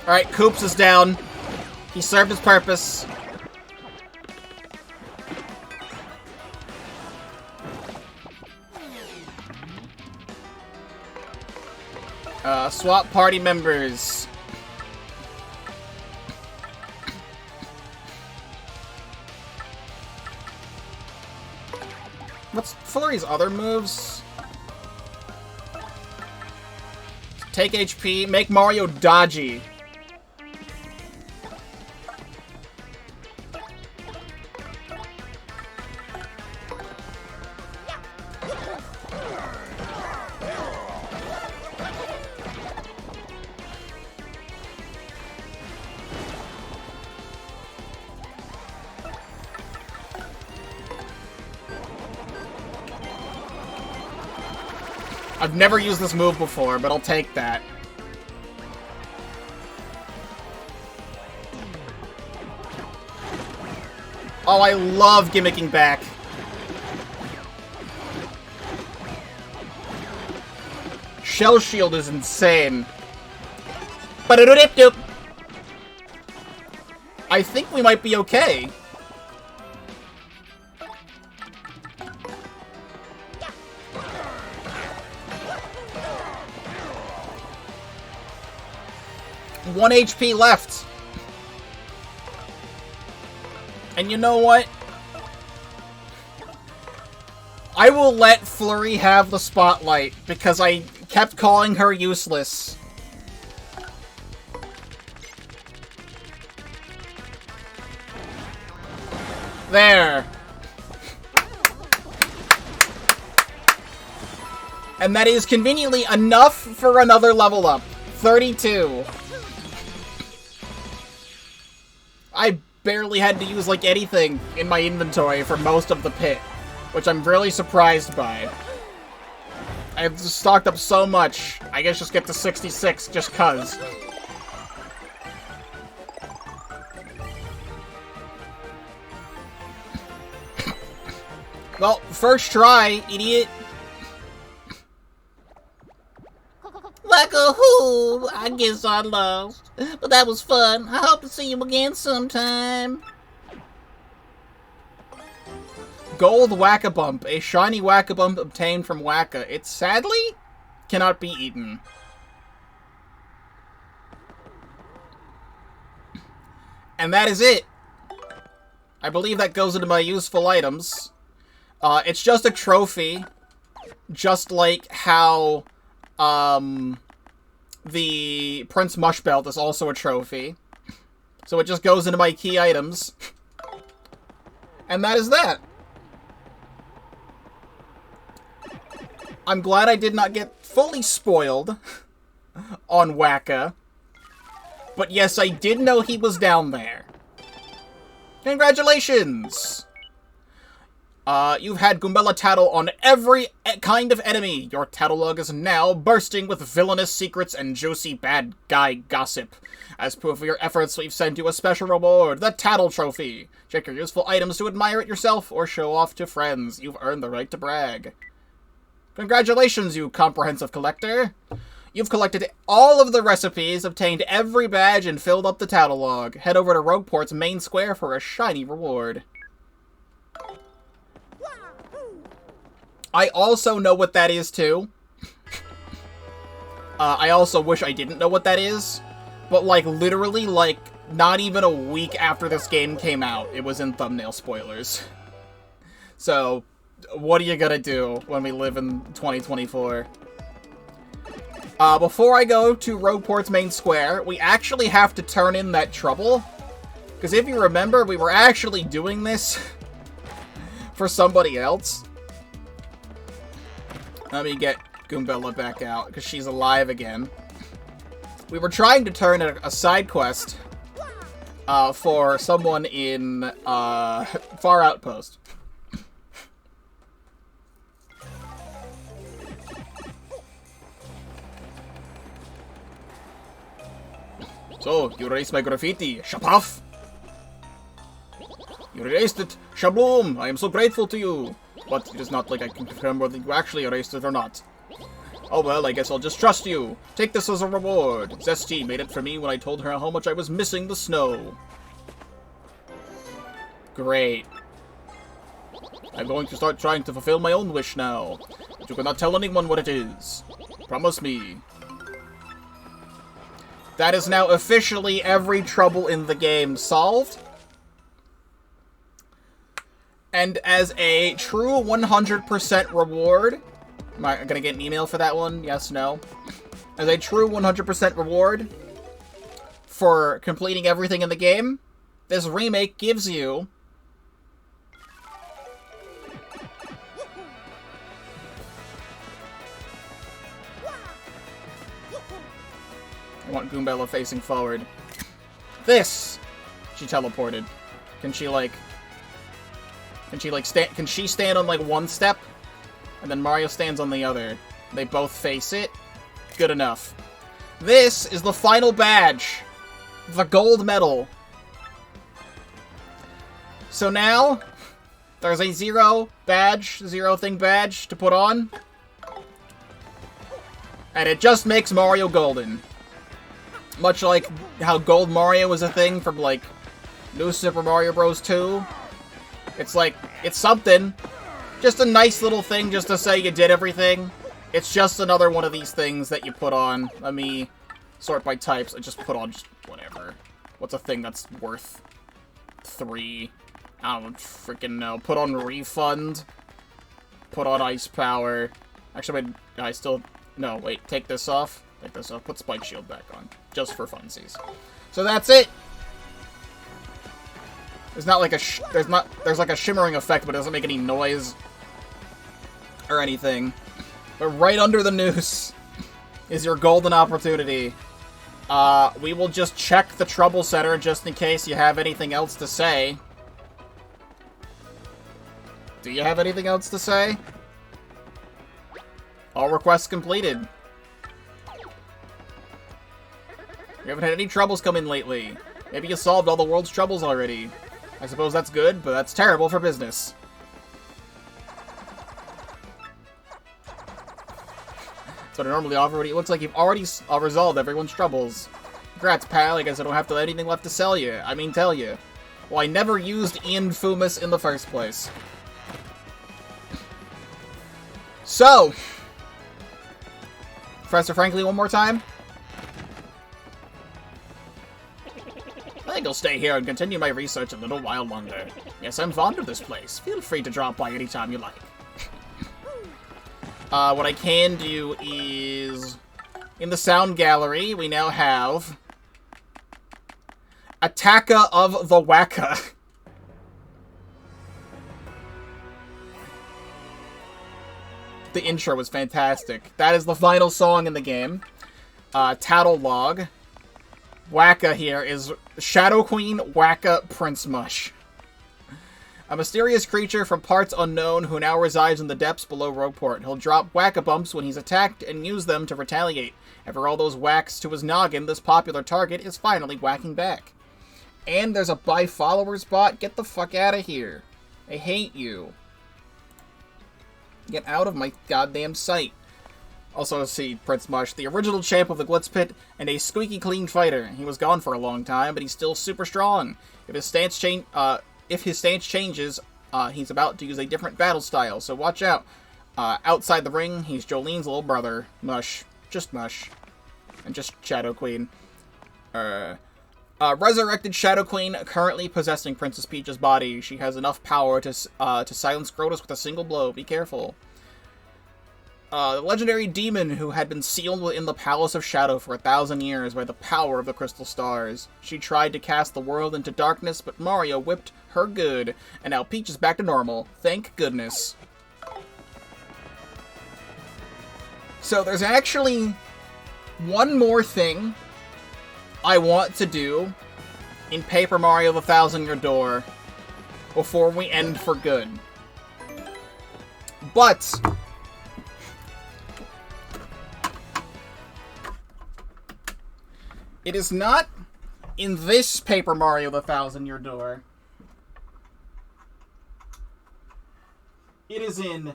Alright, Koops is down. He served his purpose. Swap party members. What's Flurry's other moves? Take HP, make Mario dodgy. I've never used this move before, but I'll take that. Oh, I love gimmicking back. Shell Shield is insane. Ba-da-do-dip-doop. I think we might be okay. One HP left. And you know what? I will let Flurry have the spotlight, because I kept calling her useless. There. And that is conveniently enough for another level up. 32. I barely had to use, like, anything in my inventory for most of the pit, which I'm really surprised by. I've just stocked up so much, I guess just get to 66 just cuz. Well, first try, idiot. Wacka-hoo! I guess I lost. But that was fun. I hope to see you again sometime. Gold Whack-a-Bump. A shiny Whack-a-Bump obtained from Wacka. It sadly cannot be eaten. And that is it. I believe that goes into my useful items. It's just a trophy. Just like how... the Prince Mush Belt is also a trophy. So it just goes into my key items. And that is that. I'm glad I did not get fully spoiled on Wacka. But yes, I did know he was down there. Congratulations! You've had Goombella tattle on every kind of enemy. Your tattle log is now bursting with villainous secrets and juicy bad guy gossip. As proof of your efforts, we've sent you a special reward, the Tattle Trophy. Check your useful items to admire it yourself or show off to friends. You've earned the right to brag. Congratulations, you comprehensive collector. You've collected all of the recipes, obtained every badge, and filled up the tattle log. Head over to Rogueport's main square for a shiny reward. I also know what that is, too. I also wish I didn't know what that is. But, like, literally, like, not even a week after this game came out, it was in thumbnail spoilers. So, what are you gonna do when we live in 2024? Before I go to Rogueport's main square, we actually have to turn in that trouble. Because if you remember, we were actually doing this for somebody else. Let me get Goombella back out, because she's alive again. We were trying to turn a side quest for someone in Far Outpost. So, you erased my graffiti. Shapuff! You erased it. Shabloom! I am so grateful to you. But it is not like I can confirm whether you actually erased it or not. Oh well, I guess I'll just trust you. Take this as a reward. Zesty made it for me when I told her how much I was missing the snow. Great. I'm going to start trying to fulfill my own wish now. But you cannot tell anyone what it is. Promise me. That is now officially every trouble in the game solved. And as a true 100% reward... Am I gonna get an email for that one? Yes, no. As a true 100% reward for completing everything in the game, this remake gives you... I want Goombella facing forward. This! She teleported. Can she, like... Can she stand on, like, one step? And then Mario stands on the other. They both face it. Good enough. This is the final badge. The gold medal. So now, there's a zero thing badge to put on. And it just makes Mario golden. Much like how Gold Mario was a thing from, like, New Super Mario Bros. 2. It's like, it's something. Just a nice little thing just to say you did everything. It's just another one of these things that you put on. Let me sort by types. I just put on just whatever. What's a thing that's worth 3? I don't freaking know. Put on refund. Put on ice power. Actually, wait, I still... No, wait, take this off. Take this off. Put spike shield back on. Just for funsies. So that's it! There's not like a there's like a shimmering effect, but it doesn't make any noise or anything. But right under the noose is your golden opportunity. We will just check the Trouble Center just in case you have anything else to say. Do you have anything else to say? All requests completed. We haven't had any troubles come in lately. Maybe you solved all the world's troubles already. I suppose that's good, but that's terrible for business. That's what I normally offer, but it looks like you've already resolved everyone's troubles. Congrats, pal. I guess I don't have anything left to tell you. Well, I never used Ian Fumus in the first place. So, Professor Frankly one more time? I think I'll stay here and continue my research a little while longer. Yes, I'm fond of this place. Feel free to drop by anytime you like. What I can do is... In the sound gallery, we now have... Attacka of the Wacka. The intro was fantastic. That is the final song in the game. Tattle Log. Wacka here is Shadow Queen Wacka Prince Mush. A mysterious creature from parts unknown who now resides in the depths below Rogueport. He'll drop Wacka Bumps when he's attacked and use them to retaliate. After all those whacks to his noggin, this popular target is finally whacking back. And there's a buy followers bot. Get the fuck out of here. I hate you. Get out of my goddamn sight. Also, see, Prince Mush, the original champ of the Glitz Pit, and a squeaky clean fighter. He was gone for a long time, but he's still super strong. If his stance changes, he's about to use a different battle style, so watch out. Outside the ring, he's Jolene's little brother, Mush. Just Mush. And just Shadow Queen. Resurrected Shadow Queen, currently possessing Princess Peach's body. She has enough power to silence Grotus with a single blow. Be careful. The legendary demon who had been sealed within the Palace of Shadow for 1,000 years by the power of the Crystal Stars. She tried to cast the world into darkness, but Mario whipped her good, and now Peach is back to normal. Thank goodness. So there's actually one more thing I want to do in Paper Mario the Thousand-Year Door before we end for good. But it is not in this Paper Mario the Thousand-Year Door. It is in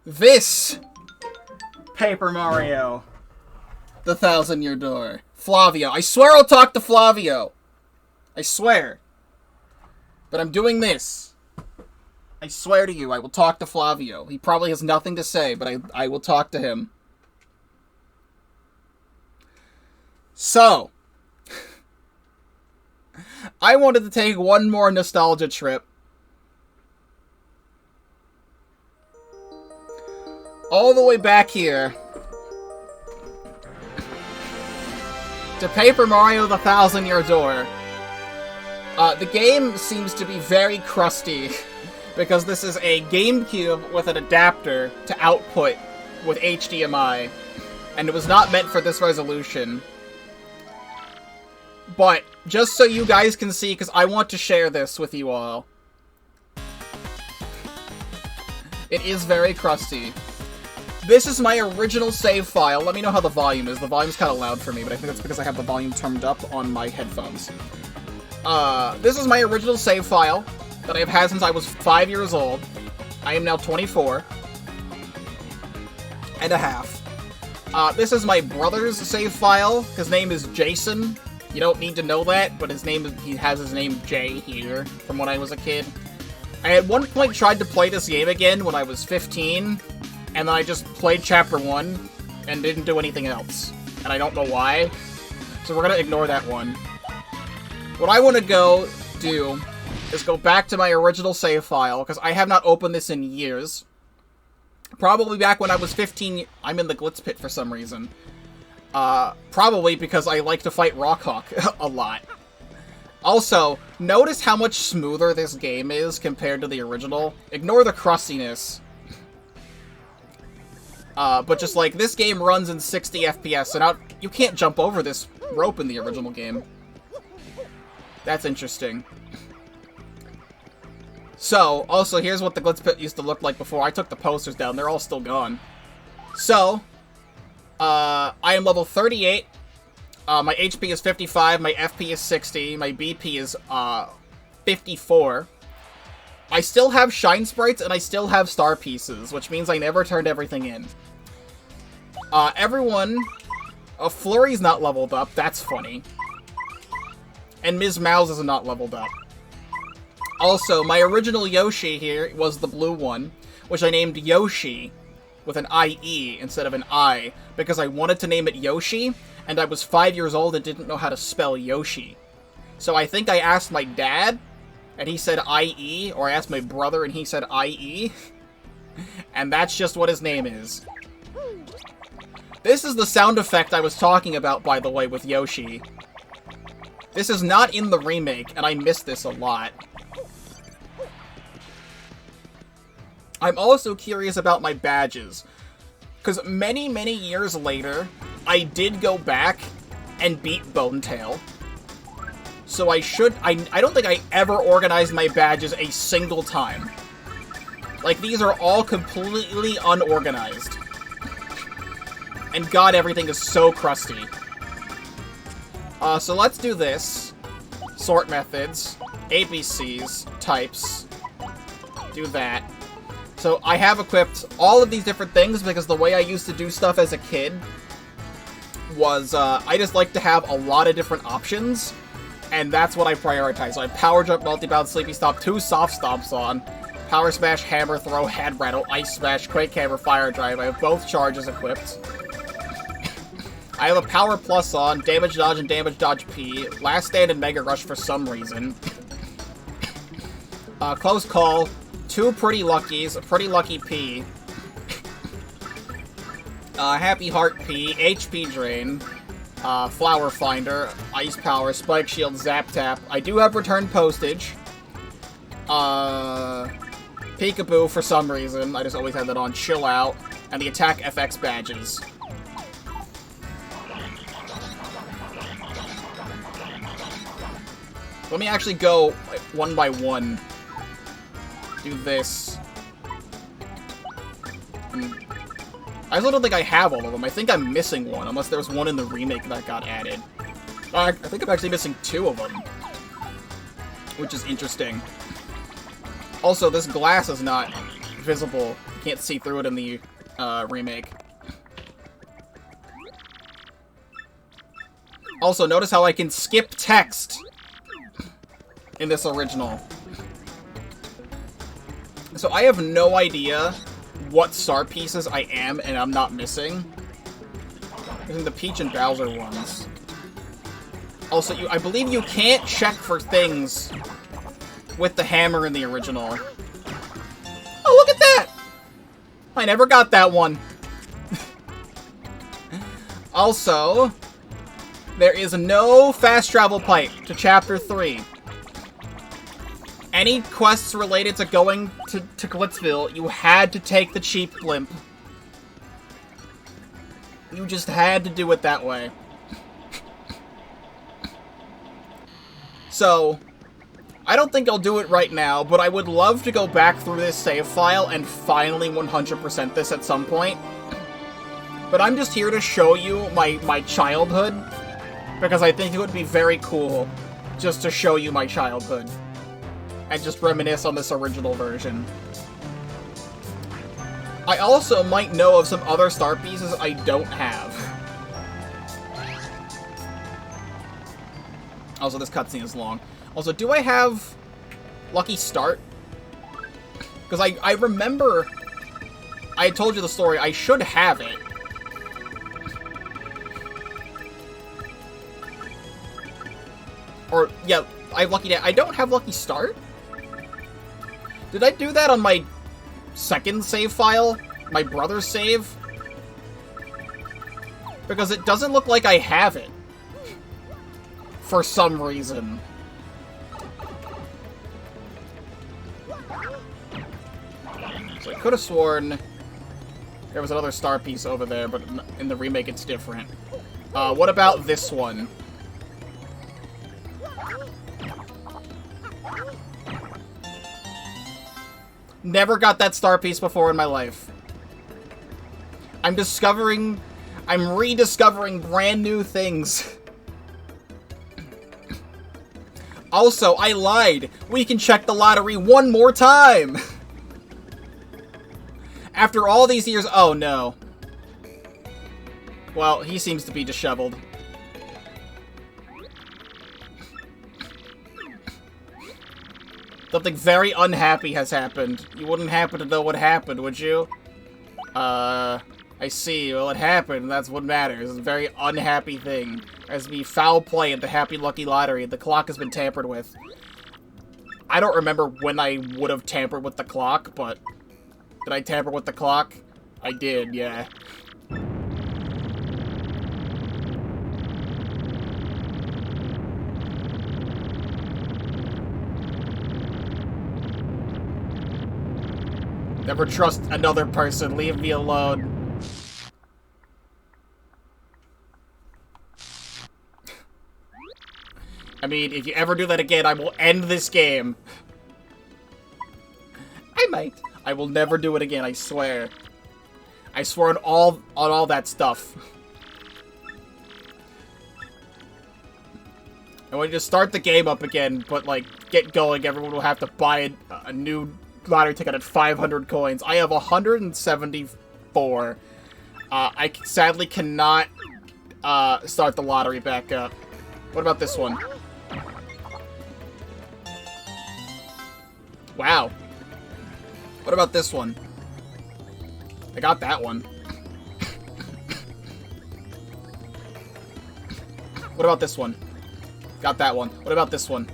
this Paper Mario the Thousand-Year Door. Flavio. I swear I'll talk to Flavio. I swear. But I'm doing this. I swear to you, I will talk to Flavio. He probably has nothing to say, but I will talk to him. So, I wanted to take one more nostalgia trip. All the way back here to Paper Mario the Thousand-Year Door. The game seems to be very crusty because this is a GameCube with an adapter to output with HDMI, and it was not meant for this resolution. But, just so you guys can see, because I want to share this with you all. It is very crusty. This is my original save file. Let me know how the volume is. The volume's kind of loud for me, but I think that's because I have the volume turned up on my headphones. This is my original save file that I've had since I was 5 years old. I am now 24 and a half. This is my brother's save file. His name is Jason. You don't need to know that, but he has his name Jay here from when I was a kid. I at one point tried to play this game again when I was 15, and then I just played Chapter 1 and didn't do anything else. And I don't know why. So we're gonna ignore that one. What I want to go do is go back to my original save file, because I have not opened this in years. Probably back when I was 15... I'm in the Glitz Pit for some reason. Probably because I like to fight Rockhawk a lot. Also, notice how much smoother this game is compared to the original. Ignore the crustiness. But just like, this game runs in 60 FPS, so now you can't jump over this rope in the original game. That's interesting. So, also, here's what the Glitz Pit used to look like before I took the posters down. They're all still gone. So, I am level 38. My HP is 55, my FP is 60, my BP is 54. I still have Shine Sprites, and I still have Star Pieces, which means I never turned everything in. Everyone... Flurry's not leveled up, that's funny. And Ms. Mouse is not leveled up. Also, my original Yoshi here was the blue one, which I named Yoshi with an I-E instead of an I, because I wanted to name it Yoshi, and I was 5 years old and didn't know how to spell Yoshi. So I think I asked my dad, and he said I-E, or I asked my brother and he said I-E, and that's just what his name is. This is the sound effect I was talking about, by the way, with Yoshi. This is not in the remake, and I miss this a lot. I'm also curious about my badges, because many, many years later, I did go back and beat Bonetail. So I don't think I ever organized my badges a single time. Like, these are all completely unorganized. And god, everything is so crusty. So let's do this. Sort methods, ABCs, types. Do that. So I have equipped all of these different things because the way I used to do stuff as a kid was, I just like to have a lot of different options, and that's what I prioritize. So I have Power Jump, Multi-Bounce, Sleepy Stop, 2 Soft Stomps on, Power Smash, Hammer Throw, Head Rattle, Ice Smash, Quake Hammer, Fire Drive. I have both charges equipped. I have a Power Plus on, Damage Dodge and Damage Dodge P, Last Stand and Mega Rush for some reason. Close Call, 2 Pretty Luckies, a Pretty Lucky P, Happy Heart P, HP Drain, Flower Finder, Ice Power, Spike Shield, Zap Tap. I do have Return Postage. Peekaboo for some reason. I just always had that on. Chill Out. And the Attack FX badges. Let me actually go one by one. Do this. I also don't think I have all of them. I think I'm missing one, unless there's one in the remake that got added. I think I'm actually missing 2 of them. Which is interesting. Also, this glass is not visible. You can't see through it in the remake. Also, notice how I can skip text in this original. So I have no idea what star pieces I am and I'm not missing. Using the Peach and Bowser ones. Also, I believe you can't check for things with the hammer in the original. Oh, look at that! I never got that one. Also, there is no fast travel pipe to Chapter 3. Any quests related to going to Glitzville, you had to take the cheap blimp. You just had to do it that way. So, I don't think I'll do it right now, but I would love to go back through this save file and finally 100% this at some point. But I'm just here to show you my childhood, because I think it would be very cool just to show you my childhood. And just reminisce on this original version. I also might know of some other star pieces I don't have. Also, this cutscene is long. Also, do I have Lucky Start? Because I remember I had told you the story. I should have it. Or, yeah, I have Lucky I don't have Lucky Start? Did I do that on my second save file? My brother's save? Because it doesn't look like I have it. For some reason. So I could have sworn there was another star piece over there, but in the remake it's different. What about this one? Never got that star piece before in my life. I'm rediscovering brand new things. Also, I lied. We can check the lottery one more time. After all these years, oh no. Well, he seems to be disheveled. Something very unhappy has happened. You wouldn't happen to know what happened, would you? I see. Well, it happened. That's what matters. It's a very unhappy thing. There has to be foul play at the Happy Lucky Lottery. The clock has been tampered with. I don't remember when I would have tampered with the clock, but... Did I tamper with the clock? I did, yeah. Never trust another person. Leave me alone. I mean, if you ever do that again, I will end this game. I might. I will never do it again, I swear. I swear on all that stuff. And when you just start the game up again, but, like, get going, everyone will have to buy a new lottery ticket at 500 coins. I have 174. I sadly cannot start the lottery back up. What about this one? Wow. What about this one? I got that one. What about this one? Got that one. What about this one?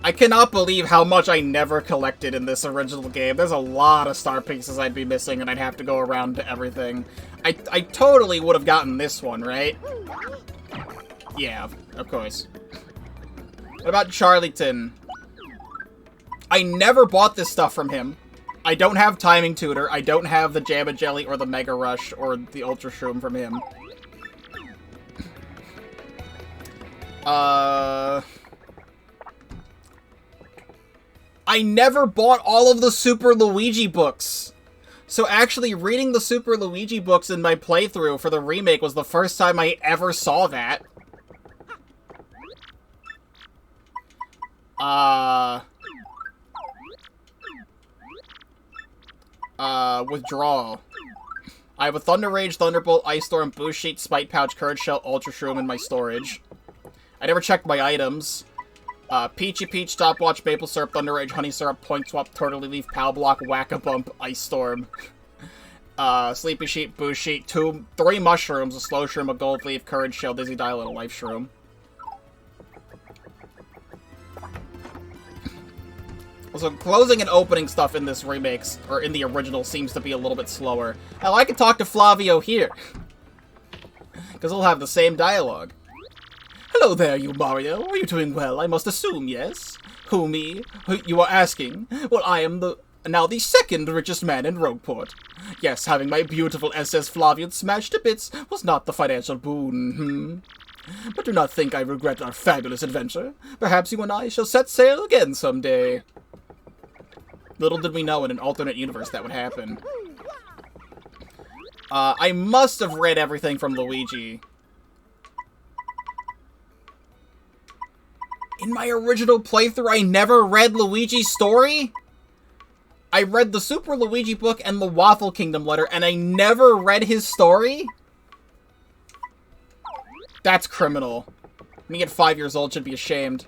I cannot believe how much I never collected in this original game. There's a lot of star pieces I'd be missing, and I'd have to go around to everything. I totally would have gotten this one, right? Yeah, of course. What about Charlieton? I never bought this stuff from him. I don't have Timing Tutor. I don't have the Jamma Jelly or the Mega Rush or the Ultra Shroom from him. I never bought all of the Super Luigi books. So actually reading the Super Luigi books in my playthrough for the remake was the first time I ever saw that. Withdrawal. I have a Thunder Rage, Thunderbolt, Ice Storm, Boost Sheet, Spite Pouch, Courage Shell, Ultra Shroom in my storage. I never checked my items. Peachy Peach, Stopwatch, Maple Syrup, Thunder Rage, Honey Syrup, Point Swap, Turtley Leaf, Pow Block, Whack-a-Bump, Ice Storm. Sleepy Sheet, Boost Sheet, 3 Mushrooms, a Slow Shroom, a Gold Leaf, Courage Shell, Dizzy Dial, and a Life Shroom. So closing and opening stuff in this remakes, or in the original, seems to be a little bit slower. Hell, I can talk to Flavio here. Because he'll have the same dialogue. Hello there, you Mario. Are you doing well? I must assume, yes? Who, me? You are asking? Well, I am now the second richest man in Rogueport. Yes, having my beautiful SS Flavian smashed to bits was not the financial boon, But do not think I regret our fabulous adventure. Perhaps you and I shall set sail again someday. Little did we know in an alternate universe that would happen. I must have read everything from Luigi. In my original playthrough, I never read Luigi's story? I read the Super Luigi book and the Waffle Kingdom letter, and I never read his story? That's criminal. Me at 5 years old should be ashamed.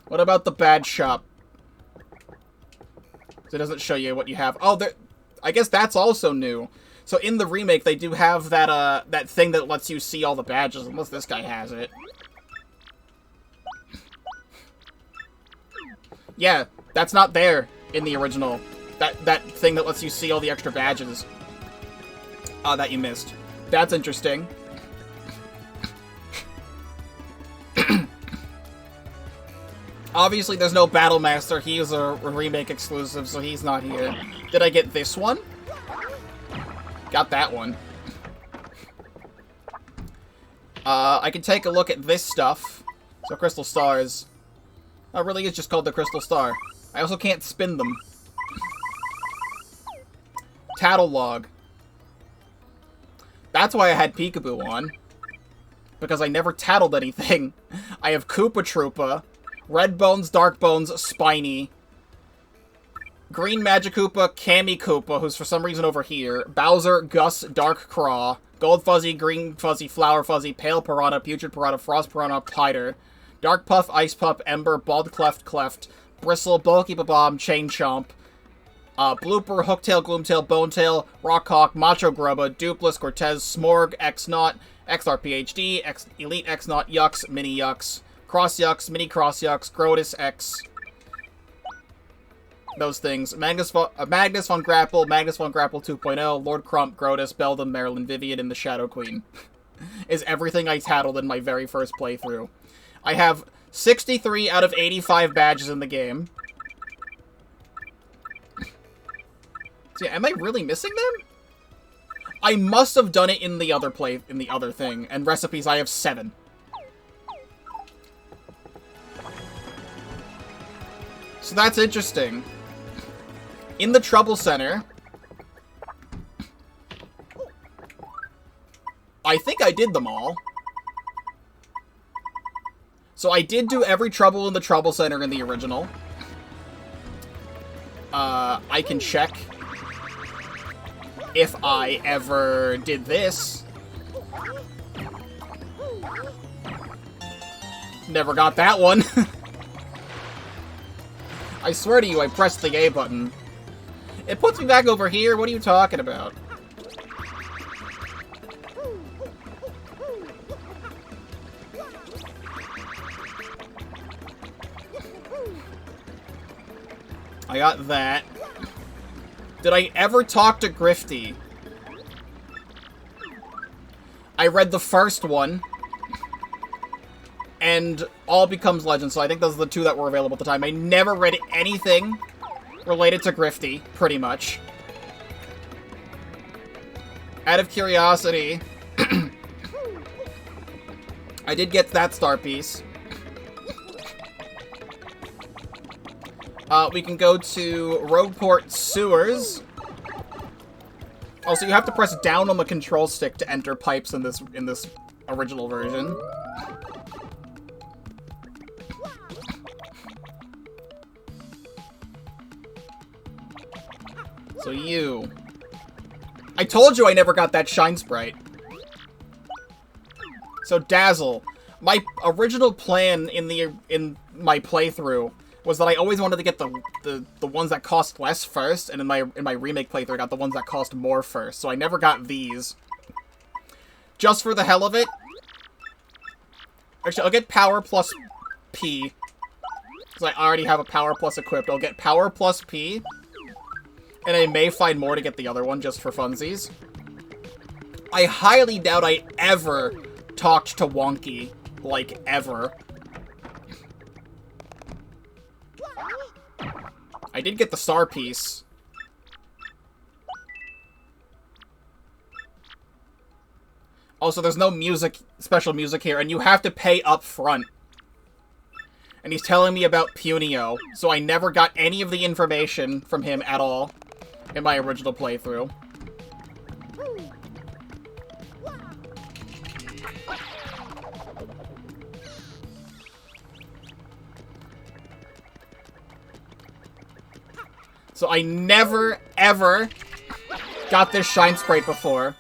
What about the bad shop? So it doesn't show you what you have. Oh, I guess that's also new. So in the remake, they do have that, that thing that lets you see all the badges, unless this guy has it. Yeah, that's not there in the original. That thing that lets you see all the extra badges. That you missed. That's interesting. Obviously, there's no Battle Master. He is a remake exclusive, so he's not here. Did I get this one? Got that one. I can take a look at this stuff. So, Crystal Stars. Oh, it really is just called the Crystal Star. I also can't spin them. Tattle Log. That's why I had Peekaboo on. Because I never tattled anything. I have Koopa Troopa, Red Bones, Dark Bones, Spiny, Green Magikoopa, Kami Koopa, who's for some reason over here, Bowser, Gus, Dark Craw, Gold Fuzzy, Green Fuzzy, Flower Fuzzy, Pale Piranha, Putrid Piranha, Frost Piranha, Pider, Dark Puff, Ice Pup, Ember, Bald Cleft, Bristle, Bulky Babomb, Chain Chomp, Blooper, Hooktail, Gloomtail, Bonetail, Rockhawk, Macho Grubba, Dupless, Cortez, Smorg, X-Naught, XRPHD, Elite X-Naught, Yux, Mini Yux, Cross Yux, Mini Cross Yux, Grotus X, those things. Magnus Von Grapple, Magnus Von Grapple 2.0, Lord Crump, Grotus, Beldam, Marilyn Vivian, and the Shadow Queen. Is everything I tattled in my very first playthrough. I have 63 out of 85 badges in the game. So yeah, am I really missing them? I must have done it in the other thing. And recipes, I have 7. So that's interesting. In the Trouble Center, I think I did them all. So I did do every trouble in the Trouble Center in the original. I can check if I ever did this. Never got that one. I swear to you, I pressed the A button. It puts me back over here. What are you talking about? I got that. Did I ever talk to Grifty? I read the first one. And All Becomes Legend, so I think those are the 2 that were available at the time. I never read anything related to Grifty, pretty much. Out of curiosity, I did get that star piece. We can go to Rogueport Sewers. Also, you have to press down on the control stick to enter pipes in this original version. So you. I told you I never got that Shine Sprite. So Dazzle. My original plan in my playthrough was that I always wanted to get the ones that cost less first, and in my remake playthrough I got the ones that cost more first. So I never got these. Just for the hell of it. Actually, I'll get Power plus P. Because I already have a Power plus equipped. I'll get Power plus P. And I may find more to get the other one just for funsies. I highly doubt I ever talked to Wonky. Like, ever. I did get the star piece. Also, there's no special music here, and you have to pay up front. And he's telling me about Punio, so I never got any of the information from him at all in my original playthrough. So I never, ever got this Shine Sprite before.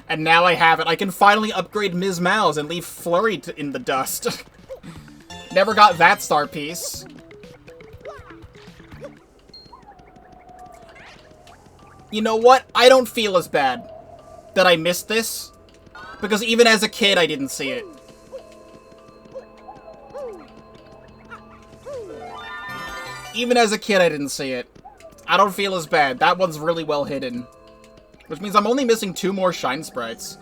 And now I have it. I can finally upgrade Ms. Mouse and leave Flurry in the dust. Never got that star piece. You know what? I don't feel as bad that I missed this, because even as a kid, I didn't see it. Even as a kid, I didn't see it. I don't feel as bad. That one's really well hidden. Which means I'm only missing 2 more Shine Sprites.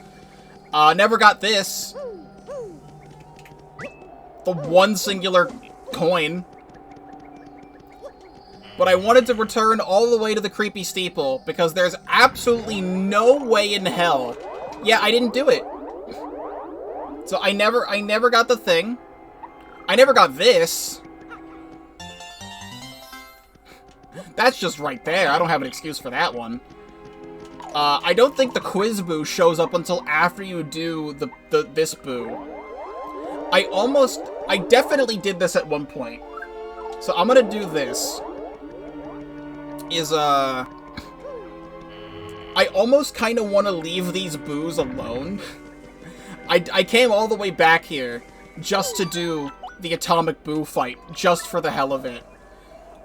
Never got this. The one singular coin. But I wanted to return all the way to the creepy steeple, because there's absolutely no way in hell. Yeah, I didn't do it. So I never got the thing. I never got this. That's just right there. I don't have an excuse for that one. I don't think the quiz boo shows up until after you do this boo. I definitely did this at one point. So I'm gonna do this. I almost kind of want to leave these boos alone. I came all the way back here just to do the Atomic Boo fight, just for the hell of it.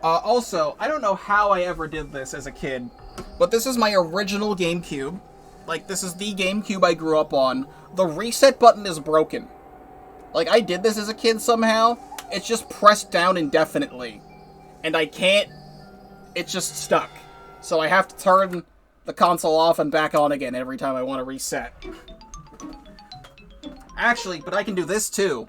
Also, I don't know how I ever did this as a kid, but this is my original GameCube. Like, this is the GameCube I grew up on. The reset button is broken. Like, I did this as a kid somehow. It's just pressed down indefinitely. And I can't... It's just stuck. So I have to turn the console off and back on again every time I want to reset. Actually, but I can do this too.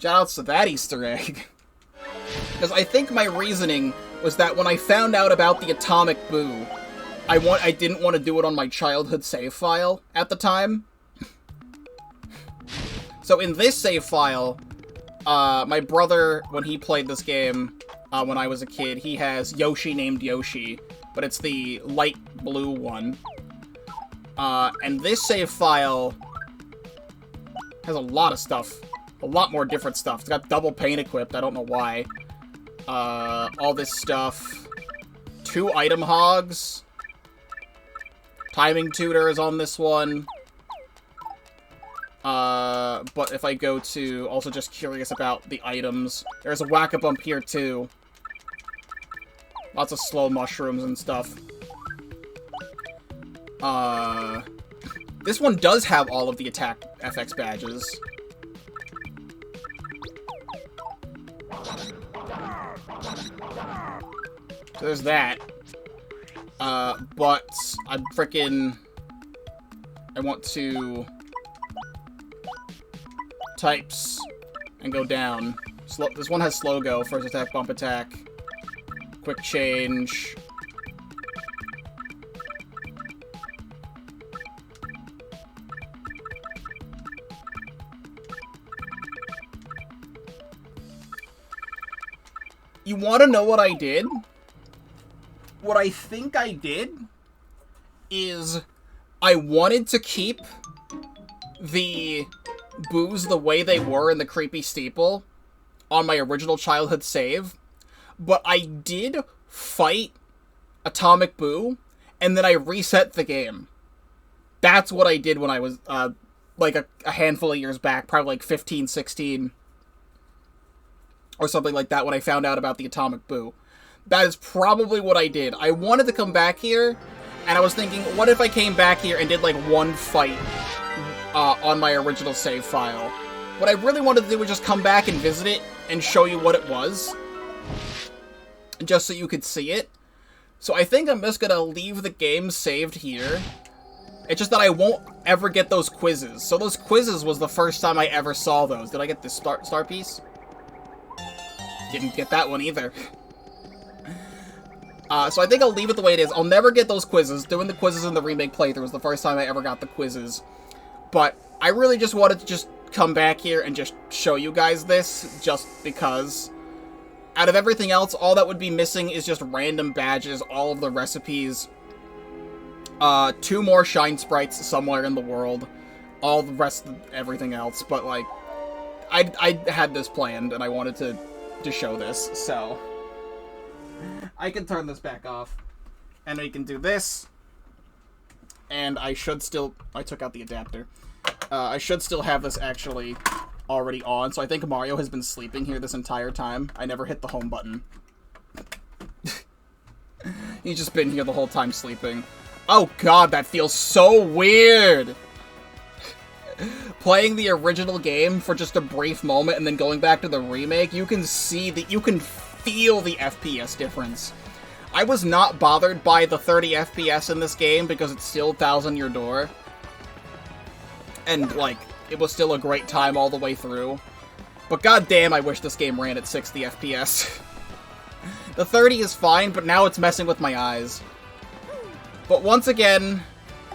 Shoutouts to that Easter egg. Because I think my reasoning was that when I found out about the Atomic Boo, I didn't want to do it on my childhood save file at the time. So in this save file, my brother, when he played this game when I was a kid, he has Yoshi named Yoshi, but it's the light blue one. And this save file has a lot of stuff. A lot more different stuff. It's got double paint equipped, I don't know why. All this stuff. 2 item hogs. Timing tutor is on this one. But if I go to... Also just curious about the items. There's a whack-a-bump here, too. Lots of slow mushrooms and stuff. This one does have all of the attack FX badges. So there's that. But I'm frickin'... I want to... types and go down. This one has slow go, first attack, bump attack, quick change. You want to know what I did? What I think I did is I wanted to keep the boos the way they were in the creepy steeple on my original childhood save, but I did fight Atomic Boo, and then I reset the game. That's what I did when I was, like, a handful of years back, probably like 15, 16, or something like that, when I found out about the Atomic Boo. That is probably what I did. I wanted to come back here, and I was thinking, what if I came back here and did, like, one fight on my original save file? What I really wanted to do was just come back and visit it and show you what it was, just so you could see it. So I think I'm just gonna leave the game saved here. It's just that I won't ever get those quizzes. So those quizzes was the first time I ever saw those. Did I get this star piece? Didn't get that one either. So I think I'll leave it the way it is. I'll never get those quizzes. Doing the quizzes in the remake playthrough was the first time I ever got the quizzes. But I really just wanted to just come back here and just show you guys this, just because. Out of everything else, all that would be missing is just random badges, all of the recipes, 2 more Shine Sprites somewhere in the world, all the rest of everything else. But, like, I had this planned, and I wanted to show this, so I can turn this back off, and we can do this, and I should still... I took out the adapter. I should still have this actually already on, so I think Mario has been sleeping here this entire time. I never hit the home button. He's just been here the whole time sleeping. Oh god, that feels so weird! Playing the original game for just a brief moment and then going back to the remake, you can see that you can feel the FPS difference. I was not bothered by the 30 FPS in this game because it's still Thousand-Year Door. And, like, it was still a great time all the way through. But goddamn, I wish this game ran at 60 FPS. The 30 is fine, but now it's messing with my eyes. But once again,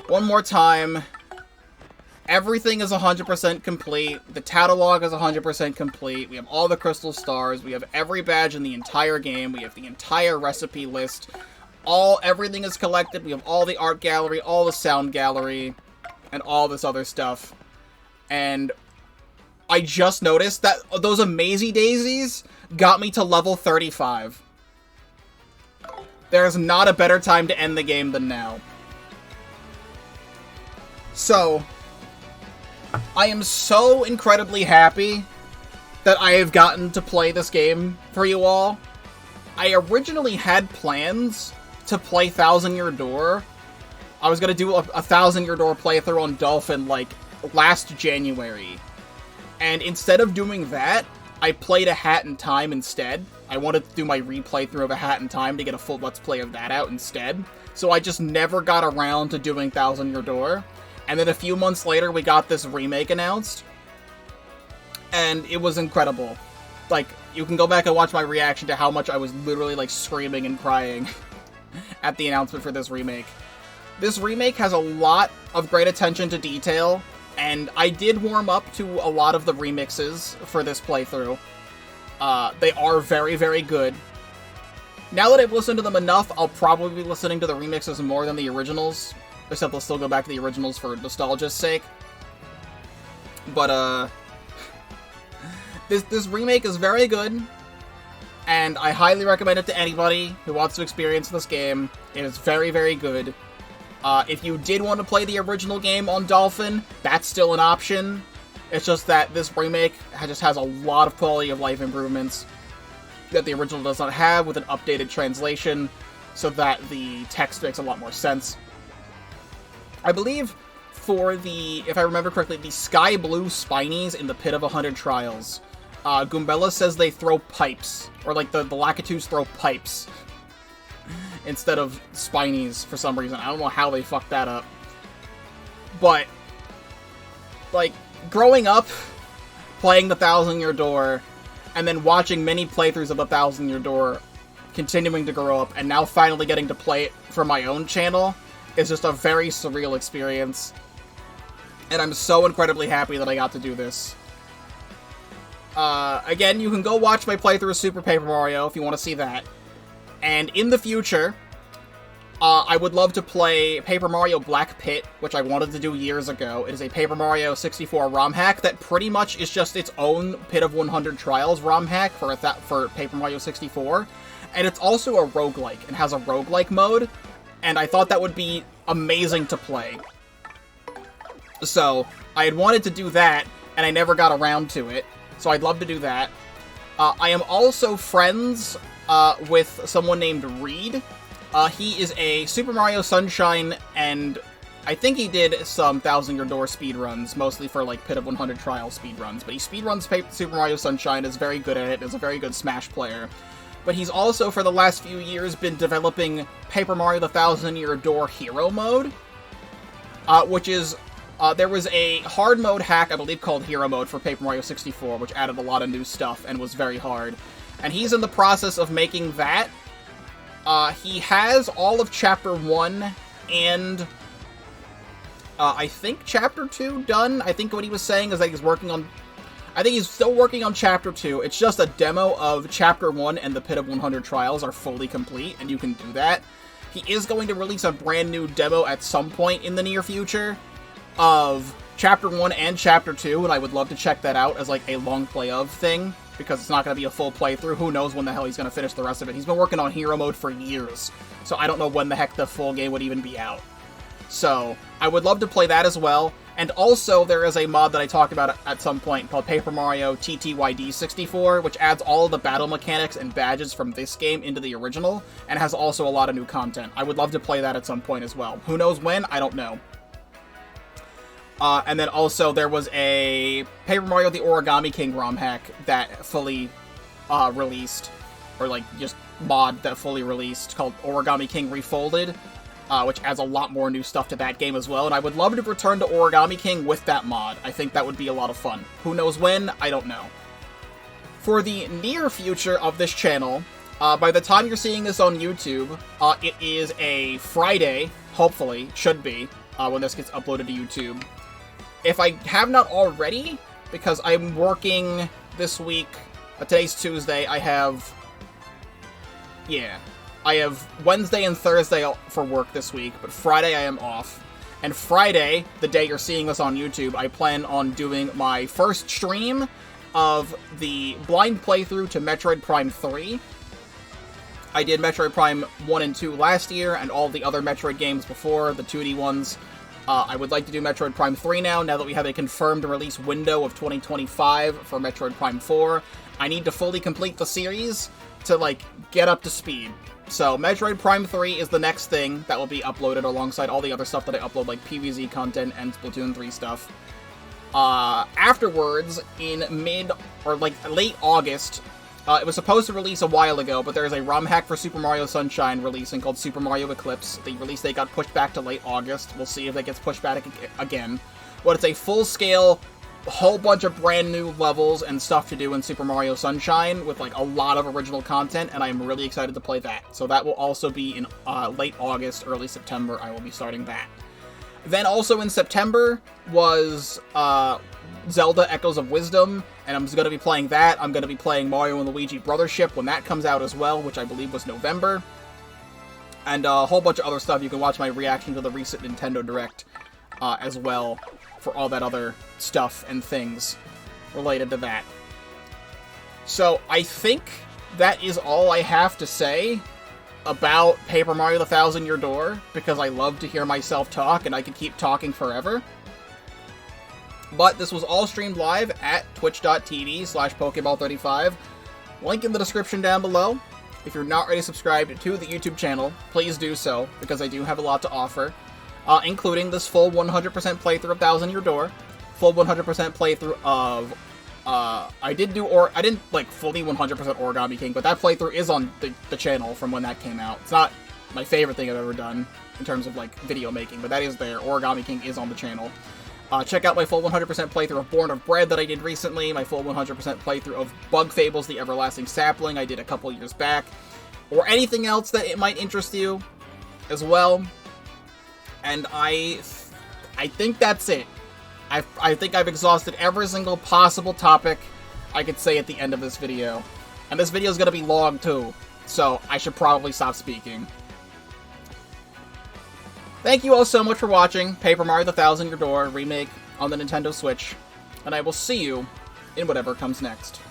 one more time, everything is 100% complete. The catalog is 100% complete. We have all the crystal stars. We have every badge in the entire game. We have the entire recipe list. Everything is collected. We have all the art gallery, all the sound gallery, and all this other stuff. And I just noticed that those Amazy Daisies got me to level 35. There's not a better time to end the game than now. So, I am so incredibly happy that I have gotten to play this game for you all. I originally had plans to play Thousand-Year Door. I was going to do a Thousand-Year Door playthrough on Dolphin, like, last January. And instead of doing that, I played A Hat in Time instead. I wanted to do my replaythrough of A Hat in Time to get a full Let's Play of that out instead. So I just never got around to doing Thousand-Year Door. And then a few months later, we got this remake announced. And it was incredible. Like, you can go back and watch my reaction to how much I was literally, like, screaming and crying at the announcement for this remake. This remake has a lot of great attention to detail, and I did warm up to a lot of the remixes for this playthrough. They are very, very good. Now that I've listened to them enough, I'll probably be listening to the remixes more than the originals. Except I'll still go back to the originals for nostalgia's sake. But, this remake is very good, and I highly recommend it to anybody who wants to experience this game. It is very, very good. If you did want to play the original game on Dolphin, that's still an option. It's just that this remake just has a lot of quality of life improvements that the original does not have, with an updated translation, so that the text makes a lot more sense. I believe for the, if I remember correctly, the Sky Blue Spinies in the Pit of 100 Trials, Goombella says they throw pipes, or like the Lakitus throw pipes instead of Spinies for some reason. I don't know how they fucked that up. But, like, growing up, playing the Thousand-Year Door, and then watching many playthroughs of the Thousand-Year Door, continuing to grow up, and now finally getting to play it for my own channel, is just a very surreal experience. And I'm so incredibly happy that I got to do this. Again, you can go watch my playthrough of Super Paper Mario if you want to see that. And in the future, I would love to play Paper Mario Black Pit, which I wanted to do years ago. It is a Paper Mario 64 ROM hack that pretty much is just its own Pit of 100 Trials ROM hack for Paper Mario 64. And it's also a roguelike, and has a roguelike mode, and I thought that would be amazing to play. So, I had wanted to do that, and I never got around to it, so I'd love to do that. I am also friends with someone named Reed. He is a Super Mario Sunshine, and I think he did some Thousand-Year Door speedruns, mostly for, like, Pit of 100 Trial speedruns. But he speedruns Super Mario Sunshine, is very good at it, is a very good Smash player. But he's also, for the last few years, been developing Paper Mario the Thousand-Year Door Hero Mode, which is, there was a hard mode hack, I believe, called Hero Mode for Paper Mario 64, which added a lot of new stuff and was very hard. And he's in the process of making that. He has all of Chapter 1 and, I think Chapter 2 done. I think what he was saying is that he's working on, I think he's still working on Chapter 2. It's just a demo of Chapter 1 and the Pit of 100 Trials are fully complete, and you can do that. He is going to release a brand new demo at some point in the near future of Chapter 1 and Chapter 2, and I would love to check that out as, like, a long play of thing, because it's not going to be a full playthrough. Who knows when the hell he's going to finish the rest of it. He's been working on Hero Mode for years, so I don't know when the heck the full game would even be out. So, I would love to play that as well. And also, there is a mod that I talked about at some point called Paper Mario TTYD 64, which adds all of the battle mechanics and badges from this game into the original, and has also a lot of new content. I would love to play that at some point as well. Who knows when? I don't know. And then also, there was a Paper Mario the Origami King ROM hack that fully released, or like just mod that fully released, called Origami King Refolded, which adds a lot more new stuff to that game as well, and I would love to return to Origami King with that mod. I think that would be a lot of fun. Who knows when? I don't know. For the near future of this channel, by the time you're seeing this on YouTube, it is a Friday, hopefully, should be, when this gets uploaded to YouTube. If I have not already, because I'm working this week, today's Tuesday, I have Wednesday and Thursday for work this week, but Friday I am off. And Friday, the day you're seeing this on YouTube, I plan on doing my first stream of the blind playthrough to Metroid Prime 3. I did Metroid Prime 1 and 2 last year, and all the other Metroid games before, the 2D ones. I would like to do Metroid Prime 3 now that we have a confirmed release window of 2025 for Metroid Prime 4. I need to fully complete the series to, like, get up to speed. So, Metroid Prime 3 is the next thing that will be uploaded alongside all the other stuff that I upload, like PvZ content and Splatoon 3 stuff. Afterwards, in late August, it was supposed to release a while ago, but there is a ROM hack for Super Mario Sunshine releasing called Super Mario Eclipse. The release date got pushed back to late August. We'll see if that gets pushed back again. But it's a full-scale, whole bunch of brand new levels and stuff to do in Super Mario Sunshine with, like, a lot of original content, and I'm really excited to play that. So that will also be in late August, early September. I will be starting that. Then also in September was Zelda Echoes of Wisdom, and I'm going to be playing that. I'm going to be playing Mario & Luigi Brothership when that comes out as well, which I believe was November. And a whole bunch of other stuff. You can watch my reaction to the recent Nintendo Direct as well for all that other stuff and things related to that. So I think that is all I have to say about Paper Mario the Thousand-Year Door, because I love to hear myself talk, and I could keep talking forever. But this was all streamed live at twitch.tv/Pokeball35. Link in the description down below. If you're not already subscribed to the YouTube channel, please do so, because I do have a lot to offer, including this full 100% playthrough of Thousand-Year Door, full 100% playthrough of I didn't like fully 100% Origami King, but that playthrough is on the channel from when that came out. It's not my favorite thing I've ever done in terms of, like, video making, but that is there. Origami King is on the channel. Check out my full 100% playthrough of Born of Bread that I did recently, my full 100% playthrough of Bug Fables: The Everlasting Sapling I did a couple years back, or anything else that it might interest you as well. And I think that's it. I think I've exhausted every single possible topic I could say at the end of this video. And this video is going to be long too, so I should probably stop speaking. Thank you all so much for watching Paper Mario the Thousand-Year Door Remake on the Nintendo Switch, and I will see you in whatever comes next.